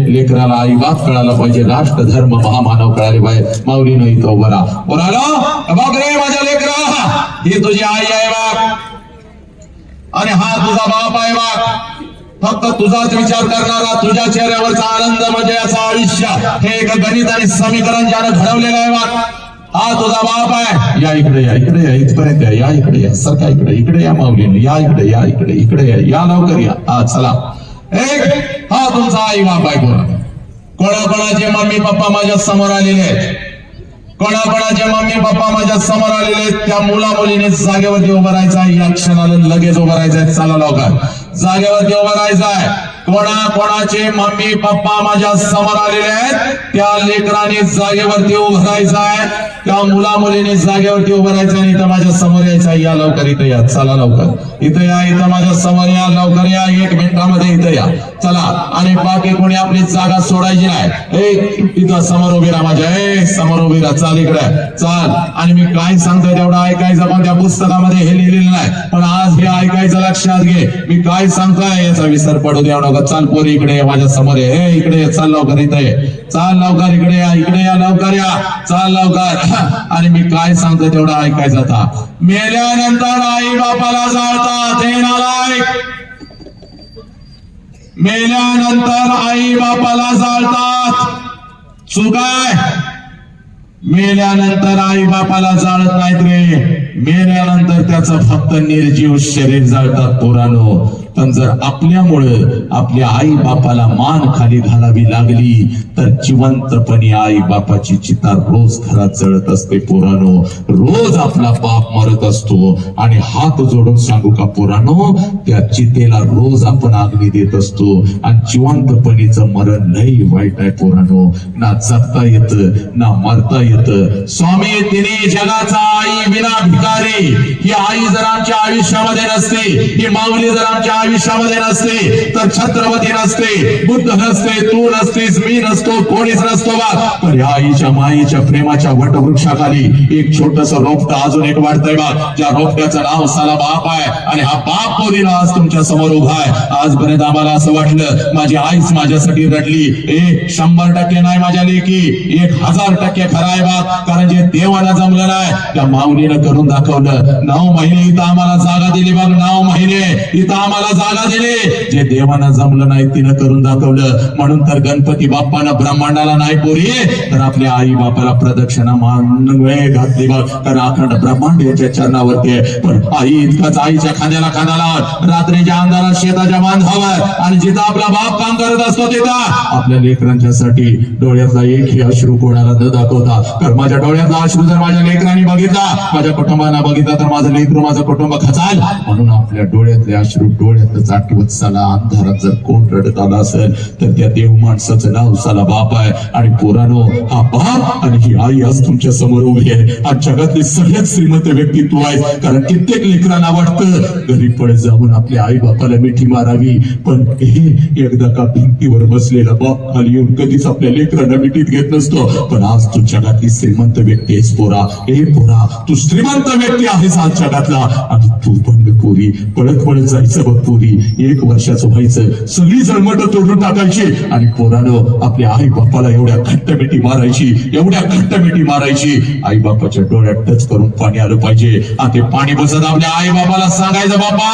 लेकराला आई बाप कळायला पाहिजे, राष्ट्र धर्म महामानव कळाले पाहिजे. माऊलीनं इथं उभं राहा. बोलालो बघ रे माझ्या लेकरा, ही तुझी आई आहे बाप आणि हा तुझा बाप आहे बाप. फक्त तुझाच विचार करणारा, तुझ्या चेहऱ्यावरचा आनंद म्हणजे याचं आयुष्य. हे एक गणित आणि समीकरण ज्यानं घडवलेलं आहे बाप. हा तुझा बाप आहे. या इकडे या, इकडे या, इथपर्यंत या, इकडे या, सरका इकडे, इकडे या माऊलीनं, या इकडे या, इकडे इकडे या, या लवकर या. चला, हा तुमचा आई बाप आहे. कोणाकोणाचे मम्मी पप्पा माझ्या समोर आलेले आहेत, कोणाकोणाचे मम्मी पप्पा माझ्या समोर आलेले आहेत. त्या मुला मुलीने जागेवरती उभं राहायचं आहे. या क्षणाला लगेच उभं राहायचं आहे. चला लवकर जागेवरती उभं राहायचं आहे. कोणाकोणाचे मम्मी पप्पा माझ्या समोर आलेले आहेत, त्या लेकराने जागेवरती उभं राहायचं आहे. त्या मुला मुलीने जागेवरती उभं राहायचं आणि इथं माझ्या समोर यायचं आहे. या लवकर इथं या, चला लवकर इथं या, इथं माझ्या समोर या, लवकर या, 1 मिनिटामध्ये इथं या. चला, आणि बाकी कोणी आपली जागा सोडायची नाही. इथं समोर उभी राहा माझ्या, समोर उभी राहा. चाल इकडे चाल. आणि मी काय सांगतोय तेवढं ऐकायचं, पण त्या पुस्तकामध्ये हे लिहिलेलं नाही, पण आज हे ऐकायचं. लक्षात घे, मी काय सांगतोय याचा विसर पडू द्या नका. चाल पोरी इकडे ये, माझ्या समोर ये, इकडे ये, चाल लवकर इथं ये, चाल लवकर इकडे या, इकडे या, लवकर या, चाल लवकर. आणि मी काय सांगतोय तेवढं ऐकायचं. आता मेल्यानंतर आई बापाला जाळतात, हे नालायक. मेल्यानंतर आई बापाला जाळतात, चूक आहे. मेल्यानंतर आई बापाला जाळत नाहीत रे, मेल्यानंतर त्याचं फक्त निर्जीव शरीर जाळतात पोरांनो. पण जर आपल्यामुळं आपल्या आई बापाला मान खाली घालावी लागली तर जिवंतपणे आई बापाची चिता रोज घरात जळत असते पोरांनो. रोज आपला बाप मरत असतो आणि हात जोडून सांगू का पोरांनो, त्या चितेला रोज आपण अग्नी देत असतो. आणि जिवंतपणीचं मरण लई वाईट आहे पोरांनो. ना जगता येत ना मरता येत. स्वामी तिने जगाचा आई विना भिकारी. ही आई जर आमच्या आयुष्यामध्ये नसते, ही माऊली जर आमच्या आयुष्यामध्ये नसते, तर छत्रपती नसते, बुद्ध नसते, तू नसतेस, मी नसतो, कोणीच नसतो बा. पण या आईच्या माईच्या प्रेमाच्या वटवृक्षाखाली एक छोटस रोपट अजून एक वाढतंय बा, ज्या रोपट्याचं नाव साला बाप आहे. आणि हा बाप पोरीला आज तुमच्या समोर उभा आहे. आजपर्यंत आम्हाला असं वाटलं माझी आईच माझ्यासाठी रडली. 100% नाही माझ्या लेकी, 1000% खरं आहे बा. कारण जे देवाला जमलं नाही त्या माऊलीनं करून दाखवलं. 9 महिने इथं आम्हाला जागा दिली बघ, 9 महिने. इथं आम्हाला जागा दिली. जे देवांना जमलं नाही तिनं करून दाखवलं. म्हणून तर गणपती बाप्पानं ब्रह्मांडाला नाही पोरी तर आपल्या आई बापाला प्रदक्षिणा मानवे घातली बघ. कारण अखंड ब्रह्मांड याच्या चरणावरती आहे. पण आई इतकंच आईच्या खांद्याला खांदा लावून रात्रीच्या अंधारात शेताच्या बांधावर आणि जिथं आपला बाप काम करत असतो तिथं आपल्या लेकरांच्यासाठी डोळ्यातला एकही अश्रू कोणाला न दाखवता. तर माझ्या डोळ्यातला अश्रू जर माझ्या लेकरांनी बघितला, माझ्या कुटुंबानं बघितला तर माझं लेकरू माझं कुटुंब खचाल. म्हणून आपल्या डोळ्यातले अश्रू डोळ्यातच आठवत चला. अंधारात जर कोण रडत आला असेल तर त्या देव माणसाचं नाव साला बाप आहे. आणि पोरानो हा बाप आणि ही आई आज तुमच्या समोर उभी आहे. आज जगातली सगळ्यात श्रीमंत व्यक्तित्व आहे. कारण कित्येक लेकरांना वाटतं घरी पळ जाऊन आपल्या आई बापाला मिठी मारावी, पण हे एकदा का भिंतीवर बसलेला बाप खाली येऊन कधीच आपल्या लेकरांना मिठीत घेत नसतो. पण आज तू जगातली श्रीमंत व्यक्ती आहेस पोरा. हे पोरा तू श्रीमंत व्यक्ती आहेस आज जगातला. आणि तू पण पोरी पळत पळत जायचं बघ पोरी. 1 वर्षाचं व्हायचं सगळी जळमट तोडून टाकायची आणि पोरानं आपल्या आई बापाला एवढ्या घट्ट मिठी मारायची, एवढ्या घट्ट मिठी मारायची. आई बापाच्या डोळ्यात टच करून पाणी आलं पाहिजे. आणि ते पाणी बसत आपल्या आई बापाला सांगायचं बापा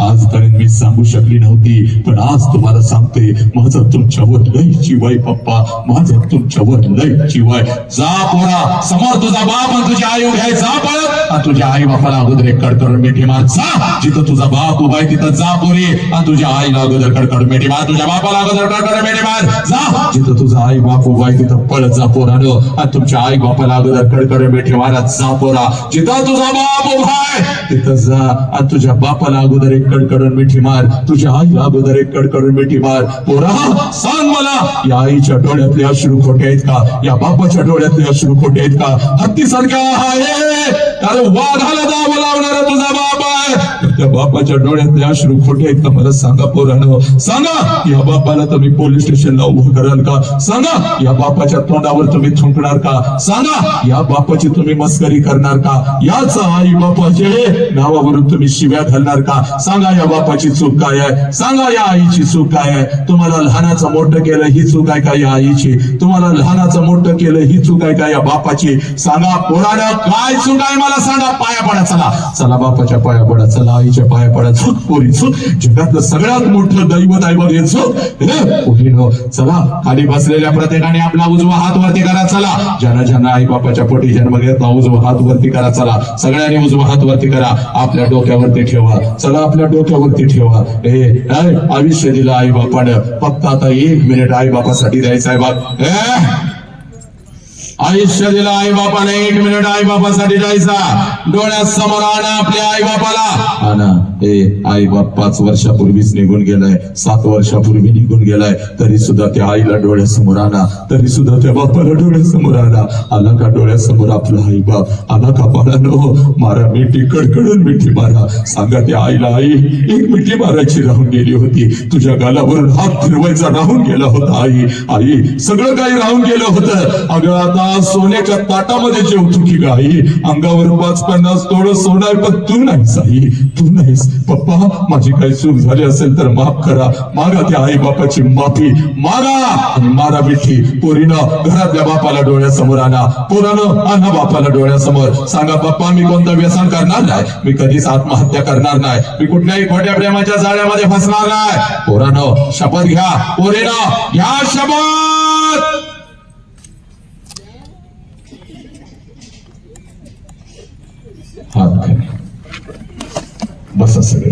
आजपर्यंत मी सांगू शकली नव्हती पण आज तुम्हाला सांगते माझं तुमच्यावर लय जीव आहे पप्पा, माझं तुमच्यावर लय जीव आहे. जा पोरा समोर तुझा बाप आणि तुझी आई उभी आहे. जा पळत आणि तुझ्या आई बापाला अगोदर एक कडकडून मिठी मार. जा जिथं तुझा बाप उभा आहे तिथं जा पोरी आणि तुझ्या आईला अगोदर कडकडून मिठी मार. तुझ्या बापाला अगोदर कडकडून मिठी मार. जा जिथं तुझा आई बाप उभा आहे तिथं पळत जा पोरानो आणि तुमच्या आई बापाला अगोदर कडकडून मिठी मारत जा पोरा. जिथं तुझा बाप उभा आहे तिथं जा आणि तुझ्या बापाला अगोदर एक कडकडून मिठी मार. तुझ्या आईला अगोदर एक कडकडून मिठी मार. पोरा सांग मला या आईच्या डोळ्यातले अश्रू खोटे आहेत का? या बापाच्या डोळ्यातले अश्रू खोटे आहेत का? हत्तीसारखा आहे कारण वाघाला दाव लावणारा तुझा बाप आहे. त्या बापाच्या डोळ्यातले अश्रू खोटे आहेत का मला सांगा पोरानो. सांगा या बापाला तुम्ही पोलीस स्टेशनला उभं कराल का? सांगा या बापाच्या तोंडावर तुम्ही थुंकणार का? सांगा या बापाची तुम्ही मस्करी करणार का? याच आई बापाचे नावावरून तुम्ही शिव्या घालणार का? सांगा या बापाची चूक काय आहे? सांगा या आईची चूक काय आहे? तुम्हाला लहानाचं मोठं केलं ही चूक आहे का या आईची? तुम्हाला लहानाचं मोठं केलं ही चूक आहे का या बापाची? सांगा पोरानं काय चूक आहे मला सांगा. पाया पडा चला, चला बापाच्या पाया पडा, चला आईच्या पाया पडा. चूक पोरी चूक जगातलं सगळ्यात मोठं दैवत आहे बघ हे चूक. पोरीनो चला खाली बसलेल्या प्रत्येकाने आपला उजवा हात वरती करा. चला ज्यांना ज्यांना आई बापाच्या पोटी जन्म घेतला उजवा हात वरती करा. चला सगळ्यांनी उजवा हात वरती करा. आपल्या डोक्यावरती ठेवा. चला आपल्या डोक्यावरती ठेवा. आयुष्य दिलं आई बापानं फक्त आता 1 मिनिट आई बापासाठी द्यायचं आहे बघ. आयुष्य दिलं आई बापाने 1 मिनिट आई बापासाठी जायचा. डोळ्यात समोर आणा आपल्या आई बापाला. आणा हे आई बाप 5 वर्षापूर्वीच निघून गेलाय, 7 वर्षापूर्वी निघून गेलाय. तरी सुद्धा त्या आईला डोळ्यासमोर आणा. तरी सुद्धा त्या बापाला डोळ्यासमोर आणा. आला का डोळ्यासमोर आपला आई बाप? आला का बाळानो? मारा मिठी कडकडून मिठी मारा. सांगा त्या आईला आई 1 मिठी मारायची राहून गेली होती. तुझ्या गालावरून हात फिरवायचा राहून गेला होता. आई आई सगळं काही राहून गेलं होतं. अगं आता सोन्याच्या ताटामध्ये जेवतो की गाई? अंगावर 5-50 तोळ सोनं आहे पण तू नाहीस आई, तू नाहीस. पप्पा माझी काही चूक झाली असेल तर माफ करा. मागा त्या आई बापाची माफी मागा आणि मारा मिठी. पोरीनं घरातल्या बापाला डोळ्यासमोर आणा. पोरानं आणा बापाला डोळ्यासमोर. सांगा पप्पा मी कोणतं व्यसन करणार नाही, मी कधीच आत्महत्या करणार नाही, मी कुठल्याही खोट्या प्रेमाच्या जाळ्यामध्ये फसणार नाही. पोरानं शपथ घ्या. पोरीनं घ्या शपथ. हाथ करें बस सगळे.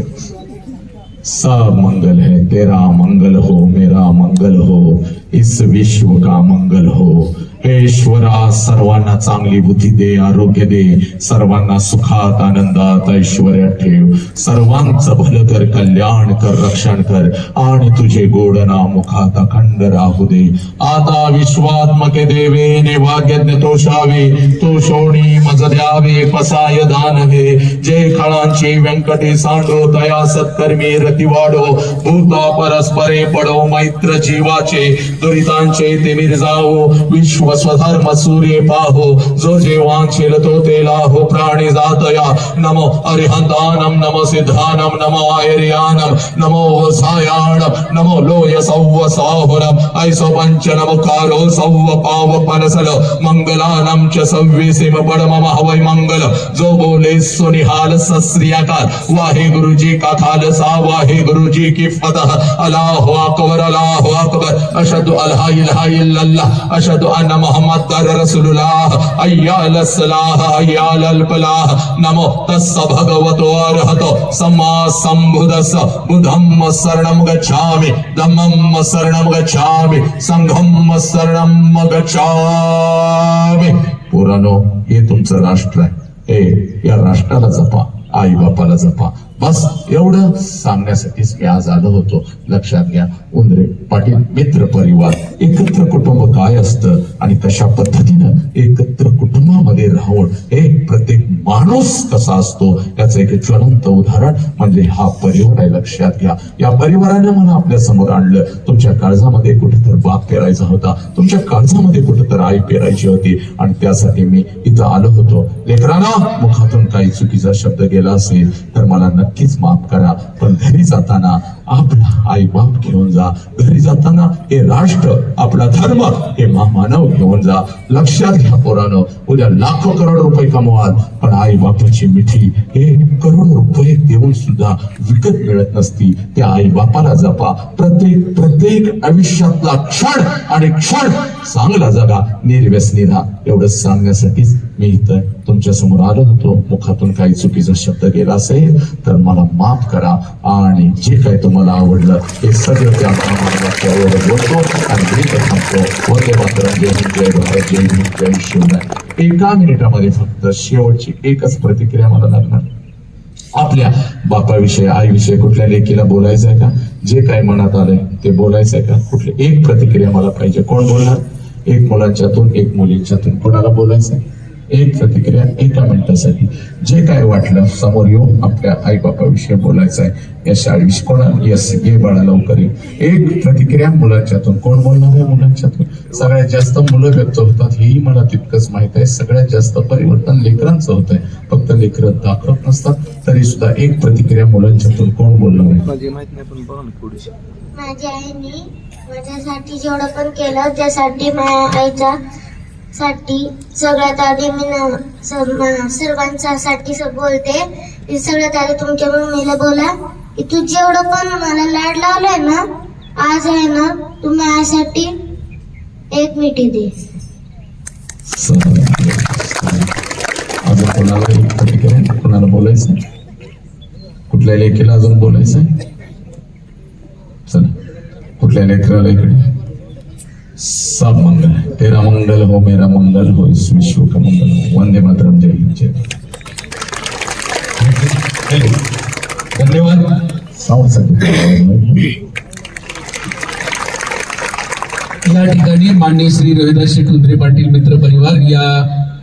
सब मंगल है तेरा मंगल हो, मेरा मंगल हो, इस विश्व का मंगल हो. हे ईश्वरा सर्वांना चांगली बुद्धी दे, आरोग्य दे, सर्वांना सुखात आनंदात ऐश्वर्यात ठेव. सर्वांचं भलं कर, कल्याण कर, रक्षण कर आणि तुझे गोड नाम मुखात अखंड राहू दे. आता विश्वात्मके देवे नेवाज्ञ तोषावे, तो शोणी मज द्यावे पसाय दानवे. जे खळांची व्यंकटे सांडो, तया सत्कर्मी रती वाढो. भूता परस्परे पडो मैत्र जीवाचे, दुरितांचे ते मिरजावो विश्व स्वधर्म सूर्य पाहो जो जे वांछेल तो ते लाहो प्राणी जातया नमो अरिहंतानम नमो सिद्धानम नमो आयर्यानम नमो वसायाणम नमो लोय सौव साहुरम ऐसो पंच नमकारो सौव पाव पनसल मंगलानम च सव्वीसिम पडमम हवै मंगल जो बोले सो निहाल सस्री अकाल वाहे गुरु जी का खालसा वाहे गुरु जी की फतह अल्लाहु अकबर अशहदु अल्ला इलाहा इल्लल्लाह अशहदु अन्ना मुहम्मदर रसूलुल्लाह हय्या अलस सलाह हय्या अलल फलाह नमो तस्स भगवतो अरहतो सम्मा संबुद्धस्स बुद्धं शरणं गच्छामि धम्मं शरणं गच्छामि संघं शरणं गच्छामि पुरानो हे तुमचं राष्ट्र आहे हे या राष्ट्राला जपा आई बापाला जपा बस एवढं सांगण्यासाठीच मी आज आलो होतो लक्षात घ्या उंदरे पाटील मित्र परिवार एकत्र कुटुंब काय असतं आणि कशा पद्धतीनं एकत्र कुटुंबामध्ये राहून हे प्रत्येक माणूस कसा असतो याचं एक ज्वलंत उदाहरण म्हणजे हा परिवार आहे लक्षात घ्या या परिवाराने मला आपल्या समोर आणलं तुमच्या काळजामध्ये कुठेतर बाप पेरायचा होता तुमच्या काळजामध्ये कुठेतर आई पेरायची होती आणि त्यासाठी मी इथं आलो होतो लेकरांना मुखातून काही चुकीचा शब्द गेला असेल तर मला नक्कीच माफ करा पण घरी जाताना आपला आई बाप घेऊन जा घरी जाताना हे राष्ट्र आपला धर्म हे महामानव घेऊन जा लक्षात घ्या पोरानं उद्या लाखो करोड रुपये कमवाल पण आई बापाची मिठी हे करोड रुपये देऊन सुद्धा विकत मिळत नसती त्या आई बापाला जपा प्रत्येक आयुष्यातला क्षण आणि क्षण चांगला जगा निर्व्यसनी राहा एवढं सांगण्यासाठीच मी इथं तुमच्या समोर आलो होतो मुखातून काही चुकीचा शब्द गेला असेल तर मला माफ करा आणि जे काही तुम्हाला आवडलं हे सगळं त्या एवढं बोलतो आणि इथं थांबतो वंदे मातरम जय हिंद जय भारत जय भीम जय शिवराय एका मिनिटामध्ये फक्त शेवटची एकच प्रतिक्रिया मला लागणार आपल्या बापाविषयी आईविषयी कुठल्या लेकीला बोलायचं आहे का जे काही मनात आलंय ते बोलायचं आहे का कुठली एक प्रतिक्रिया मला पाहिजे कोण बोलणार एक मुलांच्यातून एक मुलींच्यातून कोणाला बोलायचं आहे एक प्रतिक्रिया एका मिनिटासाठी जे काय वाटलं समोर येऊन आपल्या आई बापाविषयी बोलायचं आहे या शाळेविषयी कोणाला यस घे बाळा लवकर एक प्रतिक्रिया मुलांच्यातून कोण बोलणार आहे मुलांच्यातून सगळ्यात जास्त मुलं व्यक्त होतात हेही मला तितकंच माहित आहे सगळ्यात जास्त परिवर्तन लेकरांचं होत आहे फक्त लेकरं दाखवत नसतात तरी सुद्धा एक प्रतिक्रिया मुलांच्यातून कोण बोलणार आहे माझ्या आईने माझ्यासाठी जेवढं पण केलं त्यासाठी माझ्या आईच्या साठी सगळ्यात आधी मी सर्वांसाठी बोलते सगळ्यात आधी तुमच्या मम्मीला बोला की तू जेवढं पण मला लाड लावलाय ना आज आहे ना तू माझ्यासाठी एक मिठी दे अजून कोणाला एक प्रतिक्रिया कोणाला बोलायचं कुठल्या लेखीला अजून बोलायचं चला कुठल्या लेकराला इकडे सब मंगल है तेरा मंगल हो मेरा मंगल हो इस विश्व का मंगल हो वंदे मातरम जय हिंद जय धन्यवाद या ठिकाणी माननीय श्री रविदास शेठ उंदरे पाटील मित्र परिवार या